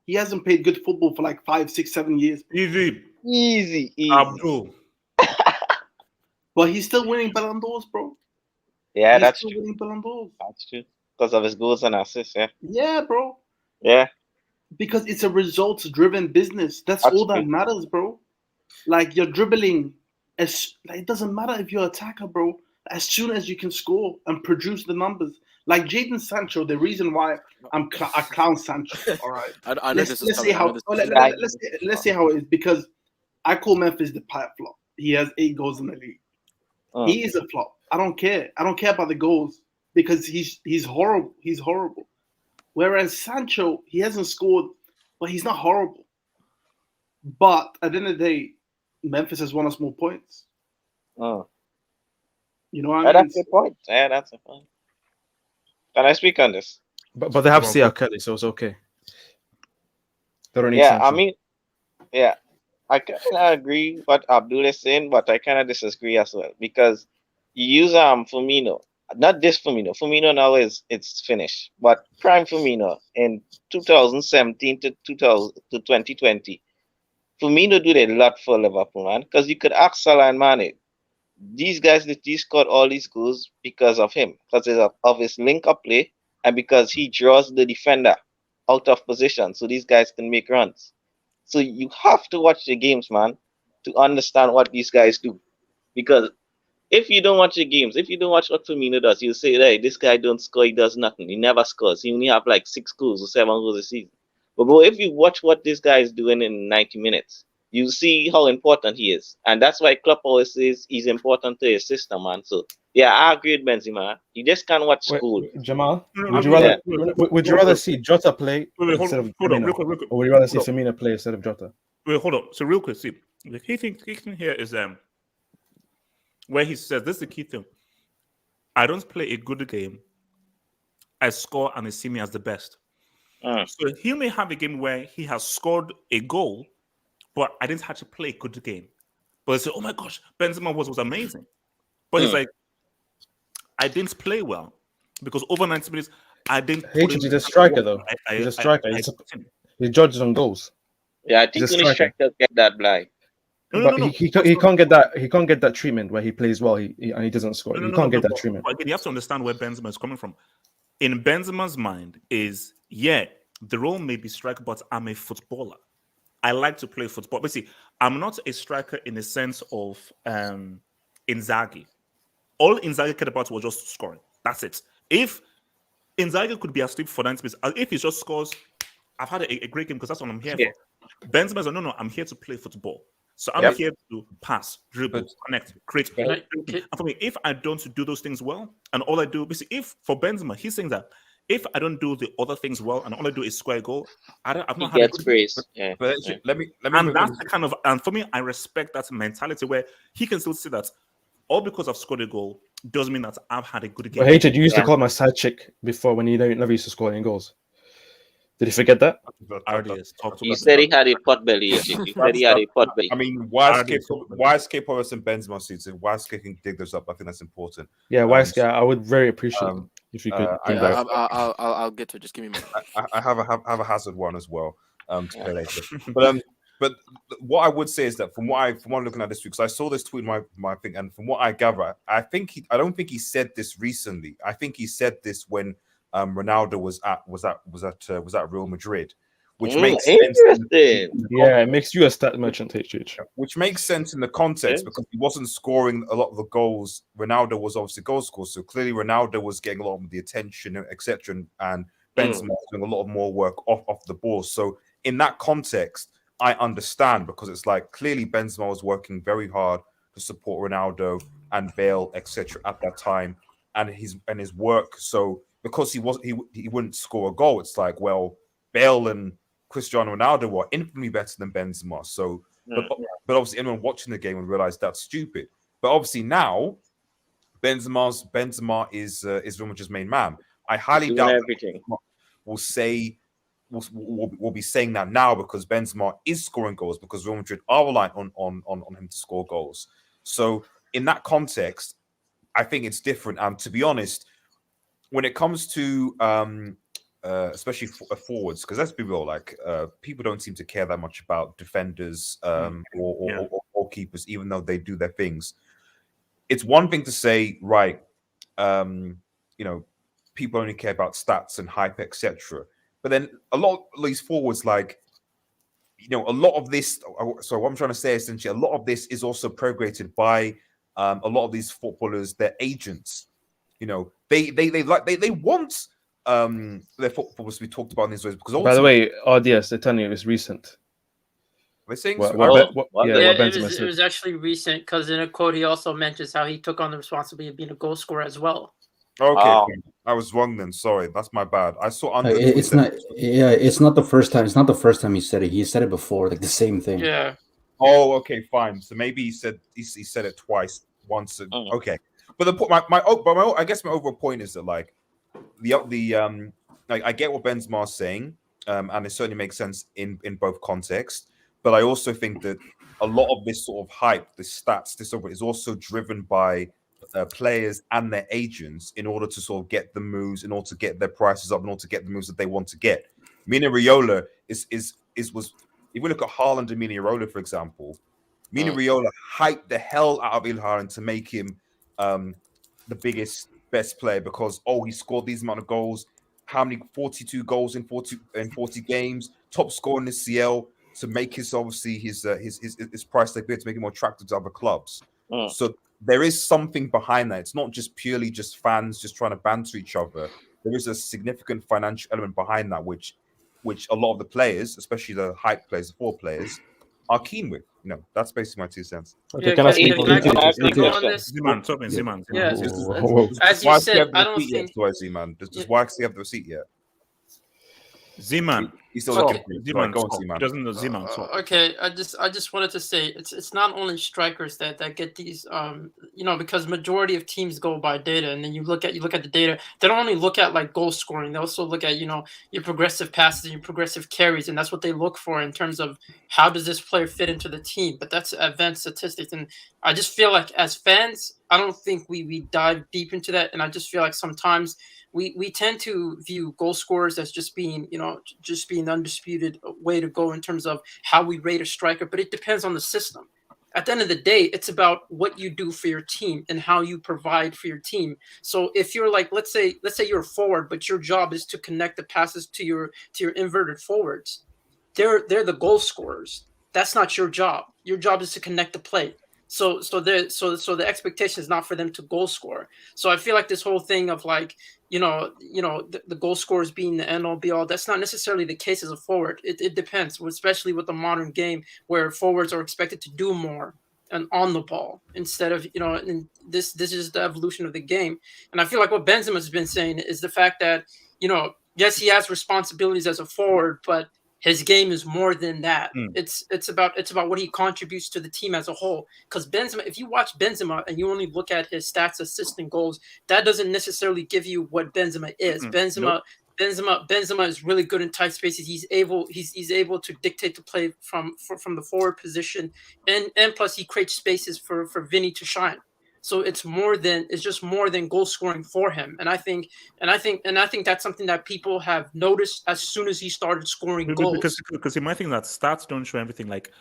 he hasn't played good football for like 5, 6, 7 years. Easy. Abdul. But he's still winning Ballon d'Ors, bro. Yeah, He's that's still true. winning Ballon d'Ors. That's true. Because of his goals and assists, yeah. Yeah, bro. Yeah. Because it's a results-driven business. That's all that matters, bro. Like you're dribbling, it doesn't matter if you're an attacker, bro. As soon as you can score and produce the numbers, like Jadon Sancho, the reason why I clown Sancho. All right, I know this is let's coming. see how let's see how it is, because I call Memphis the pipe flop. He has 8 goals in the league. He is a flop. I don't care. I don't care about the goals because he's horrible. He's horrible. Whereas Sancho, he hasn't scored, but he's not horrible. But at the end of the day, Memphis has won us more points. You know what I mean? That's the point. Yeah, that's the point. Can I speak on this? But they have Sia Kelly, so it's okay. They don't need Yeah, I Sancho. mean, yeah, I kind of agree what Abdul is saying, but I kind of disagree as well because you use Firmino, not this Firmino. Firmino now it's finished, but prime Firmino in 2017 to 2020. Firmino did a lot for Liverpool, man, because you could ask Salah and Mane. These guys that he scored all these goals because of him, because of his link-up play, and because he draws the defender out of position, so these guys can make runs. So you have to watch the games, man, to understand what these guys do. Because if you don't watch the games, if you don't watch what Firmino does, you'll say, hey, this guy don't score, he does nothing. He never scores. He only have like 6 goals or 7 goals a season. But bro, if you watch what this guy is doing in 90 minutes, you see how important he is. And that's why Klopp always says he's important to his system, man. So yeah, I agree with Benzema. You just can't watch school. Jamal, would you rather see Jota play instead of Firmino? Or would you rather see Firmino play instead of Jota? Wait, hold on. So real quick, see, the key thing here is where he says this is the key thing. I don't play a good game. I score and they see me as the best. So he may have a game where he has scored a goal, but I didn't actually play a good game. But they say, oh my gosh, Benzema was amazing. But he's like, I didn't play well because over 90 minutes, I didn't. He's a striker, though. He's a striker. He's judged on goals. Yeah, I think only strikers get that blind. He can't get that. He can't get that treatment where he plays well and he doesn't score. He can't get that treatment. But again, you have to understand where Benzema is coming from. In Benzema's mind, the role may be striker, but I'm a footballer. I like to play football. But see, I'm not a striker in the sense of Inzaghi. All Inzaghi cared about was just scoring. That's it. If Inzaghi could be asleep for 90 minutes, if he just scores, I've had a great game because that's what I'm here for. Benzema said, no, I'm here to play football. So I'm here to pass, dribble, connect, create. And for me, if I don't do those things well, and all I do, basically, if for Benzema, he's saying that if I don't do the other things well, and all I do is square goal, I've not had a good praise. But let me. And that's the kind of, and for me, I respect that mentality where he can still see that all because I've scored a goal doesn't mean that I've had a good game. But Hated, you used to call him a side chick before when he never used to score any goals. Did you forget that? He said he had a pot belly. He said he had a pot belly. I mean, why escape Horace and Benzema season? Why can dig those up? I think that's important. Yeah, Weiss, I would very appreciate if you could. I'll get to it. Just give me a minute. I have a Hazard one as well to play later. But what I would say is that from what I'm looking at this week, because I saw this tweet in my thing, and from what I gather, I don't think he said this recently. I think he said this when Ronaldo was at Real Madrid, which makes sense. It makes you a stat merchant, HH. Which makes sense in the context because he wasn't scoring a lot of the goals. Ronaldo was obviously goal scorer, so clearly Ronaldo was getting a lot of the attention, etc. And Benzema was doing a lot more work off the ball. So in that context, I understand because it's like clearly Benzema was working very hard to support Ronaldo and Bale, etc. at that time, and his work. So because he wouldn't score a goal, it's like, well, Bale and Cristiano Ronaldo were infinitely better than Benzema. So, but obviously anyone watching the game will realize that's stupid. But obviously now, Benzema is Real Madrid's main man. I highly doubt everything will be saying that now because Benzema is scoring goals because Real Madrid are reliant on him to score goals. So in that context, I think it's different. To be honest, when it comes to especially forwards, because let's be real, like people don't seem to care that much about defenders or keepers, even though they do their things. It's one thing to say, right, you know, people only care about stats and hype, etc. But then a lot of these forwards, like, you know, a lot of this. So what I'm trying to say, essentially, a lot of this is also propagated by a lot of these footballers, their agents. You know, they want their footballers to be talked about in these ways because By the ultimately, way, RDS, they're telling you it's recent. they're saying What, so. Yeah, what it Benzema was said. actually recent because in a quote he also mentions how he took on the responsibility of being a goal scorer as well. Okay, Ah. fine. I was wrong then. Sorry, that's my bad. I saw under. It's not. Yeah, it's not the first time. It's not the first time he said it. He said it before, like the same thing. Yeah. Oh, okay, fine. So maybe he said it twice, once. Okay, but the point, I guess my overall point is that like like I get what Benzema's saying, and it certainly makes sense in both contexts. But I also think that a lot of this sort of hype, the stats, this over is also driven by players and their agents in order to sort of get the moves, in order to get their prices up, in order to get the moves that they want to get. Mina Raiola was if we look at Haaland and Mina Raiola, for example, Mina Raiola hyped the hell out of Il Haaland to make him the best player because he scored these amount of goals, how many 42 goals in 40 games, top scorer in the CL, to make his obviously his price tag to make him more attractive to other clubs. So there is something behind that. It's not just purely just fans just trying to banter each other. There is a significant financial element behind that, which a lot of the players, especially the hype players, the forward players, are keen with. You know, that's basically my 2 cents. Okay, can I speak? Can I ask a question on this? Ziman, talk me, Ziman. Yeah, As you said, I don't think. Ziman, does Waxy have the receipt yet? Ziman. He's still looking for it. Ziman, Go on, He Ziman. doesn't know Ziman. Okay, I just wanted to say it's not only strikers that get these because majority of teams go by data, and then you look at the data. They don't only look at like goal scoring. They also look at your progressive passes and your progressive carries, and that's what they look for in terms of how does this player fit into the team. But that's advanced statistics, and I just feel like as fans, I don't think we dive deep into that, and I just feel like sometimes we tend to view goal scorers as just being the undisputed way to go in terms of how we rate a striker, but it depends on the system. At the end of the day, it's about what you do for your team and how you provide for your team. So if you're like, let's say you're a forward, but your job is to connect the passes to your inverted forwards, they're the goal scorers. That's not your job. Your job is to connect the play. So the expectation is not for them to goal score. So I feel like this whole thing of like, the goal scorers being the end all be all, that's not necessarily the case as a forward. It depends, especially with the modern game where forwards are expected to do more and on the ball instead of, and this is the evolution of the game. And I feel like what Benzema has been saying is the fact that, yes, he has responsibilities as a forward, but his game is more than that. It's about what he contributes to the team as a whole. Because Benzema, if you watch Benzema and you only look at his stats, assists, and goals, that doesn't necessarily give you what Benzema is. Benzema is really good in tight spaces. He's able to dictate the play from the forward position, and plus he creates spaces for Vinny to shine. So it's just more than goal scoring for him. And I think that's something that people have noticed as soon as he started scoring goals. Because you might think that stats don't show everything. Like,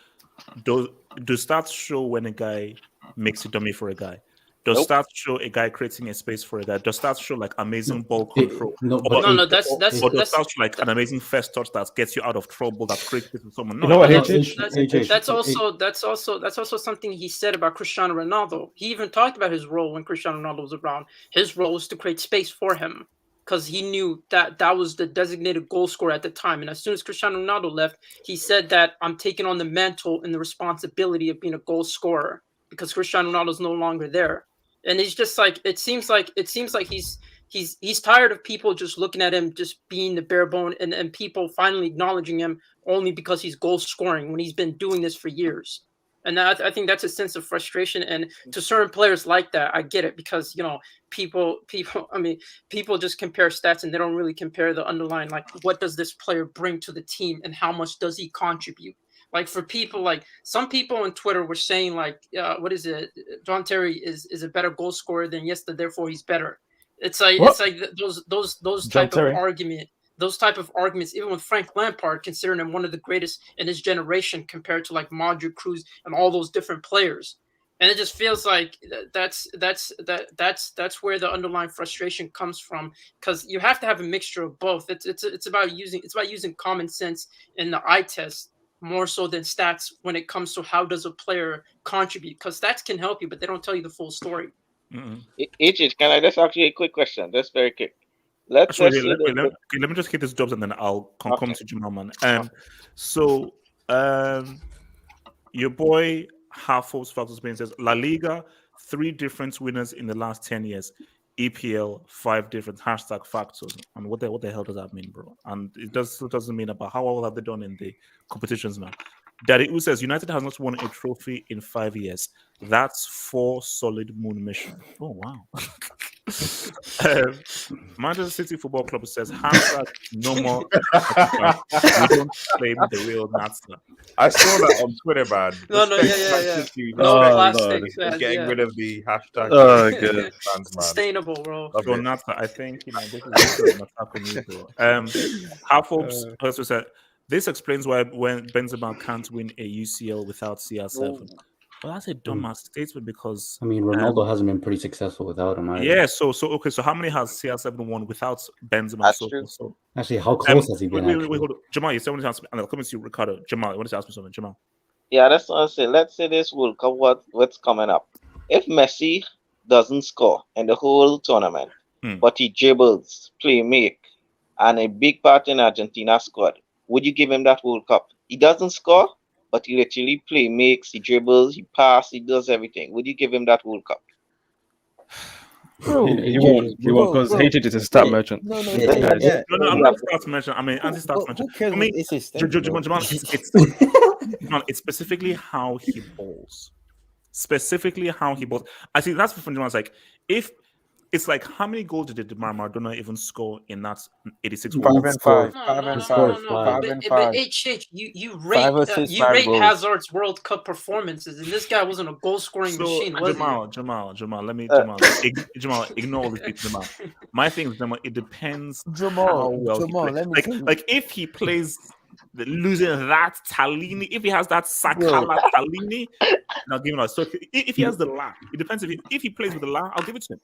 do stats show when a guy makes a dummy for a guy? Does stats show a guy creating a space for a guy? Does stats show like amazing ball control? No, that's does stats show like an amazing first touch that gets you out of trouble, that creates space for someone? You know what, that's also something he said about Cristiano Ronaldo. He even talked about his role when Cristiano Ronaldo was around. His role was to create space for him because he knew that was the designated goal scorer at the time. And as soon as Cristiano Ronaldo left, he said that I'm taking on the mantle and the responsibility of being a goal scorer because Cristiano Ronaldo is no longer there. And it's just like it seems like he's tired of people just looking at him just being the bare bone and people finally acknowledging him only because he's goal scoring when he's been doing this for years. And I think that's a sense of frustration. And to certain players like that, I get it because people just compare stats and they don't really compare the underlying, like what does this player bring to the team and how much does he contribute. Like for people, like some people on Twitter were saying like, what is it? John Terry is a better goal scorer than Yesta, therefore he's better. It's like those type of argument. those type of arguments, even with Frank Lampard, considering him one of the greatest in his generation compared to like Modric, Cruz, and all those different players. And it just feels like that's where the underlying frustration comes from, because you have to have a mixture of both. It's about using common sense in the eye test more so than stats when it comes to how does a player contribute, because stats can help you, but they don't tell you the full story. H, can I just ask you a quick question? Just very quick. Let's Actually, say let me just hit this jobs and then I'll come to Jamal, man. So, your boy Half-Hopes Factor Spain says La Liga, 3 different winners in the last 10 years. EPL, 5 different #factors. I mean, what the hell does that mean, bro? And it doesn't mean about how well have they done in the competitions now. Daddy U says United has not won a trophy in 5 years. That's 4 solid moon mission. Oh wow. Manchester City Football Club says no more. We don't claim the real Nazca. I saw that on Twitter, man. No, plastic. Getting rid of the hashtag. Oh, good. Sustainable, bro. So Nazca, I think this is Nataka news, bro. Half-Hopes also said this explains why when Benzema can't win a UCL without CR7. Well, that's a dumbass statement because I mean, Ronaldo hasn't been pretty successful without him either. Yeah, so how many has CR7 won without Benzema? So actually, how close has he been? Wait, hold on. Jamal, you said to ask me, and I'll come to you, Ricardo. Jamal, you wanted to ask me something, Jamal? Yeah, that's what I say. Let's say this World Cup, what's coming up? If Messi doesn't score in the whole tournament, but he dribbles, make, and a big part in Argentina squad, would you give him that World Cup? He doesn't score, but he literally makes, he dribbles, he passes, he does everything. Would you give him that World Cup? He won't because HH is a stat merchant. No, I'm not stat merchant. I mean, anti-stat merchant. I mean, Jamal, it's specifically how he balls. Specifically how he balls. I think that's from Jamal's like, if it's like, how many goals did Maradona even score in that 86 World Cup? 5 and 5. But you rate Hazard's World Cup performances, and this guy wasn't a goal scoring machine, was Jamal, ignore all this, Jamal. My thing is, Jamal, it depends how well he plays. Like if he plays losing that Tallini, if he has that Sakala Tallini, I'll give him that. So if he has the la, it depends. If he plays with the la, I'll give it to him.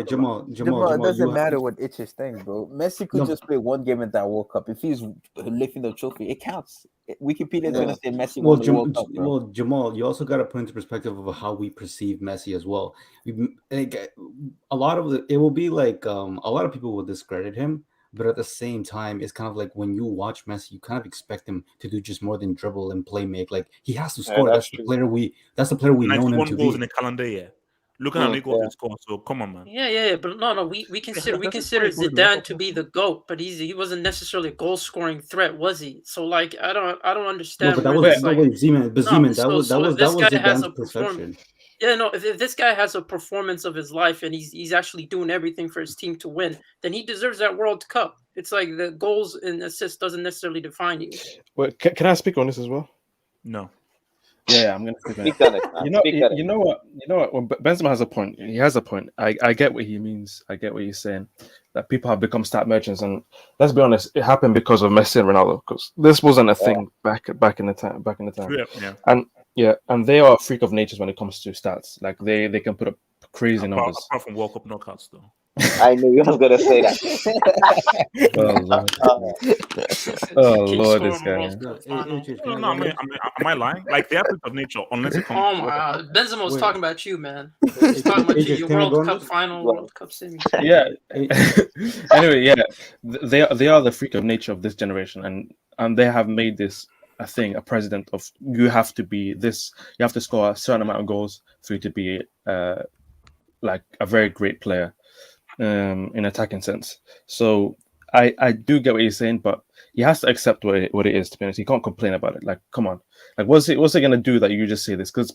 Jamal, it doesn't matter what Itches thinks, bro. Messi could just play one game at that World Cup. If he's lifting the trophy, it counts. Wikipedia's gonna say Messi won the World Cup, bro. Well, Jamal, you also got to put into perspective of how we perceive Messi as well. A lot of it will be like a lot of people will discredit him. But at the same time, it's kind of like when you watch Messi, you kind of expect him to do just more than dribble and play make. Like he has to score. That's the player we know him to be. 91 goals in a calendar year. Look at how many goals he scored. So come on, man. Yeah. But no. We consider Zidane to be the GOAT, but he wasn't necessarily a goal scoring threat, was he? So like I don't understand. No, but that was Zeman. That was Zidane's perception. Yeah, no. If this guy has a performance of his life and he's actually doing everything for his team to win, then he deserves that World Cup. It's like the goals and assists doesn't necessarily define you. Wait, can I speak on this as well? No. Yeah, I'm gonna speak on it. You know what? When Benzema has a point, he has a point. I get what he means. I get what he's saying. That people have become stat merchants, and let's be honest, it happened because of Messi and Ronaldo. Because this wasn't a thing back in the time. And they are a freak of nature when it comes to stats. Like they can put up crazy numbers. Apart from World Cup knockouts, though. I knew you was gonna say that. Oh Lord, this guy. No, am I lying? Like they are freak of nature, unless it comes. Oh my! Benzema was talking about you, man. He's talking about your World Cup final, World Cup semi. Yeah. Anyway, yeah, they are the freak of nature of this generation, and they have made this a thing, a president of you have to be this. You have to score a certain amount of goals for you to be like a very great player. In attacking sense. So I do get what you're saying, but he has to accept what it is, to be honest. He can't complain about it. Like, come on. Like, what's it gonna do that you just say this? Because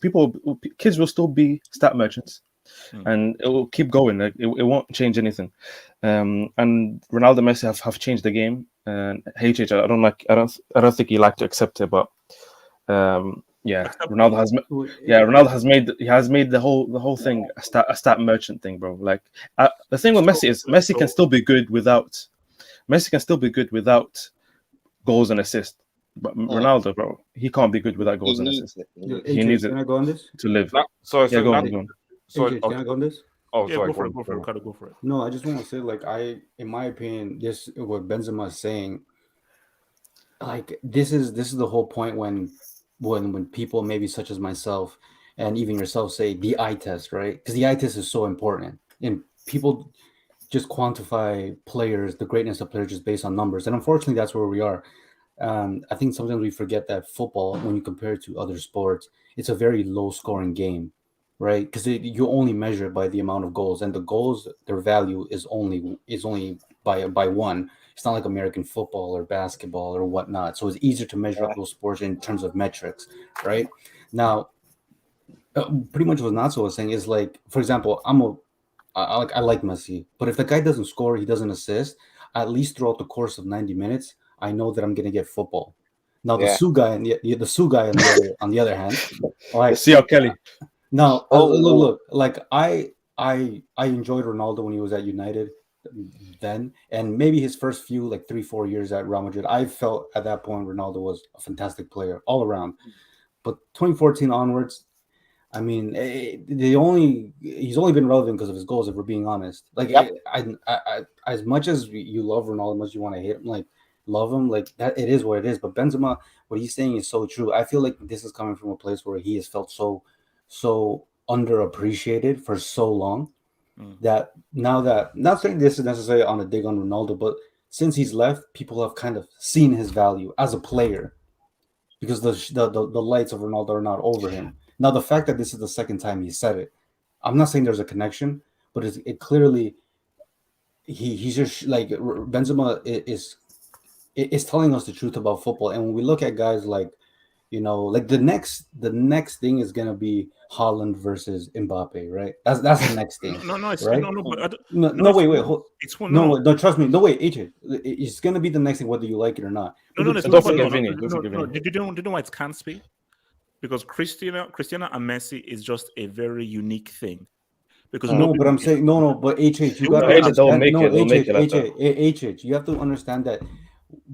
kids will still be stat merchants, and it will keep going. Like, it won't change anything. And Ronaldo, Messi have changed the game. And HH, I don't think you like to accept it, but Yeah, Ronaldo has. He has made the whole thing a stat merchant thing, bro. Like the thing with Messi is Messi can still be good without goals and assists. But Ronaldo, bro, he can't be good without goals and assists. He needs it Can I go on this? to live. Sorry, yeah, so go now, on, go on. sorry, AJ, can I go on this? Oh, Yeah, sorry, go for it, Ricardo, go for it. No, I just want to say, like, in my opinion, this what Benzema is saying, like, this is the whole point when people maybe such as myself and even yourself say the eye test, right? Because the eye test is so important, and people just quantify players, the greatness of players, just based on numbers, and unfortunately, that's where we are. I think sometimes we forget that football, when you compare it to other sports, it's a very low scoring game, right? Because you only measure by the amount of goals, and the goals, their value is only by one. It's not like American football or basketball or whatnot. So it's easier to measure up those sports in terms of metrics, right? Now, pretty much what Natsu was saying is, like, for example, I like Messi, but if the guy doesn't score, he doesn't assist, at least throughout the course of 90 minutes, I know that I'm gonna get football. Now the Sue guy the Sue guy on the other hand, like Siak Kelly. Now look, like I enjoyed Ronaldo when he was at United then, and maybe his first few, like 3-4 years at Real Madrid, I felt at that point Ronaldo was a fantastic player all around. But 2014 onwards, I mean, he's only been relevant because of his goals, if we're being honest. Like, I as much as you love Ronaldo, as much as you want to hate him, like, love him, like, that, it is what it is. But Benzema, what he's saying is so true. I feel like this is coming from a place where he has felt so underappreciated for so long that now that, not saying this is necessarily on a dig on Ronaldo, but since he's left, people have kind of seen his value as a player because the lights of Ronaldo are not over him. Now, the fact that this is the second time he said it, I'm not saying there's a connection, but it clearly he's just like Benzema is telling us the truth about football. And when we look at guys like, you know, like the next thing is gonna be Haaland versus Mbappe, right? That's the next thing. No, it's right? No, trust me. No, wait, AJ, it's gonna be the next thing, whether you like it or not. Don't forget Vinny. Did you know why it can't be? Because Cristiano and Messi is just a very unique thing. Because but I'm saying but HH, you got HH, you have to understand that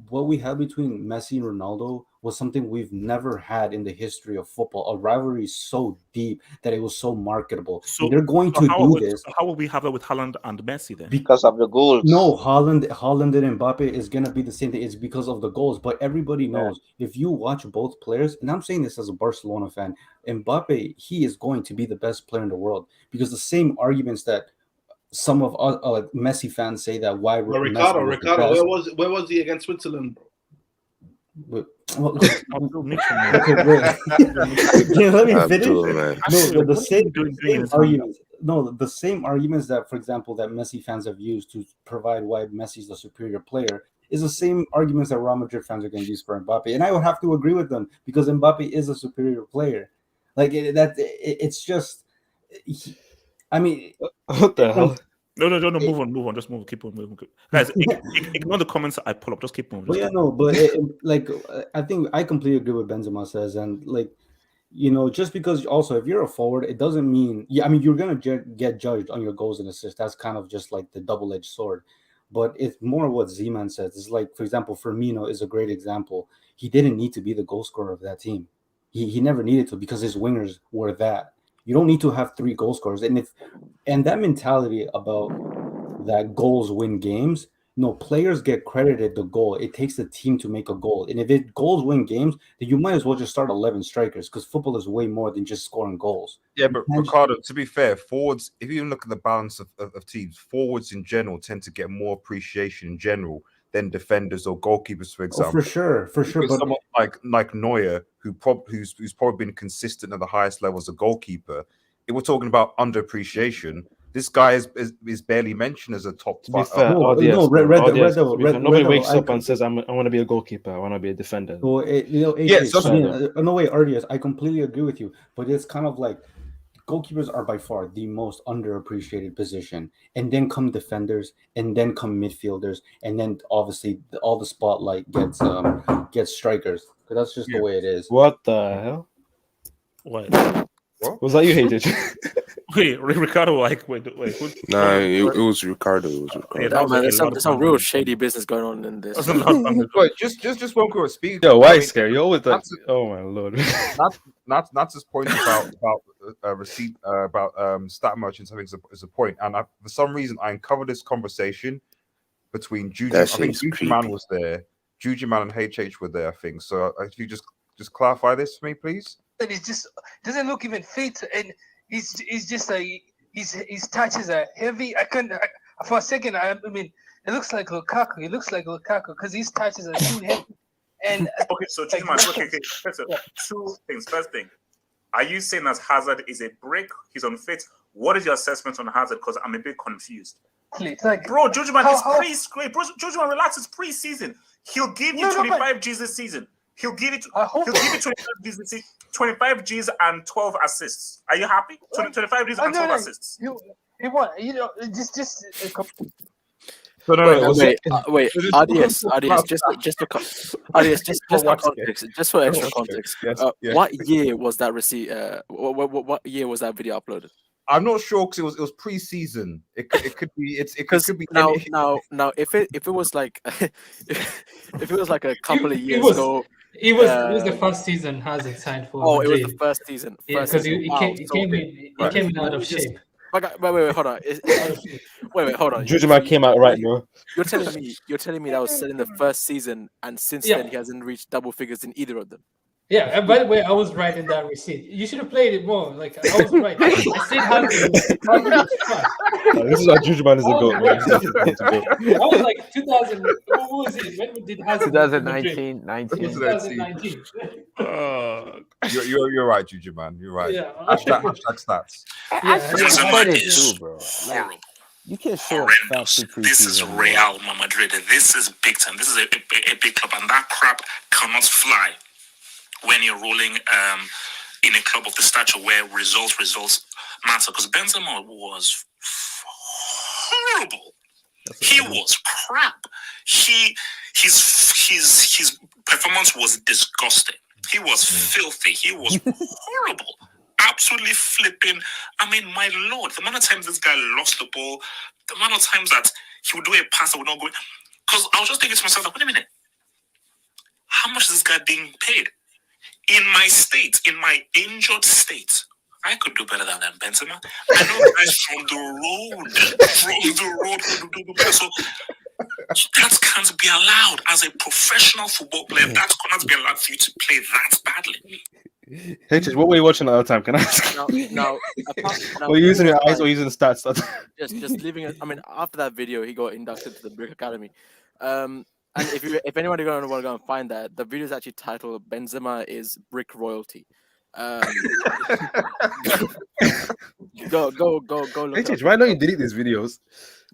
what we have between Messi and Ronaldo was something we've never had in the history of football. A rivalry so deep that it was so marketable. So they're going to do this. How will we have that with Haaland and Messi then? Because of the goals. No, Haaland and Mbappe is gonna be the same thing. It's because of the goals. But everybody knows if you watch both players, and I'm saying this as a Barcelona fan, Mbappe, he is going to be the best player in the world because the same arguments that some of us Messi fans say that why Ricardo, where was he against Switzerland, bro? Okay, wait. Let me finish. The same arguments that, for example, that Messi fans have used to provide why Messi's the superior player is the same arguments that Real Madrid fans are going to use for Mbappe, and I would have to agree with them because Mbappe is a superior player. Like it's just. I mean, what the hell? No, move on. Just move. Keep on moving. Guys, ignore the comments I pull up. Just keep on. I think I completely agree with Benzema says, and like, you know, just because also if you're a forward, it doesn't mean you're gonna get judged on your goals and assists. That's kind of just like the double-edged sword. But it's more what Z-Man says. It's like, for example, Firmino is a great example. He didn't need to be the goal scorer of that team. He never needed to because his wingers were that. You don't need to have 3 goal scorers. And that mentality about that goals win games, no, players get credited the goal. It takes the team to make a goal. And if goals win games, then you might as well just start 11 strikers because football is way more than just scoring goals. Yeah, but Ricardo, to be fair, forwards, if you look at the balance of teams, forwards in general tend to get more appreciation in general than defenders or goalkeepers, for example. For sure. But someone like Neuer, who's probably been consistent at the highest level as a goalkeeper, if we're talking about underappreciation, this guy is barely mentioned as a top. To be fair, nobody wakes up and says, "I want to be a goalkeeper. I want to be a defender." Well, RDS, I completely agree with you, but it's kind of like goalkeepers are by far the most underappreciated position, and then come defenders, and then come midfielders, and then obviously all the spotlight gets strikers. Because that's just the way it is. What the hell? What? What? Was that you, hated? Wait, Ricardo, wait. Who, Nah, it was Ricardo. It was Ricardo. Yeah, that No, was man, a there's lot of some fun. real shady business going on in this. That's a lot of fun. But just one quick speaking. Yo, why I mean, scary? You always like. not to- Oh my lord. not to point about receipt about stat merchants. I think is a point, and for some reason I uncovered this conversation between Juju. That I shit think is Juju Man creepy. was there. Juju Man and HH were there. I think so. If you just clarify this for me, please. And it just doesn't look even fit, and he's just like his touches are heavy. For a second I mean it looks like Lukaku. It looks like Lukaku because his touches are too heavy. And Okay, so okay. So, two things. First thing, are you saying that Hazard is a brick? He's unfit. What is your assessment on Hazard? Because I'm a bit confused. It's like, bro, Jojoman is bro, Jojoman, relax. It's pre-season. He'll give you 25 Gs this season. He'll give it. He'll give you 25 Gs this season. 25 Gs and 12 assists. Are you happy? 25 Gs and 12 assists. He won. You know, just. So Wait, RDS, just for context, just for extra context. Yes. What year was that receipt? What year was that video uploaded? I'm not sure because it was pre-season. It could be it could be now any... now if it was like if it was like a couple of years ago. It was the first season Hazard signed for. Oh, Madrid. it was the first season. Yeah, because he came in out of shape. Wait, hold on. Wait, hold on. Juju Man came out right, bro. You're telling me that was set in the first season, and since then he hasn't reached double figures in either of them. Yeah, and by the way, I was right in that receipt. You should have played it more. Like I was right. I said Hazard was fun. This is why Juju Man is a goat, man. I was like 2000. What was it? When did Hazard? 2019. 2019. You're right, Juju Man. You're right. Yeah. Hashtag stats. I too, bro. Like, you can't show This is Real Madrid. This is big time. This is a big club, and that crap cannot fly when you're rolling in a club of the stature where results matter. Because Benzema was horrible. He was crap. His performance was disgusting. He was filthy. He was horrible. Absolutely flipping. I mean, my lord, the amount of times this guy lost the ball, the amount of times that he would do a pass that would not go in. Because I was just thinking to myself, like, wait a minute. How much is this guy being paid? In my state, in my injured state, I could do better than Benzema. I know guys from the road could do better. So that can't be allowed as a professional football player. That cannot be allowed for you to play that badly. Hey, what were you watching at the time? Can I ask? Now, were you using your eyes or using the stats? just leaving it. I mean, after that video, he got inducted to the Brick Academy. And if anybody want to go and find that, the video is actually titled "Benzema is Brick Royalty." Go look. Hey, why don't you delete these videos?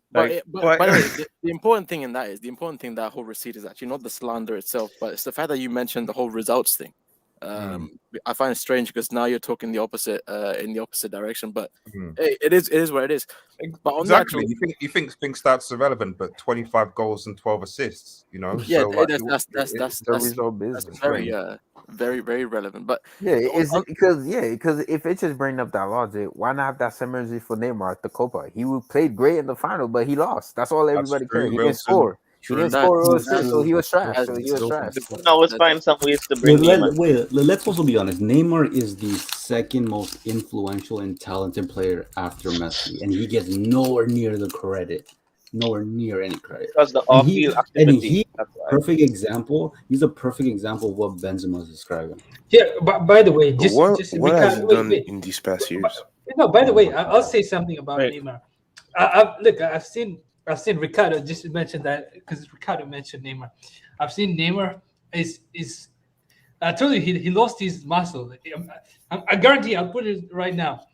But by the way, the important thing in that is that whole receipt is actually not the slander itself, but it's the fact that you mentioned the whole results thing. I find it strange because now you're talking the opposite in the opposite direction, but hey, it is what it is. But on Exactly, the actual, you think stats are relevant, but 25 goals and 12 assists, you know. yeah, so, like, business. Very very relevant. But because if it's just bringing up that logic, why not have that same energy for Neymar at the Copa? He played great in the final, but he lost. That's all everybody cared. He didn't score. He didn't score, so he was trash. Always find some ways to bring Neymar. Let's also be honest. Neymar is the second most influential and talented player after Messi, and he gets nowhere near the credit. Nowhere near any credit. Because the off-field activity. Perfect example. He's a perfect example of what Benzema is describing. Yeah, but by the way, what has he done in these past years? No, by the way, I'll say something about Neymar. I've seen Ricardo just mention that because Ricardo mentioned Neymar. I've seen Neymar is I told you he lost his muscle. I guarantee. I'll put it right now.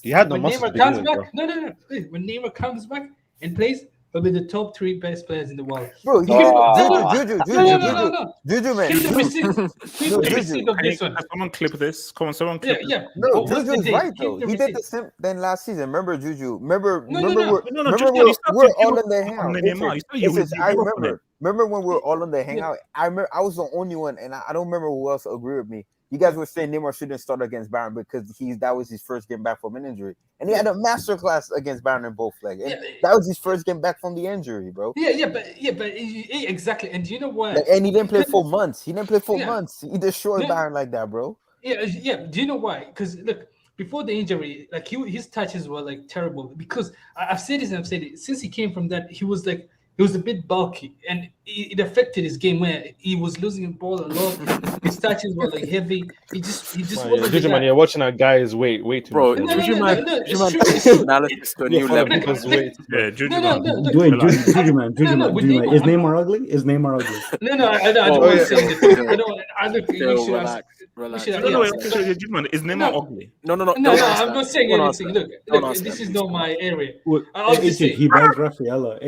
He had no when muscle. Neymar comes back, no. When Neymar comes back and plays, he'll be the top 3 best players in the world. Bro, Juju, man. Keep the receipt of this one. Can someone clip this? Come on, someone clip this. No, Juju's right though. He did the same thing last season. Remember, Juju? Remember we're all in the hangout. Remember when we were all in the hangout? I remember I was the only one, and I don't remember who else agreed with me. You guys were saying Neymar shouldn't start against Bayern because that was his first game back from an injury, and he had a masterclass against Bayern in both legs. And that was his first game back from the injury, bro. Exactly. And do you know what? And he didn't play for months. He destroyed Bayern like that, bro. Yeah. Do you know why? Because look, before the injury, like his touches were like terrible. Because I've said this and I've said it since he came from that. He was a bit bulky, and it affected his game where he was losing the ball a lot. His touches were like heavy. He just wasn't. Juju, man, you're watching that guy's weight too bro. much. Juju man, analysis to a new level. Yeah, Juju man. Juju man. Is Neymar ugly? No, I don't want to say anything. I look. You should ask. Relax. Juju man, is Neymar ugly? No. I'm not saying anything. Look, this is not my area. I'll just say he bags Rafaela.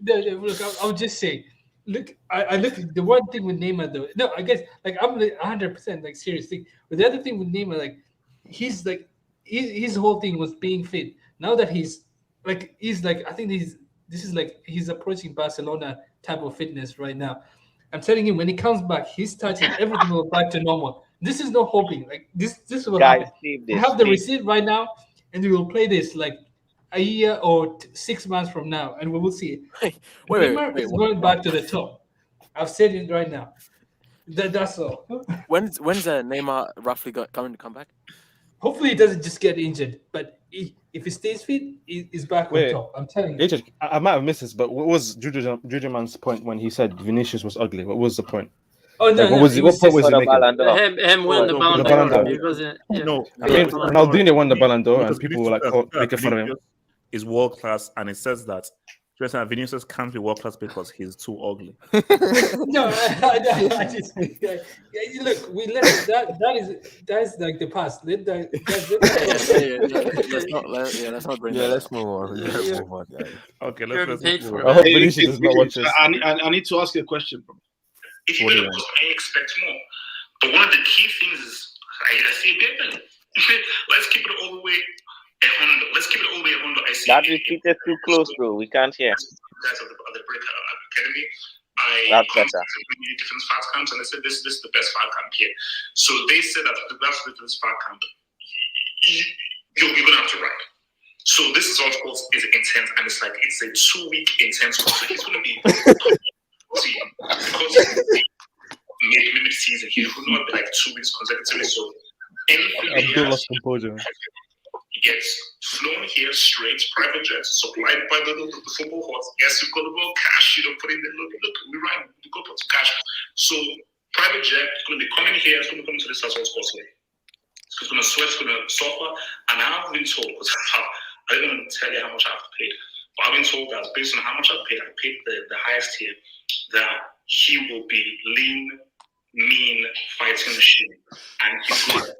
Look, I'll just say, look, I look at the one thing with Neymar though. No, I guess like I'm 100% like serious thing. But the other thing with Neymar, like he's like his whole thing was being fit. Now that he's I think this is like he's approaching Barcelona type of fitness right now. I'm telling you, when he comes back, his touches, everything will back to normal. This is no hoping. Like this will happen. We have the receipt right now, and we will play this like a year or 6 months from now, and we will see it. Neymar is going back to the top. I've said it right now. That's all. When's Neymar roughly going to come back? Hopefully, he doesn't just get injured. But if he stays fit, he's back on top. I'm telling you. I might have missed this, but what was Juju man's point when he said Vinicius was ugly? What was the point? Oh no! What point was he making? Him win the Ballon d'Or. No, I mean Ronaldinho won the Ballon d'Or, and people were like making fun of him. Is world class, and it says that Vinicius can't be world class because he's too ugly. No, I just look. We let that is like the past. Let's not bring. Yeah, let's move on. Let's move on, guys. Okay, let's move on. I hope Vinicius does not watch this. I need to ask you a question, bro. If you build a post, I expect more. But one of the key things is I see a bit better. Let's keep it all the way. Let's keep it all the way 100. I see that repeated too close, bro. We can't hear. Guys of the Breakout Academy. That's better. Different fat camps, and they said this is the best fat camp here. So they said that the best fat camp, you're gonna have to ride. So this is of course is intense, and it's like it's a 2-week intense course. So he's gonna be because mid-season, he will not be like 2 weeks consecutively. So Abdul lost composure. He gets flown here straight, private jets, supplied by the football horse. Yes, you've got about cash, you don't put in the look, we ride, we go put cash. So private jet is going to be coming here, it's going to come to this house costly. It's going to sweat, it's going to suffer, and I've been told, because I don't want to tell you how much I've paid, but I've been told that based on how much I've paid, I paid the highest here, that he will be lean, mean, fighting machine, and he's going to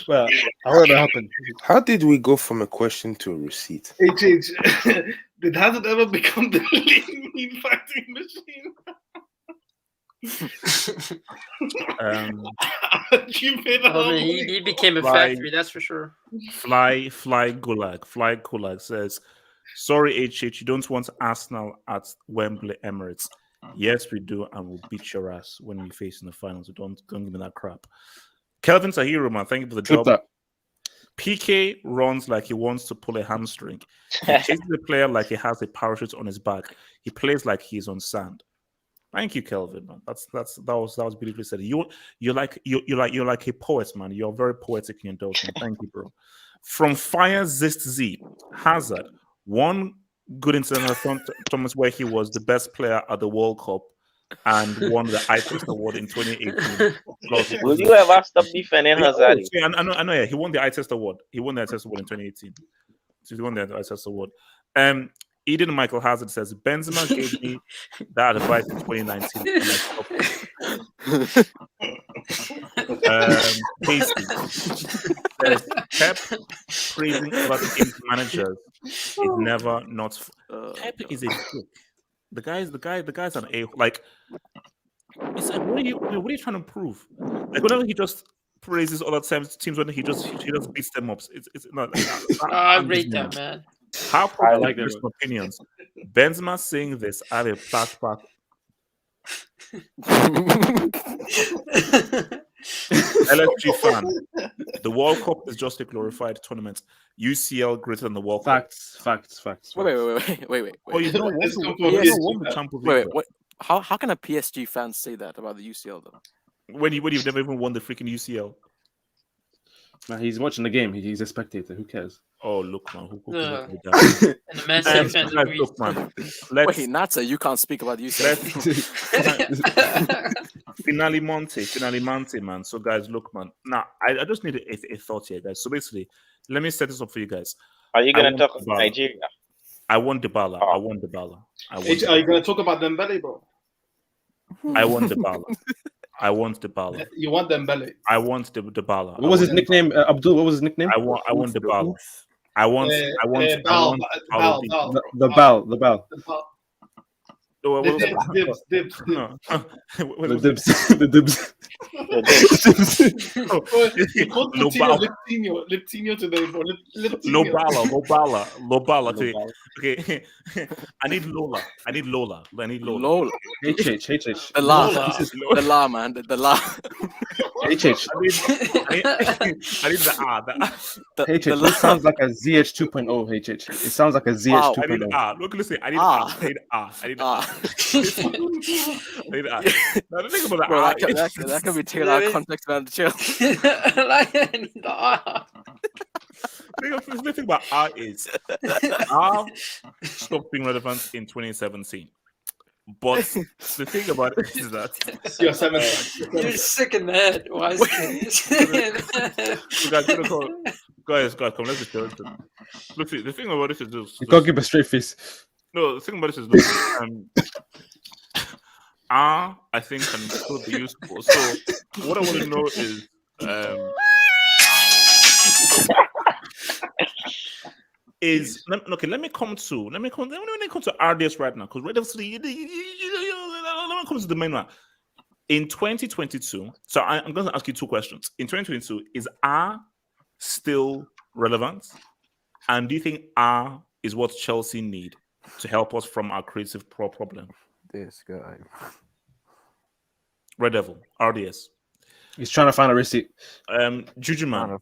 well, I want to happen. How did we go from a question to a receipt? It hasn't ever become the lean fighting machine. He became a factory, that's for sure. Fly Gulag says, sorry, HH, you don't want Arsenal at Wembley Emirates. Yes, we do, and we'll beat your ass when we face in the finals. So don't give me that crap. Kelvin's a hero, man. Thank you for the job. PK runs like he wants to pull a hamstring. He chases the player like he has a parachute on his back. He plays like he's on sand. Thank you, Kelvin, man. That was beautifully said. You're like a poet, man. You're very poetic in your dosing. Thank you, bro. From Fire Zist Z, Hazard, one good international Thomas where he was the best player at the World Cup and won the ITEST award in 2018. Will you ever stop defending Hazard? Yeah, I know. Yeah, he won the ITEST award. He won the ITEST award in 2018. So he won the ITEST award. Eden Michael Hazard says Benzema gave me that advice in 2019. Casey says Pep praising other teams' managers is never not. Pep is a dick. The guy's an a like. It's like, what are you trying to prove? Like whenever he just praises other teams when he just beats them up. It's not. I rate that, man. How I like their opinions. Benzema saying this, I have a flashback LFG fan. The World Cup is just a glorified tournament. UCL greater than the World Cup. Facts. Wait. Oh, you've not won Let's the, come for you've PSG not won the fan. Champions League. Wait. What? How can a PSG fan say that about the UCL though? When you've never even won the freaking UCL. Man, he's watching the game. He's a spectator. Who cares? Oh, look, man. Who And me down? the Man City fans Guys, agree. look, man. Wait, Natsa, you can't speak about UCL. Finale Monte, man. So, guys, look, man. Now, I just need a thought here, guys. So, basically, let me set this up for you guys. Are you I going to want talk Dybala. Nigeria? I want Dybala. I want Dybala. Are you going to talk about Dembele, bro? I want Dybala. I want Dybala. You want Dembele? I want Dybala. What was his nickname? Abdul. What was his nickname? I want Dybala. I want Bal. The Bal. Dibs. No. The dibs. He called Liptinho today, bro. Lobala. Okay. I need Lola. HH. The la, man. The la. HH. I need the R. HH. This sounds like a ZH 2.0. HH. It sounds like a ZH 2.0. I need R. Look, listen. I need R. I need R. Now, the thing about the Bro, R that can be taken out of context, man. Chill. The thing about R is R stopped being relevant in 2017. But the thing about it is that you're sick in the head. Why is guys, come, let's just tell it. Look, the thing about this is this. You can't give a straight face. No, the thing about this is this. R, I think, can still be useful. So, what I want to know is, okay. Let me come to RDS right now, because let me come to the main one. In 2022, so I'm going to ask you two questions. In 2022, is R still relevant? And do you think R is what Chelsea need to help us from our creative problem? This guy. Red Devil, RDS. He's trying to find a receipt. Juju man.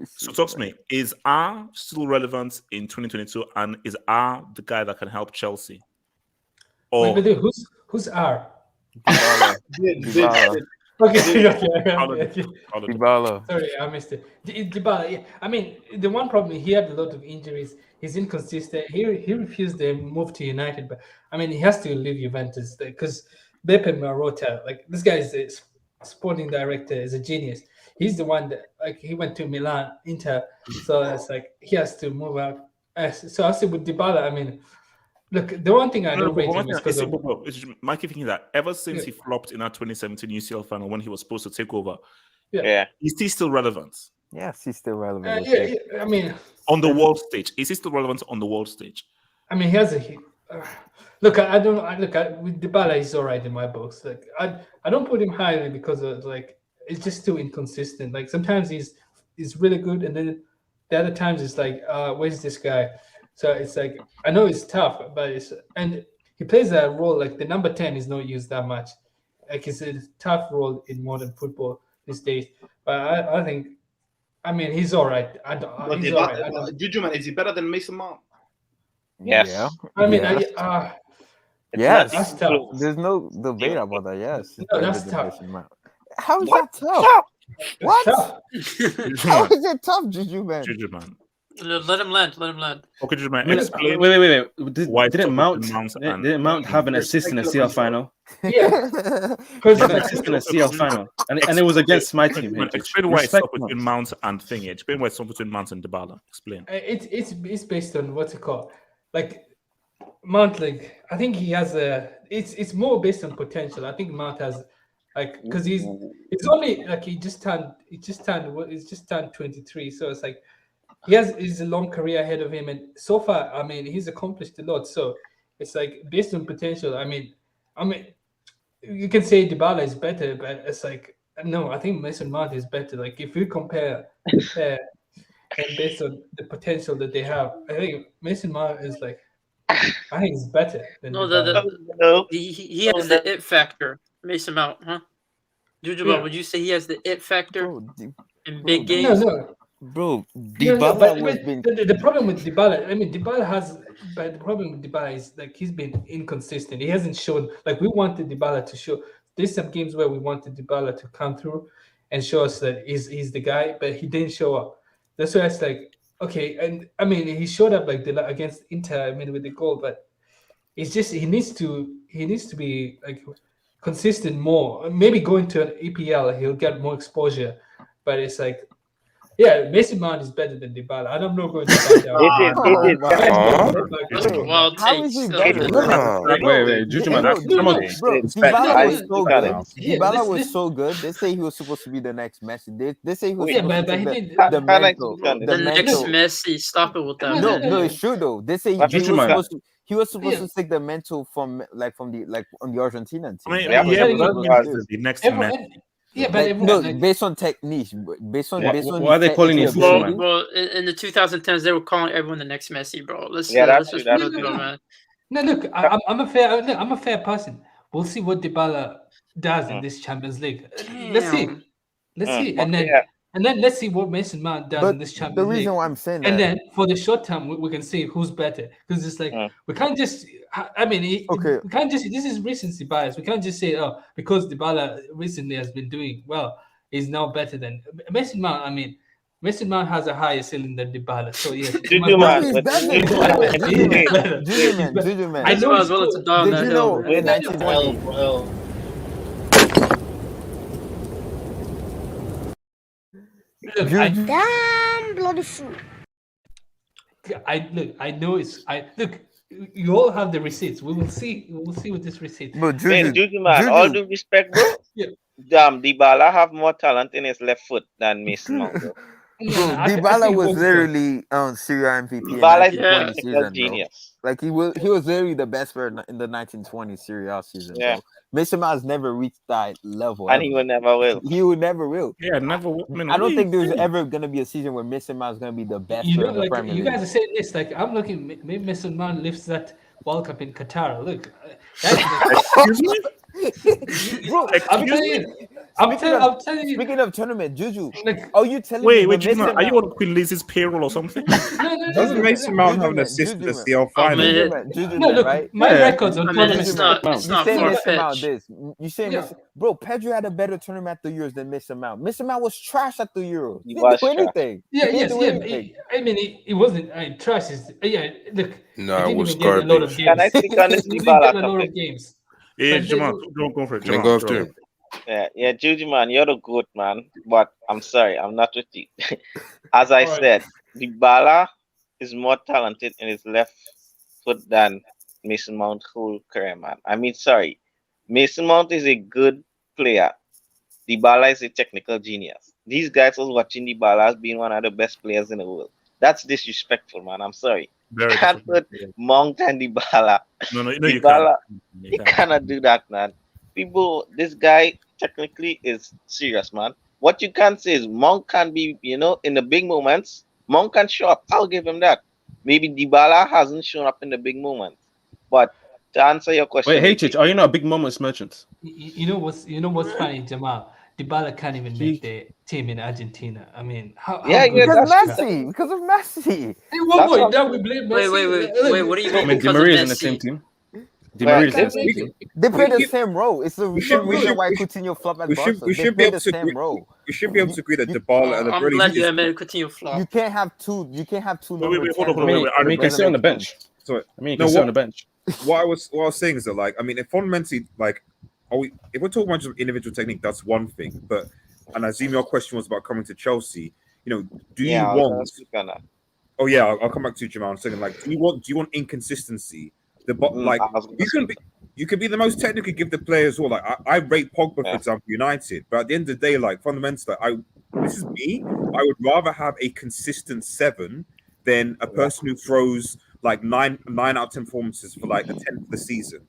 So talk to me. Is R still relevant in 2022? And is R the guy that can help Chelsea? Or wait, who's R? Dybala. Okay. Dybala. Sorry, I missed it. Dybala. Yeah. I mean, the one problem, he had a lot of injuries. He's inconsistent. He refused to move to United, but I mean, he has to leave Juventus because Beppe Marotta, like this guy is a sporting director, is a genius. He's the one that he went to Milan, Inter, so it's he has to move out. So I say with Dybala, I mean, look, the one thing I don't rate him is because Mikey thinking that ever since he flopped in our 2017 UCL final when he was supposed to take over, is he still relevant? Yes, he's still relevant. I mean, on the world stage, is he still relevant on the world stage? I mean, he has a look. With Dybala, he's all right in my books. Like I don't put him highly because of it's just too inconsistent. Like sometimes he's really good, and then the other times it's where's this guy? So it's I know it's tough, but and he plays a role like the number 10 is not used that much. Like it's a tough role in modern football these days. But I think, I mean, he's all right. He's all right. Juju man, is he better than Mason Mount? Yes. Yeah. I mean, yes. That's tough. There's no debate about that. Yes. No, that's tough. How is that tough? What? Tough. How is it tough, Juju man? Juju man. Let him land. Okay, Juju man. Explain. Wait. Didn't Mount have an assist in a CL final? Yeah. Because an assist in a CL final, and it was against my team. Explain why it's up between Mount and Thingy. Explain why it's up between Mount and Dybala. Explain. It's based on what's it called? Like Mount, I think he has it's more based on potential. I think Mount has because it's only he just turned 23, so it's he's a long career ahead of him, and so far, I mean, he's accomplished a lot. So it's based on potential. I mean, you can say Dybala is better, but it's no, I think Mason Mount is better. If you compare and based on the potential that they have, I think Mason Mount is I think he's better than he has the it factor. Mason Mount, huh? Juju, Yeah. would you say he has the it factor in big bro, games? No. Bro, No, Dybala but was being the problem with Dybala, I mean, Dybala has, but the problem with Dybala is like he's been inconsistent. He hasn't shown like we wanted Dybala to show. There's some games where we wanted Dybala to come through and show us that he's the guy, but he didn't show up. That's why it's like okay, and I mean he showed up like against Inter, I mean with the goal, but it's just he needs to be like consistent more. Maybe going to an EPL, he'll get more exposure, but it's like. Yeah, Mason Mount is better than Dybala. I'm not going to fight that. That's a wild How take. is he son. better? Wait, Juju man. Bro, Come on. Dybala was so good. Yeah, Dybala was so good. They say he was supposed to be the next Messi. They say he was Yeah, supposed but to he take didn't. the mental. The next Messi. Stop it with that. No, man. no, it's true though. They say he was supposed to take the mental from the on the Argentinian team. I mean, That's what yeah, he was but supposed to do. the next Everyone- Messi. Yeah, but Like, no, based on technique, based on Why are they calling his it Bro, ability. bro, in the 2010s, they were calling everyone the next Messi, bro. Let's that's just true, put it on, man. No, look, I'm a fair person. We'll see what Dybala does in this Champions League. Let's see, and then let's see what Mason Mount does in this Champions the League. reason why I'm saying And that, then for the short term, we can see who's better because it's like we can't just. I mean, we can't just. This is recency bias. We can't just say, oh, because Dybala recently has been doing well, he's now better than Mason Mount. I mean, Mason Mount has a higher ceiling than Dybala, so yes. Juju man. I know as well as a dog. Did you know in 1920? Look, Damn bloody fool. I know it's. Look. You all have the receipts. We will see. We will see with this receipt. But Juju man, all due respect, bro. Yeah. Damn, Dybala have more talent in his left foot than Mason Mount, bro. Dybala was literally Serie MVP Dybala in is 1920 a season, genius. bro. Like he was literally the best player in the 1920 Serie A season. Yeah. Bro. Mason Mount has never reached that level, and he will never will. He will never will. Yeah, never. I don't think there's ever gonna be a season where Mason Mount is gonna be the best player in the Premier League. You guys are saying this. Like I'm looking. Maybe Mason Mount lifts that World Cup in Qatar. Look, excuse me. Bro, I'm telling you. Speaking of tournament, Juju, like, are you telling Wait, me? Juju, are you on Queen Lizzie's payroll or something? Doesn't Mason Mount have an assist in the CL final? No, look, right? my records on tournament. It's not Mason this. You saying Mason, bro? Pedro had a better tournament at the Euros than Mason Mount. Mason Mount was trash at the Euros. He didn't do anything. Yeah, He didn't do yes, anything. I mean, it wasn't. Trash is. Yeah, look. No, it was get a lot of garbage. games. Can I speak on this He didn't Dybala get a lot topic? of games. Yeah, But Jamal, don't go for it. Then go after him. Yeah, Juju man, you're the good man, but I'm sorry, I'm not with you. As I said, Dybala is more talented in his left foot than Mason Mount whole career, man. I mean, sorry, Mason Mount is a good player. Dybala is a technical genius. These guys was watching Dybala as being one of the best players in the world. That's disrespectful, man. I'm sorry. Very Can't put Mount and Dybala. No, you Dybala, can't. you cannot do that, man. People, this guy technically is serious, man. What you can say is Mount can be, in the big moments, Mount can show up. I'll give him that. Maybe Dybala hasn't shown up in the big moments. But to answer your question, Wait, HH, are you not a big moments merchant? You know what's funny, Jamal? Dybala can't even make the team in Argentina. I mean, how good because is that? Messi. Because of Messi. Hey, one more. Now we blame Messi. Wait. What do you mean? I mean, Di Because of Maria's in the Messi? same team. Di Maria's in the same team. They play the same role. It's the reason why Coutinho flopped at Barca. We They should be play able the to same agree. role. We should be able to agree that Dybala and I'm really glad you admitted Coutinho flop. You can't have two. You can't have two. Wait, hold on. I mean, you can sit on the bench. Sorry. I mean, you can sit on the bench. What I was saying is that, like, I mean, if fundamentally, like, if we're talking about just individual technique, that's one thing. But, and I assume your question was about coming to Chelsea. Do you want? Oh yeah, I'll come back to you, Jamal. I'm saying, like, do you want inconsistency? You can be the most technically gifted player as well. Like, I rate Pogba, for example, United, but at the end of the day, like, fundamentally, this is me. I would rather have a consistent 7 than a person who throws like 9 out of 10 performances for like the 10th of the season.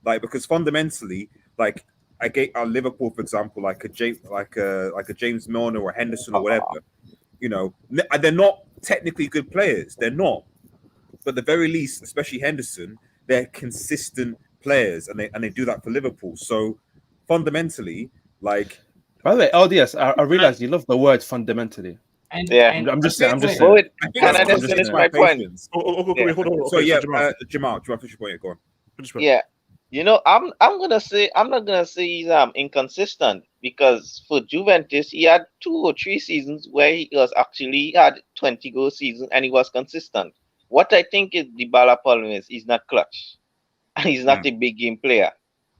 Like, because fundamentally, like, I get Liverpool, for example, like a James Milner or Henderson or whatever. They're not technically good players. They're not, but at the very least, especially Henderson, they're consistent players, and they do that for Liverpool. So fundamentally, like. By the way, LDS, I realize you love the word fundamentally. And, Yeah. I'm just saying. Can I just finish my point? Wait, hold on. So Okay, yeah, Jamal, Jamal, finish your point. Go on. Yeah. You know, I'm not gonna say he's inconsistent, because for Juventus he had 2 or 3 seasons where he had 20 goal season and he was consistent. What I think is Dybala problem is he's not clutch and he's not a big game player.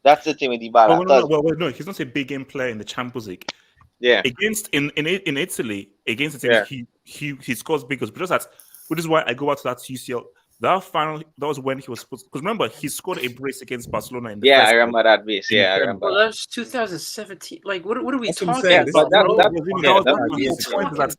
That's the thing with Dybala. No, he's not a big game player in the Champions League. Yeah. Against in Italy, against the team, he scores big goals. Because which is why I go back to that UCL. That was when he was supposed. Because remember, he scored a brace against Barcelona in the first I remember that brace. Yeah, I remember. Well, that was 2017. Like, what are we That's talking about? but That that's was the point that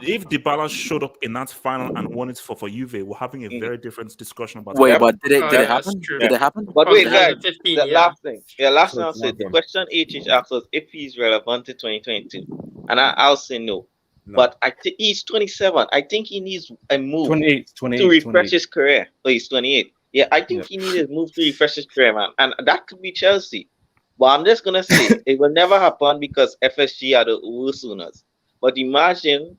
if Dybala showed up in that final and won it for Juve, we're having a very different discussion about. Wait, but did it happen? Did it happen? But wait, guys, 15, the last thing. Yeah, last thing I'll say. The question H asked us if he's relevant to 2022, and I'll say no. But I think he's 27. I think he needs a move 28 to refresh his career. Oh, he's 28. Yeah, I think he needs a move to refresh his career, man. And that could be Chelsea. But I'm just going to say, it will never happen because FSG are the worst owners. But imagine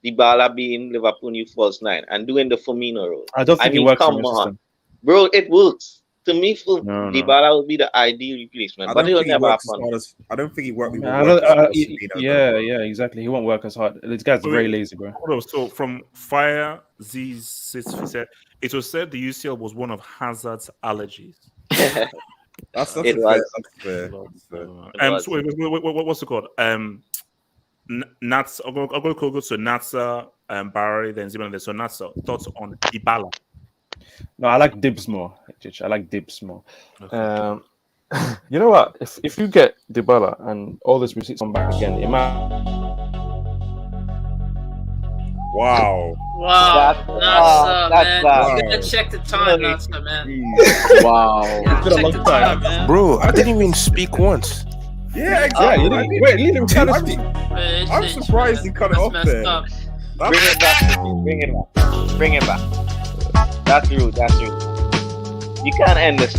Dybala being Liverpool new false 9 and doing the Firmino role. I don't think it works. Come on. Bro, it works. To me, Dybala will be the ideal replacement, but it will never happen. I don't think he works. Yeah, exactly. He won't work as hard. This guy's very lazy, bro. So from Fire Z said it was said the UCL was one of Hazard's allergies. That's it was. Fair. So what's it called? Nats. I'll go to Natsa, Barry, then Zimmerman. So Natsa, thoughts on Dybala? No, I like Dibs more. I like Dibs more. Okay. You know what? If you get Dybala and all these receipts come back again, it might. Wow. Nasa, man. Wow. You gotta check the time, Nasa, man. Wow. Check the time, man. Bro, I didn't even speak once. Yeah, exactly. Wait, leave him cut it. Man, I'm surprised he cut it off there. Bring it back. Bring it back. That's rude. You can't end this.